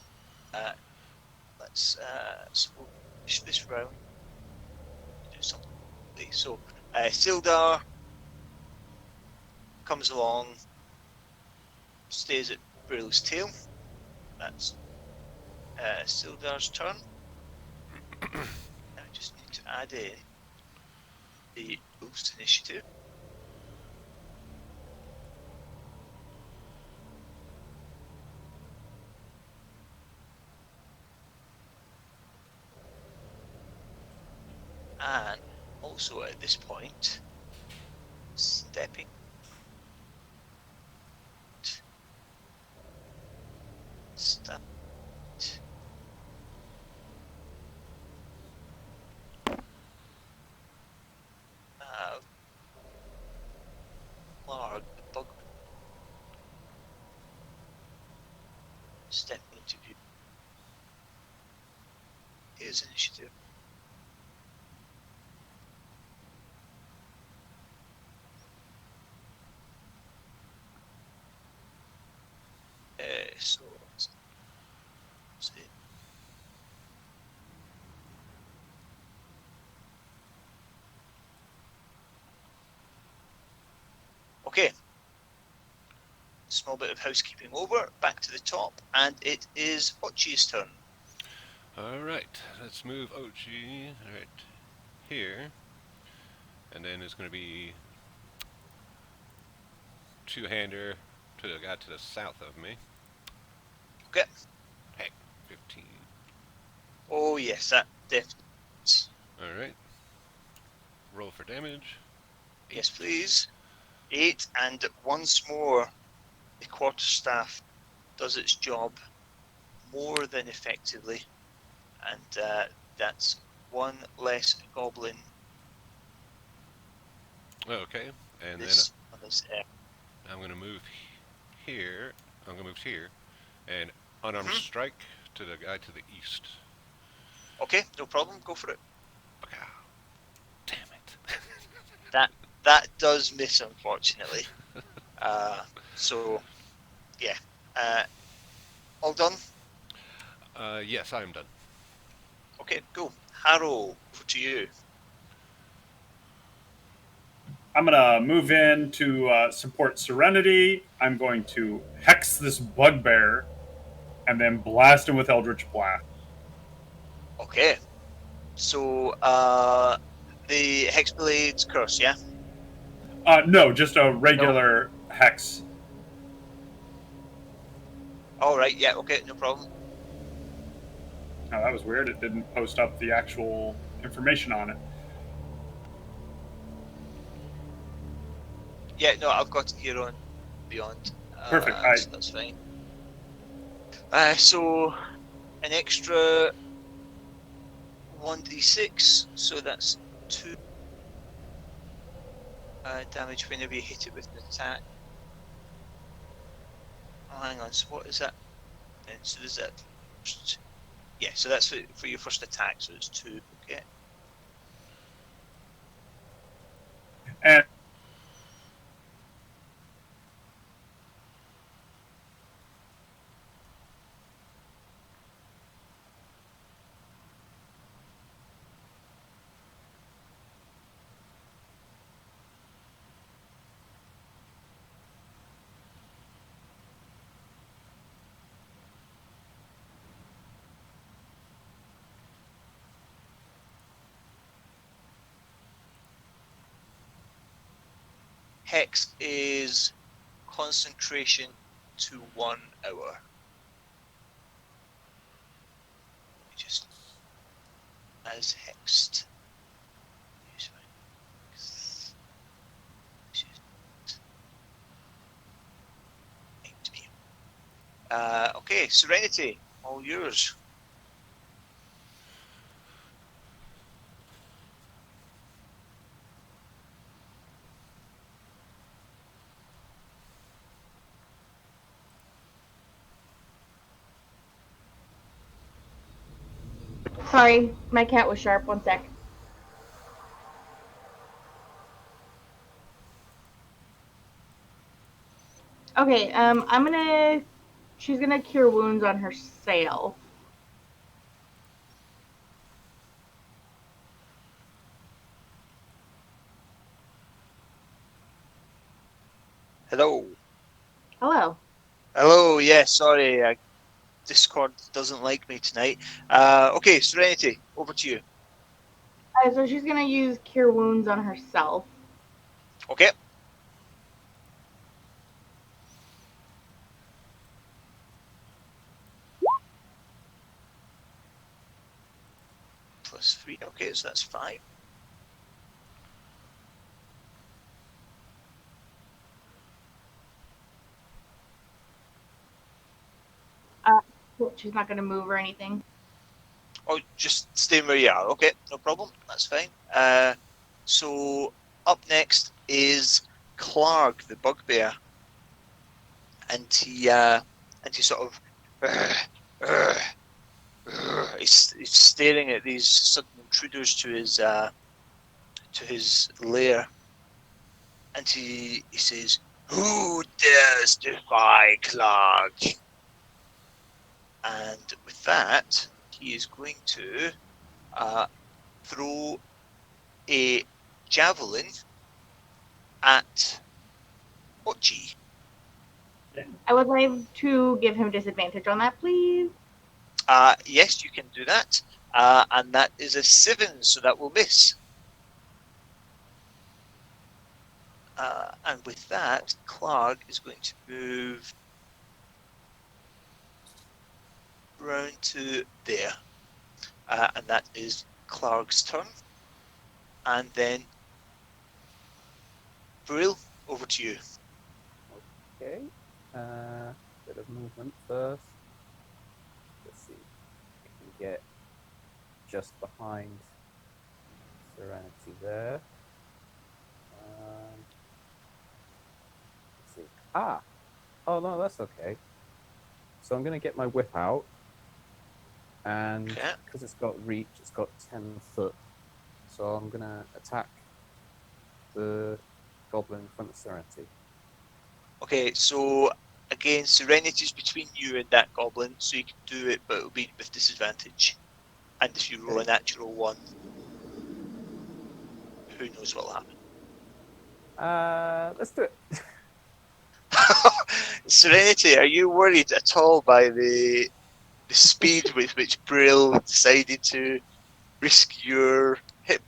Let's finish this round. Do something. So, Sildar comes along, stays at Brill's tail. That's Sildar's turn. I just need to add in the boost initiative. And also at this point, stepping start Larg, the bug stepping into view. Here's initiative. So let's see. Okay. Small bit of housekeeping over. Back to the top, and it is Ochi's turn. Alright, let's move Ochi right here. And then it's going to be two-hander to the guy to the south of me. Okay. Heck, 15. Oh yes, that definitely. Alright. Roll for damage. Yes, please. 8, and once more, the quarterstaff does its job more than effectively, and that's one less goblin. Okay, and This on this then I'm going to move here. I'm going to move here. And unarmed strike to the guy to the east. Okay, no problem. Go for it. Okay. Damn it. That does miss, unfortunately. So, yeah. All done? Yes, I am done. Okay, cool. Harrow, over to you. I'm gonna move in to support Serenity. I'm going to hex this bugbear, and then blast him with Eldritch Blast. Okay. So, the Hexblade's curse, yeah? No, just a regular hex. All right, yeah, okay, no problem. Oh, that was weird. It didn't post up the actual information on it. Yeah, no, I've got it here on Beyond. Perfect. So that's fine. So, an extra 1d6, so that's 2 damage whenever you hit it with an attack. Oh, hang on, so what is that? And so there's that. Yeah, so that's for your first attack, so it's 2. Okay. And Hex is concentration to 1 hour. Just as hexed. Okay, Serenity, all yours. Sorry, my cat was sharp. One sec. Okay, she's gonna cure wounds on herself. Hello. Hello. Hello, yeah, sorry, Discord doesn't like me tonight. Okay, Serenity, over to you. So she's gonna use cure wounds on herself. Okay. +3, okay, so that's 5. She's not gonna move or anything. Oh, just stay where you are. Okay, no problem. That's fine. So up next is Clark, the bugbear, and he sort of he's staring at these sudden intruders to his lair, and he says, "Who dares defy Clark?" And with that, he is going to throw a javelin at Ochi. I would like to give him disadvantage on that, please. Yes, you can do that. And that is a 7, so that will miss. And with that, Clark is going to move round to there. And that is Clark's turn. And then, Brill, over to you. Okay. Bit of movement first. Let's see. I can get just behind Serenity there. Let's see. Ah! Oh, no, that's okay. So I'm going to get my whip out. And Okay. because it's got reach, it's got 10 foot. So I'm going to attack the goblin in front of Serenity. Okay, so again, Serenity's between you and that goblin, so you can do it, but it'll be with disadvantage. And if you roll a natural 1, who knows what'll happen. Let's do it. Serenity, are you worried at all by the speed with which Brill decided to risk your hit?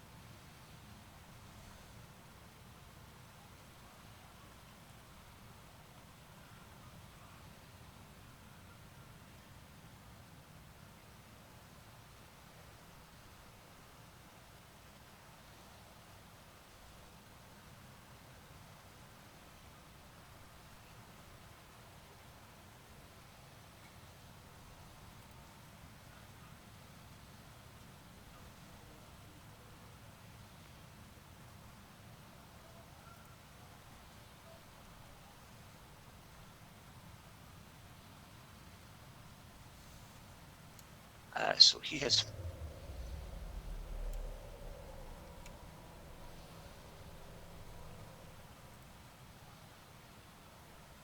So he has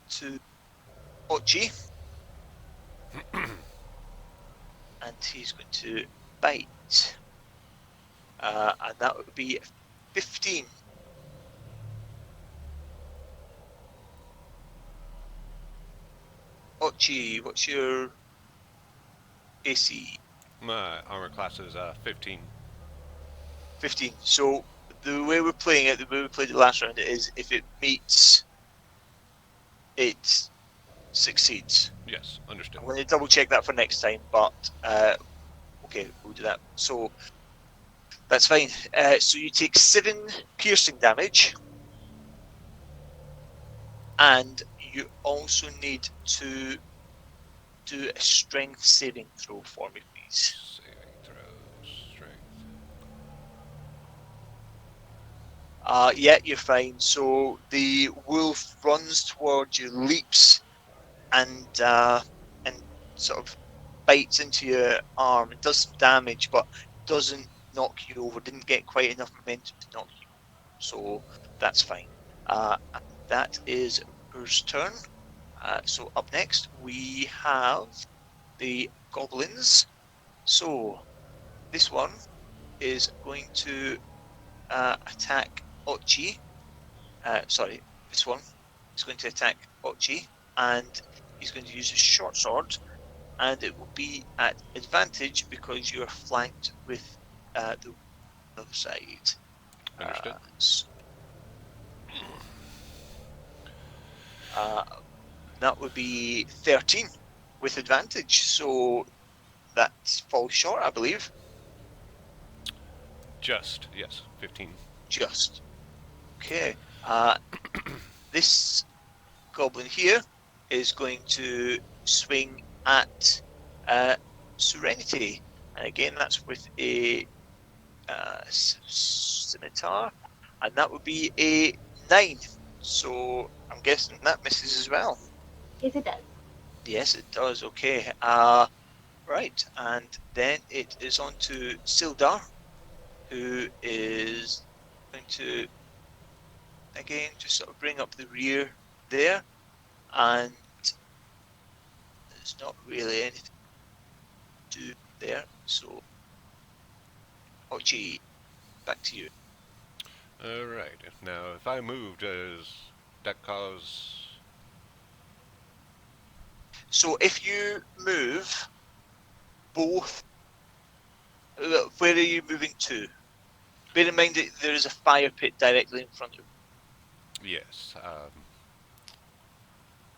to Ochi, and he's going to bite, and that would be 15. Ochi, what's your AC? My armor class is 15. 15. So the way we're playing it, the way we played it last round, is if it meets, it succeeds. Yes, understood. I'm going to double check that for next time, but okay, we'll do that. So that's fine. So you take 7 piercing damage, and you also need to do a strength saving throw for me, please. Saving throws, strength. Yeah, you're fine. So the wolf runs towards you, leaps, and sort of bites into your arm. It does some damage, but doesn't knock you over. Didn't get quite enough momentum to knock you over. So that's fine. And that is Ur's turn. So up next we have the goblins. So this one is going to attack Ochi. Sorry, this one is going to attack Ochi, and he's going to use his short sword, and it will be at advantage because you are flanked with the other side. Understood. That would be 13 with advantage, so that falls short, I believe. Just, yes, 15. Just. Okay. This goblin here is going to swing at Serenity. And again, that's with a scimitar. And that would be a 9. So I'm guessing that misses as well. Yes, it does. Yes, it does. Okay. Right. And then it is on to Sildar, who is going to, again, just sort of bring up the rear there. And there's not really anything to do there. So, Ochi, back to you. Alright, now if I move, does that cause... So, if you move both, where are you moving to? Bear in mind that there is a fire pit directly in front of you. Yes,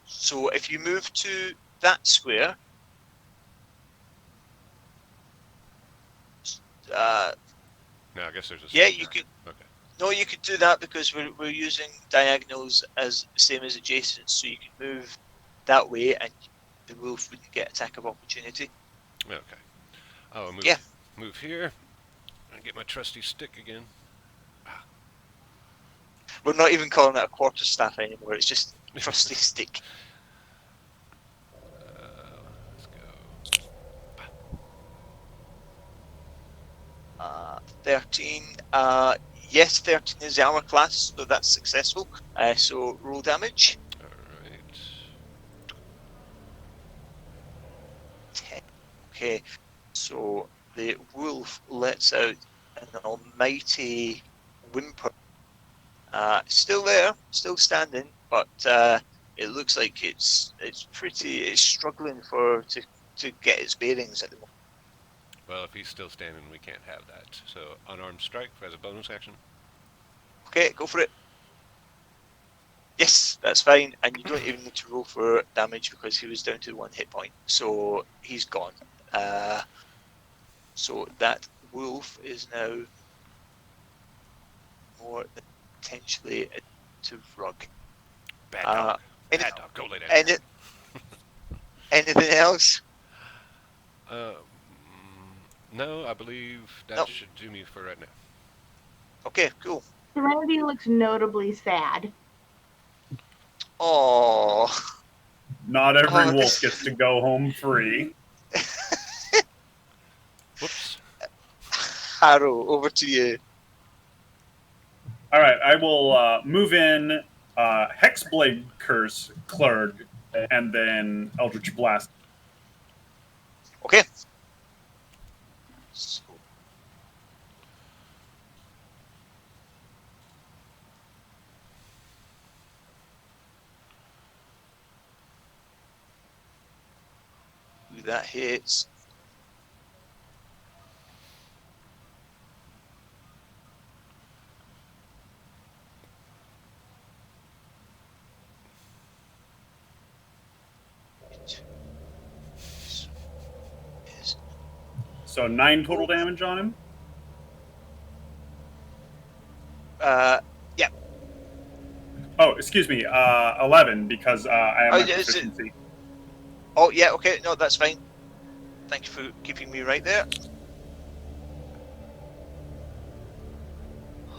So, if you move to that square, no, I guess there's a... yeah, you could. Okay. No, you could do that because we're using diagonals as same as adjacent, so you can move that way, and the wolf wouldn't get attack of opportunity. Okay. I'll move, Yeah. move here and get my trusty stick again. We're not even calling it a quarterstaff anymore. It's just trusty stick. Let's go. 13. Yes, 13 is the armor class, so that's successful. So roll damage. Alright. 10. Okay. So the wolf lets out an almighty whimper. Still there, still standing, but it looks like it's struggling to get its bearings at the moment. Well, if he's still standing, we can't have that. So, unarmed strike as a bonus action. Okay, go for it. Yes, that's fine, and you don't even need to roll for damage because he was down to 1 hit point, so he's gone. So that wolf is now more than potentially to rug. Bad dog. Bad dog, go lay down. Anything else? No, I believe that Nope. should do me for right now. Okay, cool. Serenity looks notably sad. Oh, Not every Oh, wolf this- gets to go home free. Whoops. Harrow, over to you. All right, I will move in Hexblade Curse Clerg, and then Eldritch Blast. Okay. So, that hits. So 9 total damage on him. Yeah. Oh, excuse me, 11 because I have my yeah, proficiency. Oh, yeah, okay, no, that's fine. Thank you for keeping me right there.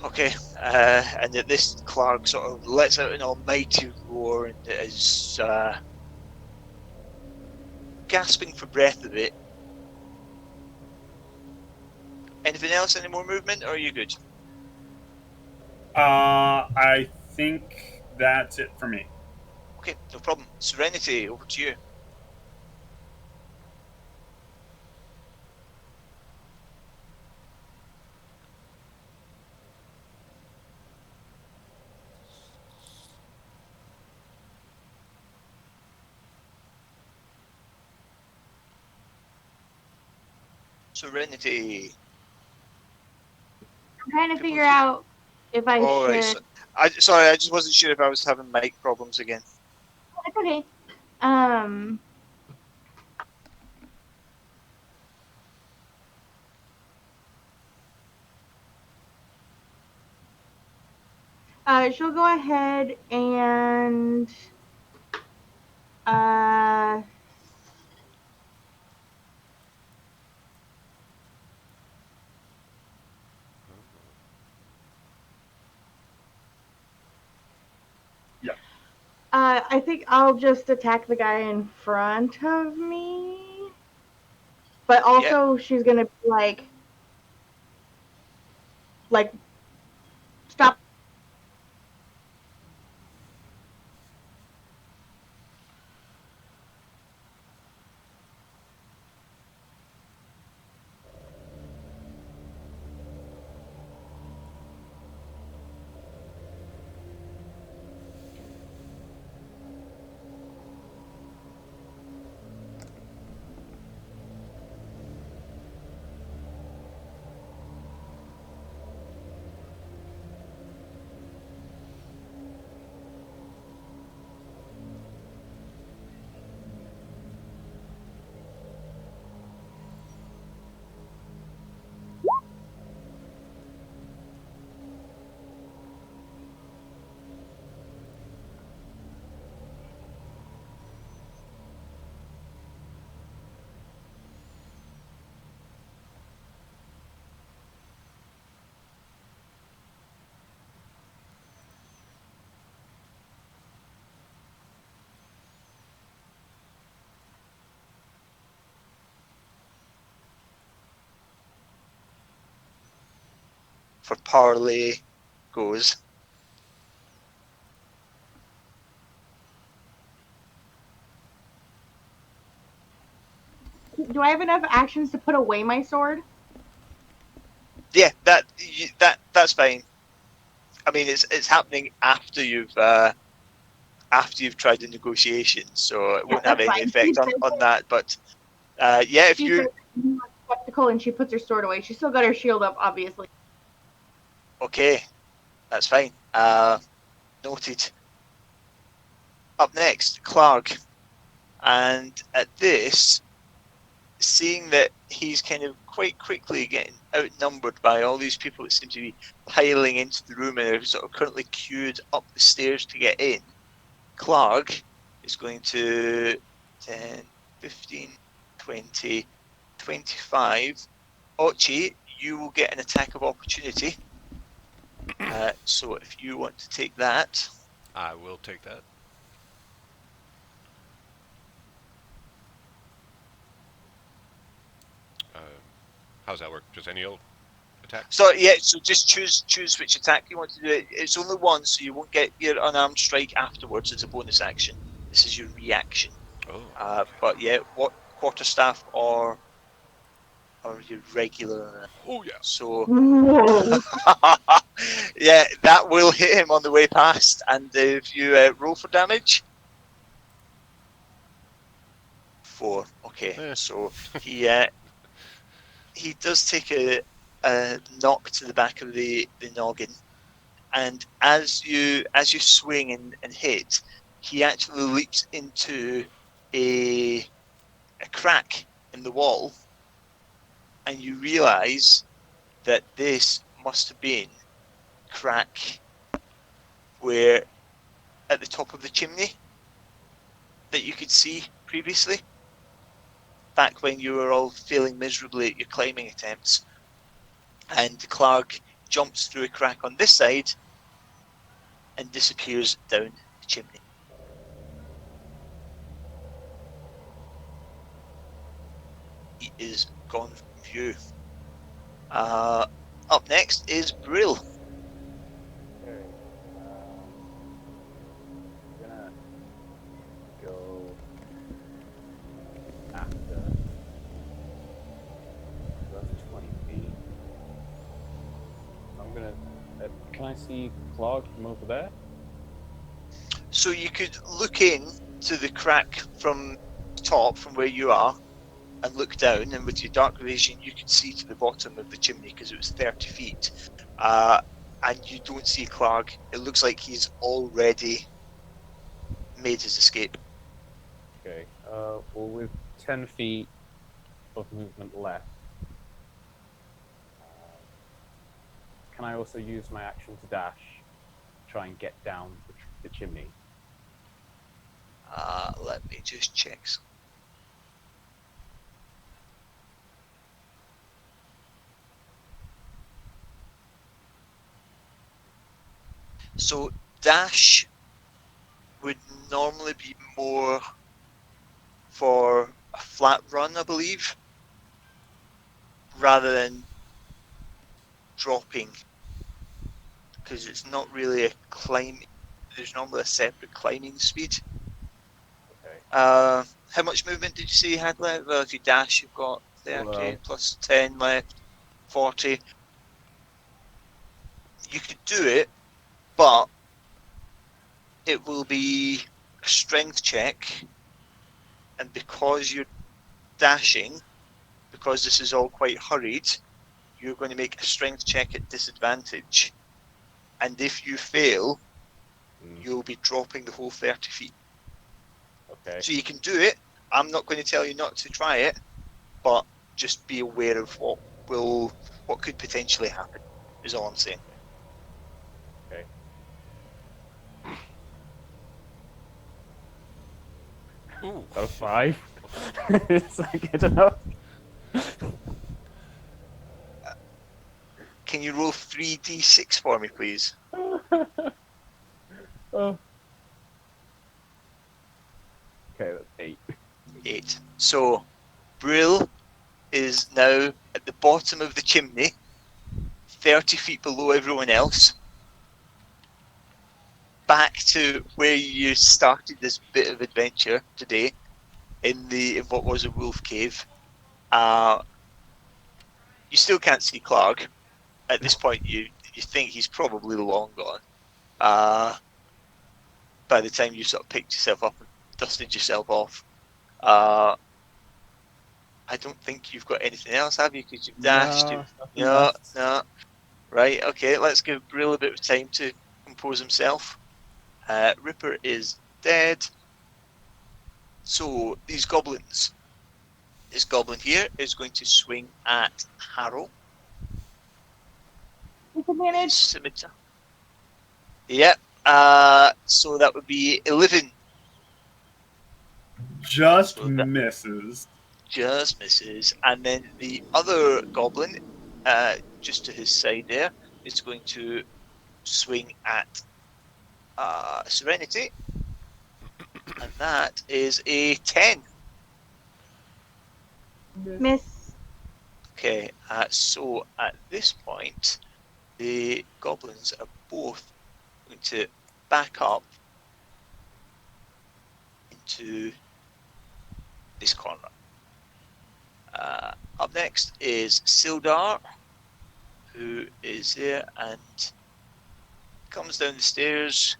Okay, and at this, Clark sort of lets out an almighty roar and is gasping for breath a bit. Anything else? Any more movement, or are you good? I think that's it for me. Okay, no problem. Serenity, over to you. Serenity. I'm trying to People figure keep- out if I Oh, should. right. Sorry, I just wasn't sure if I was having mic problems again. It's okay. Um. She'll go ahead and uh. Yeah. I think I'll just attack the guy in front of me. But also, she's gonna be like, stop. For parley goes. Do I have enough actions to put away my sword? Yeah, that's fine. I mean, it's happening after you've tried the negotiations, so it Yeah, won't have that's any fine. effect on that. But yeah, if She you says spectacle and she puts her sword away. She's still got her shield up, obviously. okay, that's fine. Noted. Up next, Clark, and at this, seeing that he's kind of quite quickly getting outnumbered by all these people that seem to be piling into the room and are sort of currently queued up the stairs to get in, Clark is going to 10, 15, 20, 25. Ochi, you will get an attack of opportunity. So if you want to take that. I will take that. Um, how's that work? Just any old attack? So yeah, so just choose which attack you want to do. It's only one, so you won't get your unarmed strike afterwards. It's a bonus action. This is your reaction. Oh. Okay. But yeah, what quarterstaff or your regular? Oh yeah. So Whoa. yeah, that will hit him on the way past. And if you roll for damage, 4. Okay, so he does take a knock to the back of the noggin, and as you swing and hit, he actually leaps into a crack in the wall, and you realise that this must have been crack where at the top of the chimney that you could see previously, back when you were all failing miserably at your climbing attempts. And Clark jumps through a crack on this side and disappears down the chimney. He is gone from view. Up next is Brill. Okay. I'm gonna go after. That's 20 feet. I'm gonna. Can I see Clark from over there? So you could look in to the crack from top, from where you are, and look down, and with your dark vision you could see to the bottom of the chimney because it was 30 feet. And you don't see Clark. It looks like he's already made his escape. Okay. Well, with 10 feet of movement left, can I also use my action to dash, try and get down the chimney? Let me just check. So dash would normally be more for a flat run, I believe, rather than dropping, because it's not really a climb. There's normally a separate climbing speed. Okay. How much movement did you say you had left? Well, if you dash, you've got 30 Well, plus 10 left, 40. You could do it, but it will be a strength check, and because you're dashing, because this is all quite hurried, you're going to make a strength check at disadvantage. And if you fail, you'll be dropping the whole 30 feet. Okay. So you can do it. I'm not going to tell you not to try it, but just be aware of what could potentially happen, is all I'm saying. Okay. Ooh. That was 5. It's like, I don't know. Can you roll 3d6 for me, please? Oh. Okay, that's 8. 8. So, Brill is now at the bottom of the chimney, 30 feet below everyone else, back to where you started this bit of adventure today, in what was a wolf cave. You still can't see Clark. At this point, you think he's probably long gone. By the time you sort of picked yourself up and dusted yourself off. I don't think you've got anything else, have you? Because you've dashed. No, nothing No, left. no. Right, okay, let's give Brill a bit of time to compose himself. Ripper is dead. So, these goblins. This goblin here is going to swing at Harrow. Disadvantage. Scimitar. Yep. So that would be 11. Just So that misses. just misses. And then the other goblin, just to his side there, is going to swing at Serenity. And that is a 10. Miss. Okay, so at this point, the goblins are both going to back up into this corner. Up next is Sildar, who is there and comes down the stairs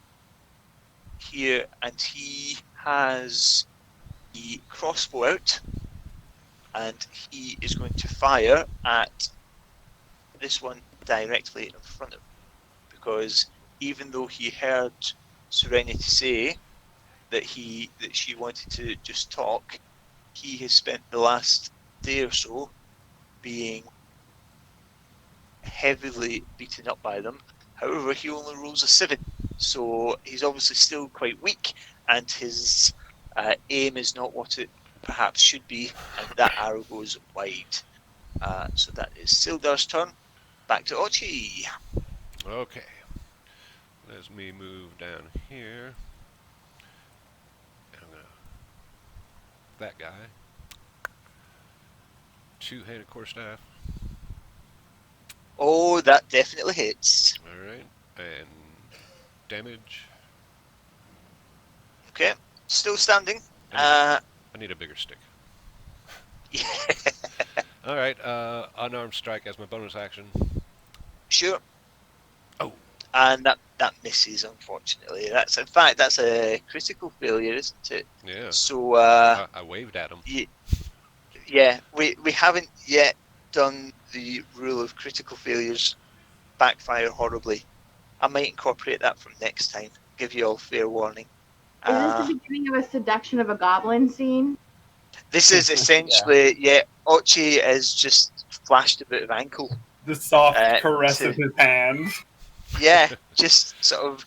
here, and he has the crossbow out, and he is going to fire at this one directly in front of him, because even though he heard Serenity say that she wanted to just talk, he has spent the last day or so being heavily beaten up by them. However, he only rolls a 7, so he's obviously still quite weak, and his Aim is not what it perhaps should be, and that arrow goes wide. So that is Sildar's turn. Back to Ochi. Okay. Let me move down here. I'm gonna that guy. Two-handed quarterstaff. Oh, that definitely hits. All right, and damage. Okay, still standing. I need a bigger stick. Yeah, All right, unarmed strike as my bonus action. sure. Oh. And that misses, unfortunately. That's a critical failure, isn't it? Yeah. So I waved at him. yeah, we haven't yet done the rule of critical failures backfire horribly. I might incorporate that from next time. Give you all fair warning. Is this the beginning of a seduction of a goblin scene? This is essentially, Ochi has just flashed a bit of ankle. The soft caress to- of his hand. Yeah, just sort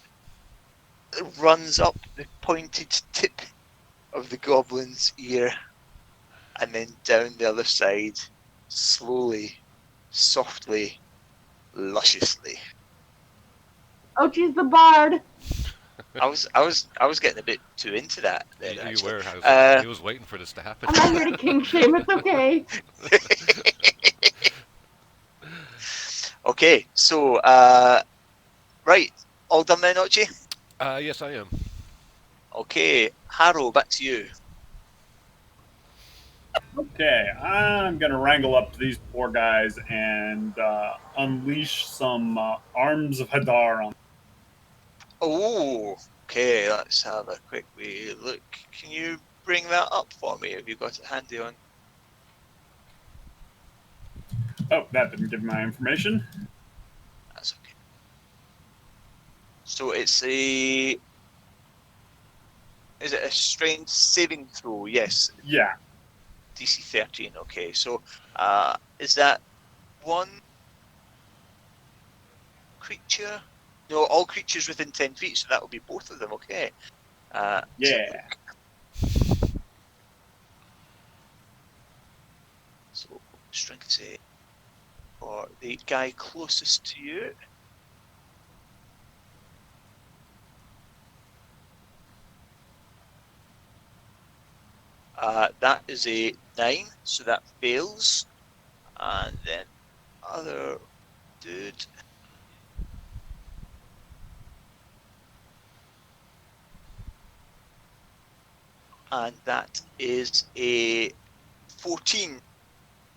of runs up the pointed tip of the goblin's ear and then down the other side, slowly, softly, lusciously. Ochi's the bard. I was getting a bit too into that then, You actually. were. I was like, he was waiting for this to happen. I'm not here to kink shame. It's okay. Okay, so right, all done then, Ochi? Yes, I am. Okay, Harrow, back to you. Okay, I'm gonna wrangle up to these poor guys and unleash some arms of Hadar on. Oh, okay, let's have a quick wee look. Can you bring that up for me? Have you got it handy on? Oh, that didn't give my information. That's okay. So it's a... Is it a strength saving throw? Yes, Yeah, DC 13, okay. So is that one creature? No, all creatures within 10 feet, so that will be both of them, okay. yeah. So, strength save for the guy closest to you. That is a 9, so that fails. And then other dude. And that is a 14.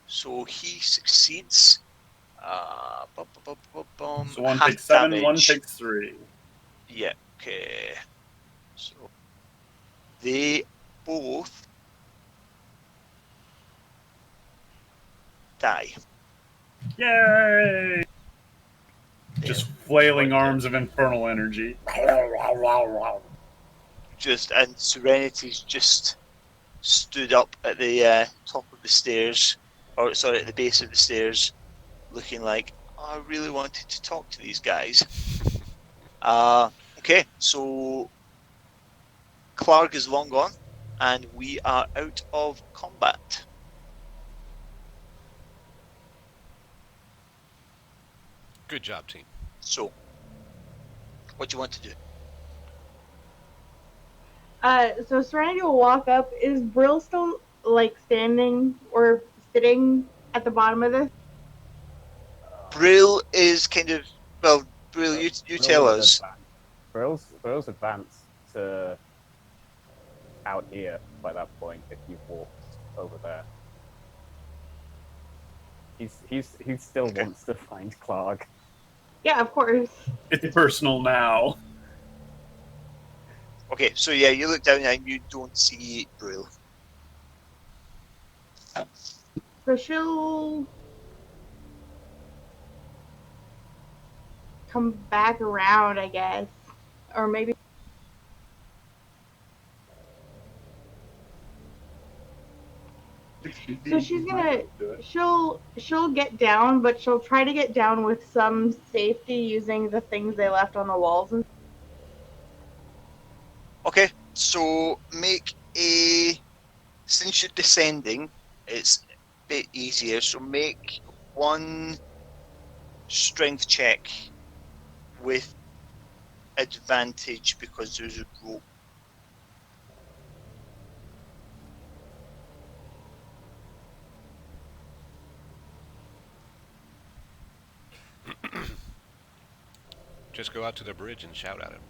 So he succeeds. So one Half takes 7, damage. one takes 3. Yeah, okay. So they both die. Yay! Just flailing But, arms of infernal energy. and Serenity's just stood up at the top of the stairs, or sorry, at the base of the stairs, looking like, I really wanted to talk to these guys. Okay, so Clark is long gone, and we are out of combat. Good job, team. So, what do you want to do? So Serenity will walk up. Is Brill still like standing or sitting at the bottom of this? Brill is kind of, well, Brill, you tell us. Brill's advanced to out here by that point if you've walked over there. He still Okay. wants to find Clark. Yeah, of course. It's personal now. Okay, so yeah, you look down and you don't see Brill. So she'll come back around, I guess, or maybe. So she's gonna, she'll get down, but she'll try to get down with some safety using the things they left on the walls. Okay, so make since you're descending, it's a bit easier. So make one strength check with advantage because there's a rope. Just go out to the bridge and shout at him.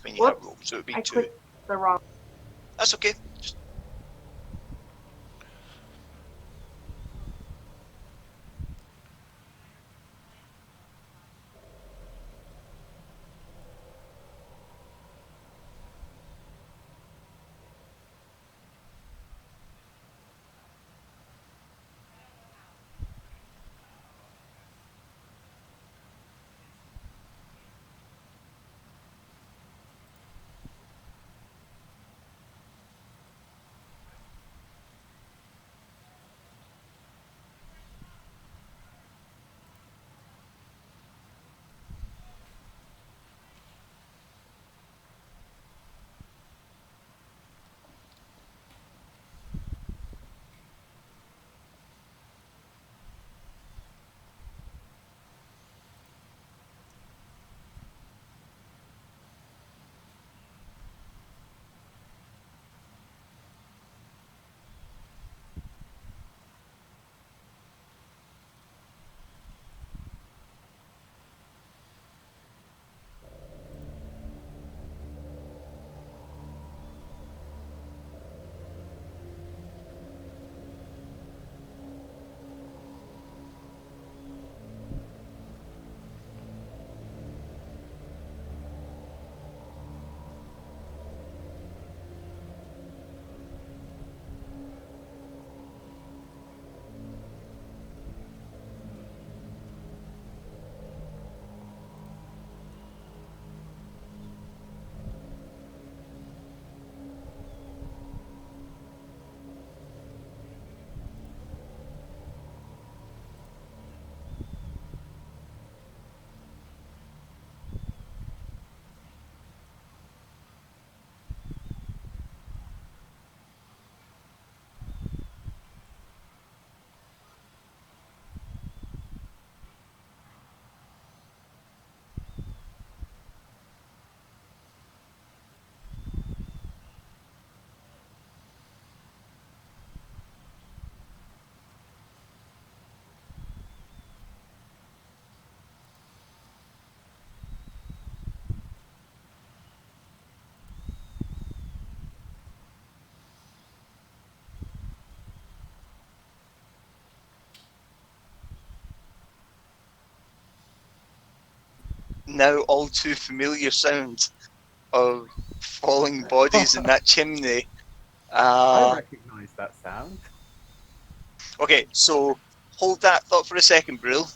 When you have Whoops, rope, so it'd be I 2. clicked the wrong. That's okay. Just now all too familiar sound of falling bodies in that chimney. I recognise that sound. Okay, so hold that thought for a second, Brill.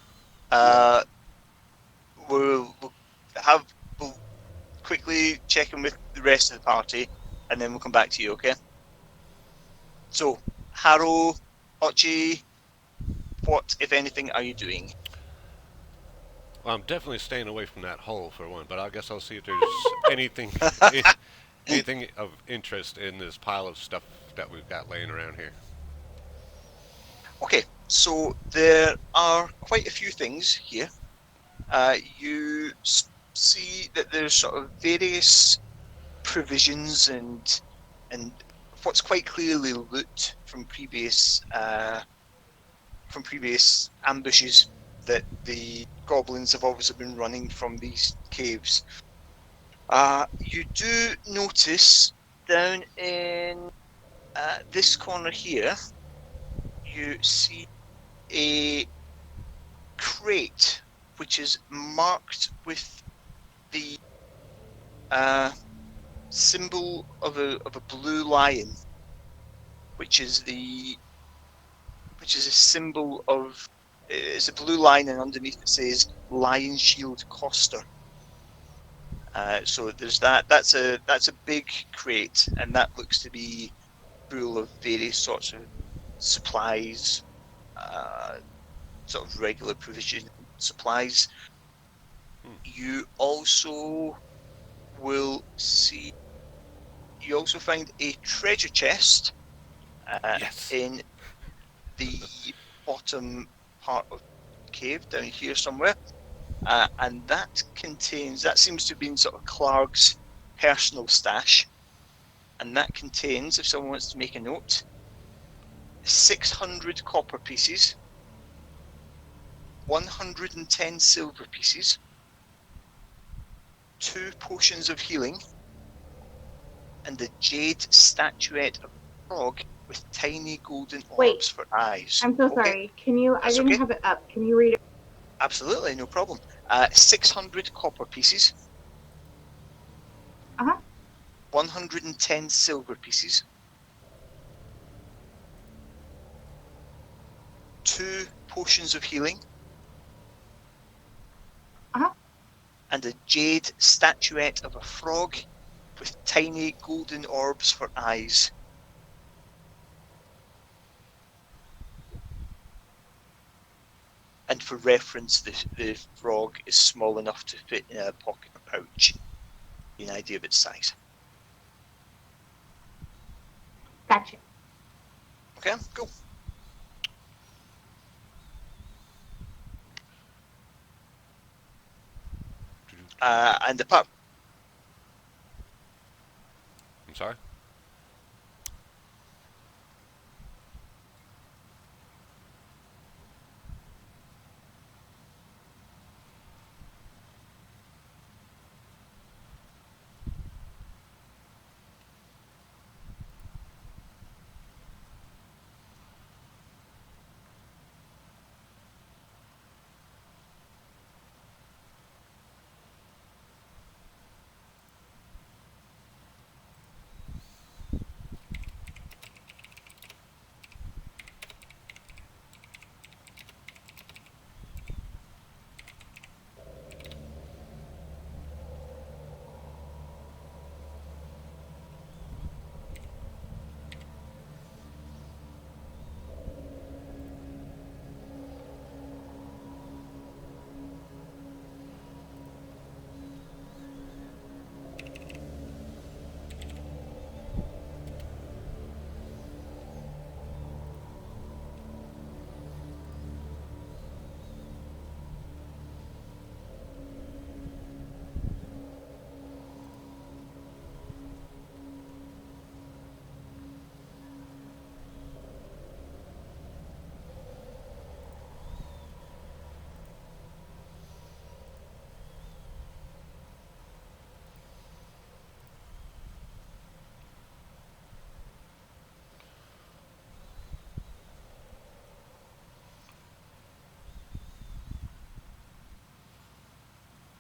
We'll have we'll quickly check in with the rest of the party, and then we'll come back to you. Okay. So, Harrow, Ochi, what, if anything, are you doing? Well, I'm definitely staying away from that hole for one, but I guess I'll see if there's anything of interest in this pile of stuff that we've got laying around here. Okay, so there are quite a few things here. You see that there's sort of various provisions and what's quite clearly loot from previous ambushes that the goblins have obviously been running from these caves. You do notice down in this corner here, you see a crate which is marked with the symbol of a blue lion, which is a symbol of, it's a blue line, and underneath it says Lion Shield Coster. So there's that. That's a big crate, and that looks to be full of various sorts of supplies, sort of regular provision supplies. Hmm. You also will see. You also find a treasure chest Yes. in the bottom part of the cave down here somewhere, and that seems to have been sort of Clark's personal stash, and that contains, if someone wants to make a note, 600 copper pieces, 110 silver pieces, 2 potions of healing, and a jade statuette of a frog with tiny golden Wait. orbs for eyes. I'm so Okay, sorry. Can you? I that's didn't okay. have it up. Can you read it? Absolutely, no problem. 600 copper pieces, Uh huh. 110 silver pieces, 2 potions of healing, Uh-huh. and a jade statuette of a frog with tiny golden orbs for eyes. And for reference, the frog is small enough to fit in a pocket or pouch. An idea of its size. Gotcha. Okay, cool. And apart I'm sorry.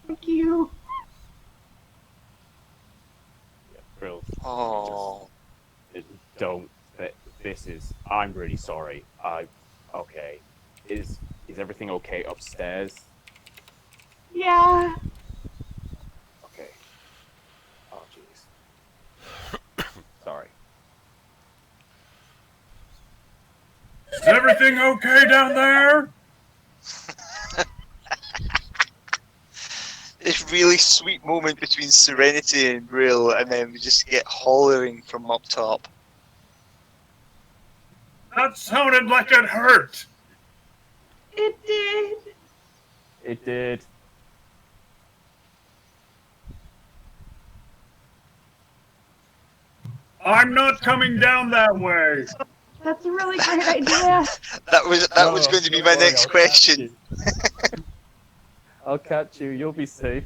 Thank you. Yeah, Brill. Oh, Don't. This is. I'm really sorry. Okay. Is everything okay upstairs? Yeah. Okay. Oh, jeez. Sorry. Is everything okay down there? this really sweet moment between Serenity and Brill, and then we just get hollering from up top. That sounded like it hurt. It did. It did. I'm not coming down that way. That's a really great idea. That was going to be Don't my worry, next I'll question. catch you. I'll catch you. You'll be safe.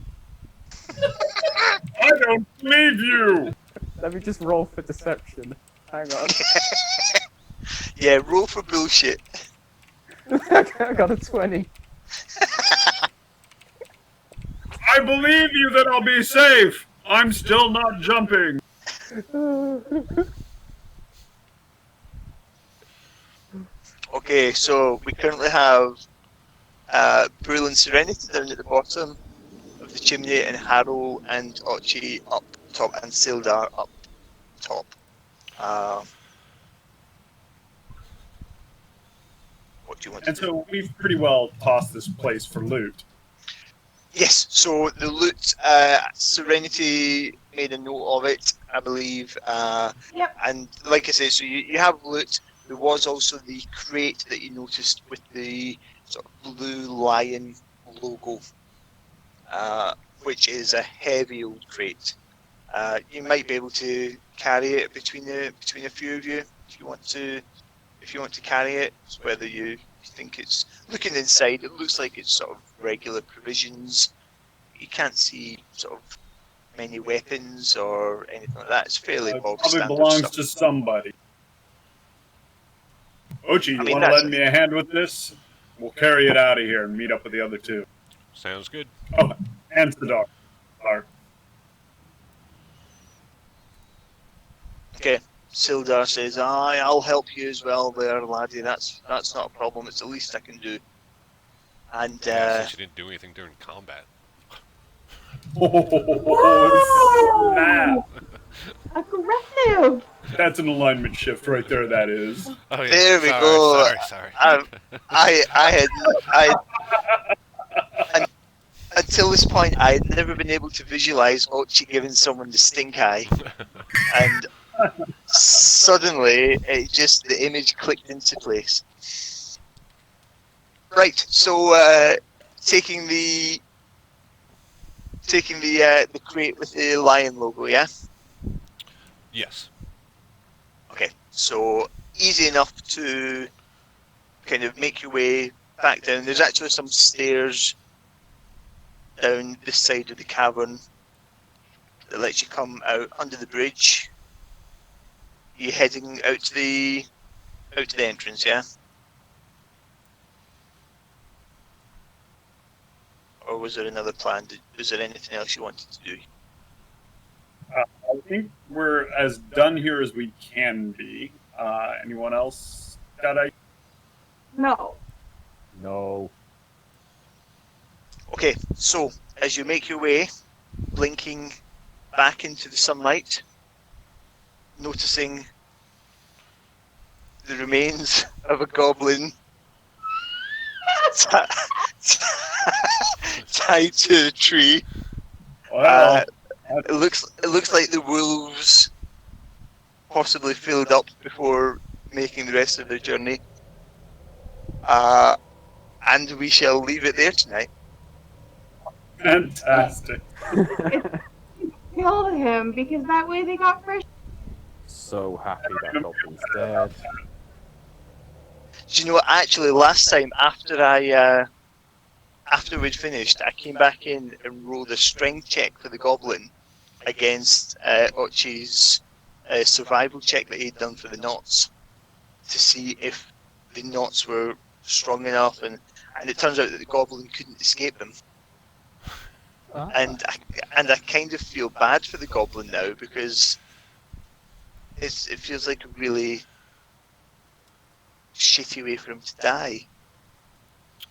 I don't believe you. Let me just roll for deception. Hang on. Yeah, roll for bullshit. I got a 20. I believe you that I'll be safe. I'm still not jumping. Okay, so we currently have Brill and Serenity down at the bottom of the chimney, and Harrow and Ochi up top, and Sildar up top. What do you want to And do? so we've pretty well tossed this place for loot. Yes, so the loot, Serenity made a note of it, I believe. Yep. And like I say, so you have loot. There was also the crate that you noticed with the sort of blue lion logo, which is a heavy old crate. You might be able to carry it between a few of you if you want to carry it. It's whether you think it's looking inside. It looks like it's sort of regular provisions. You can't see sort of many weapons or anything like that. It's fairly It bog probably standard belongs stuff. to somebody. Ochi, you I mean, want to that's- lend me a hand with this? We'll carry it out of here and meet up with the other two. Sounds good. Oh, and Sadar. Okay. Sildar says, I'll help you as well there, laddie. That's not a problem. It's the least I can do. And Yeah, since you didn't do anything during combat. Oh, snap! Aggressive. That's an alignment shift right there, that is. Oh yeah. There we sorry, go. Sorry. Until this point, I had never been able to visualize Ochi giving someone the stink eye, and suddenly the image clicked into place. Right, so taking the crate with the lion logo, yeah. Yes. Okay, so easy enough to kind of make your way back down. There's actually some stairs down this side of the cavern that lets you come out under the bridge. You're heading out to the entrance, yeah? Or was there another plan? Was there anything else you wanted to do? I think we're as done here as we can be. Anyone else got a... No. No. Okay, so as you make your way, blinking back into the sunlight, noticing the remains of a goblin tied to a tree. Well, It looks like the wolves possibly filled up before making the rest of their journey. And we shall leave it there tonight. fantastic. Killed him because that way they got fresh. So happy that goblin's dead. Do you know what? Actually, last time after we'd finished, I came back in and rolled a strength check for the goblin against Ochi's survival check that he'd done for the knots to see if the knots were strong enough, and it turns out that the goblin couldn't escape them. Ah. And I kind of feel bad for the goblin now because it feels like a really shitty way for him to die.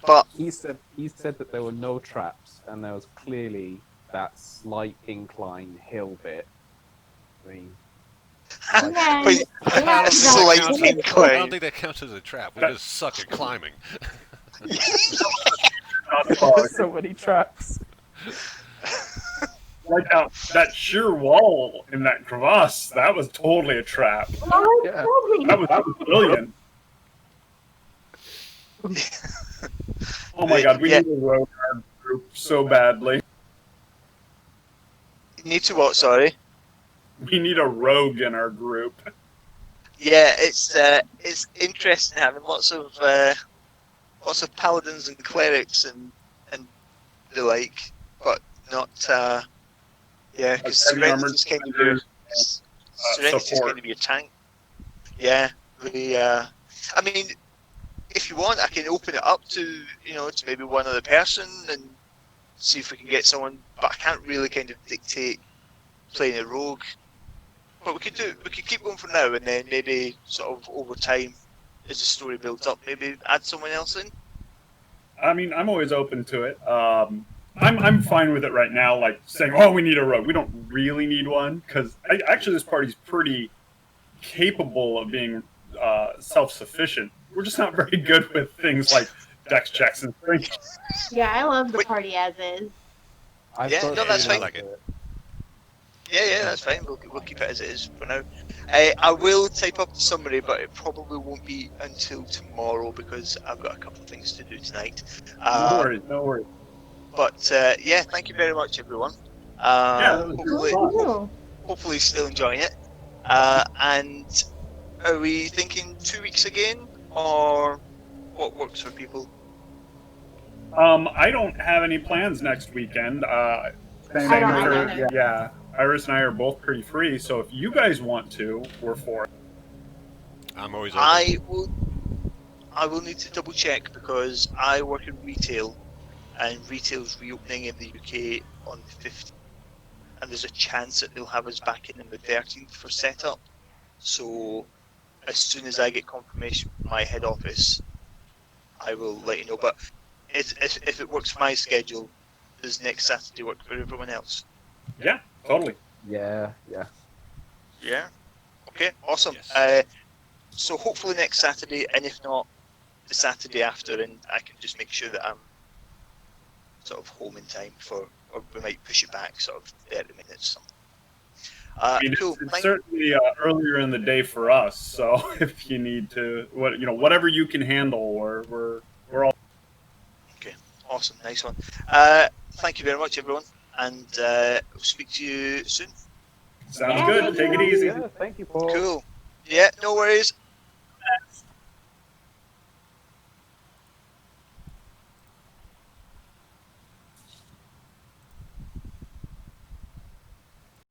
But He said that there were no traps, and there was clearly that slight incline hill bit. I mean, And then But- they I have don't to think Slight that counts as- incline. I don't think that counts as a trap. We just suck at climbing. so many traps. Like that sheer wall in that crevasse, that was totally a trap. Oh, Yeah. totally. That was brilliant. Oh my god, we Yeah. need a rogue in our group so badly. need to what? Sorry. We need a rogue in our group. Yeah, it's interesting having lots of paladins and clerics and the like, but not yeah, because Heavy armored Serenity's kind of your Serenity's support. kind of your tank. Yeah, I mean, if you want, I can open it up to to maybe one other person and see if we can get someone. But I can't really kind of dictate playing a rogue. But we could keep going for now, and then maybe sort of over time, as the story builds up, maybe add someone else in. I mean, I'm always open to it. I'm fine with it right now. Like saying, "Oh, we need a rogue." We don't really need one because actually this party's pretty capable of being self-sufficient. We're just not very good with things like dex checks and things. Yeah, I love the Wait. party as is. I've Yeah, got no, that's to fine. like it. Yeah, that's fine. We'll keep it as it is for now. I will type up the summary, but it probably won't be until tomorrow because I've got a couple of things to do tonight. No worries, no worries. But yeah, thank you very much, everyone. Yeah, that was Hopefully, fun. Ooh. hopefully, still enjoying it. And are we thinking 2 weeks again, or what works for people? I don't have any plans next weekend. Same I don't for either. yeah. Iris and I are both pretty free, so if you guys want to, we're for it. I'm always open. I will need to double check because I work in retail, and retail's reopening in the UK on the 15th, and there's a chance that they'll have us back in on the 13th for setup. So as soon as I get confirmation from my head office, I will let you know. But if it works for my schedule, does next Saturday work for everyone else? Yeah, totally. Yeah. Yeah. Okay, awesome. Yes. So hopefully next Saturday, and if not, the Saturday after, and I can just make sure that I'm sort of home in time for, or we might push it back sort of 30 minutes. Something. I mean, Cool. it's certainly earlier in the day for us. So if you need to, whatever you can handle, we're all. Okay, awesome, nice one. Thank you very much, everyone, and we'll speak to you soon. Sounds Yeah, good. thank Take it you. easy. Yeah, thank you, Paul. Cool. Yeah, no worries.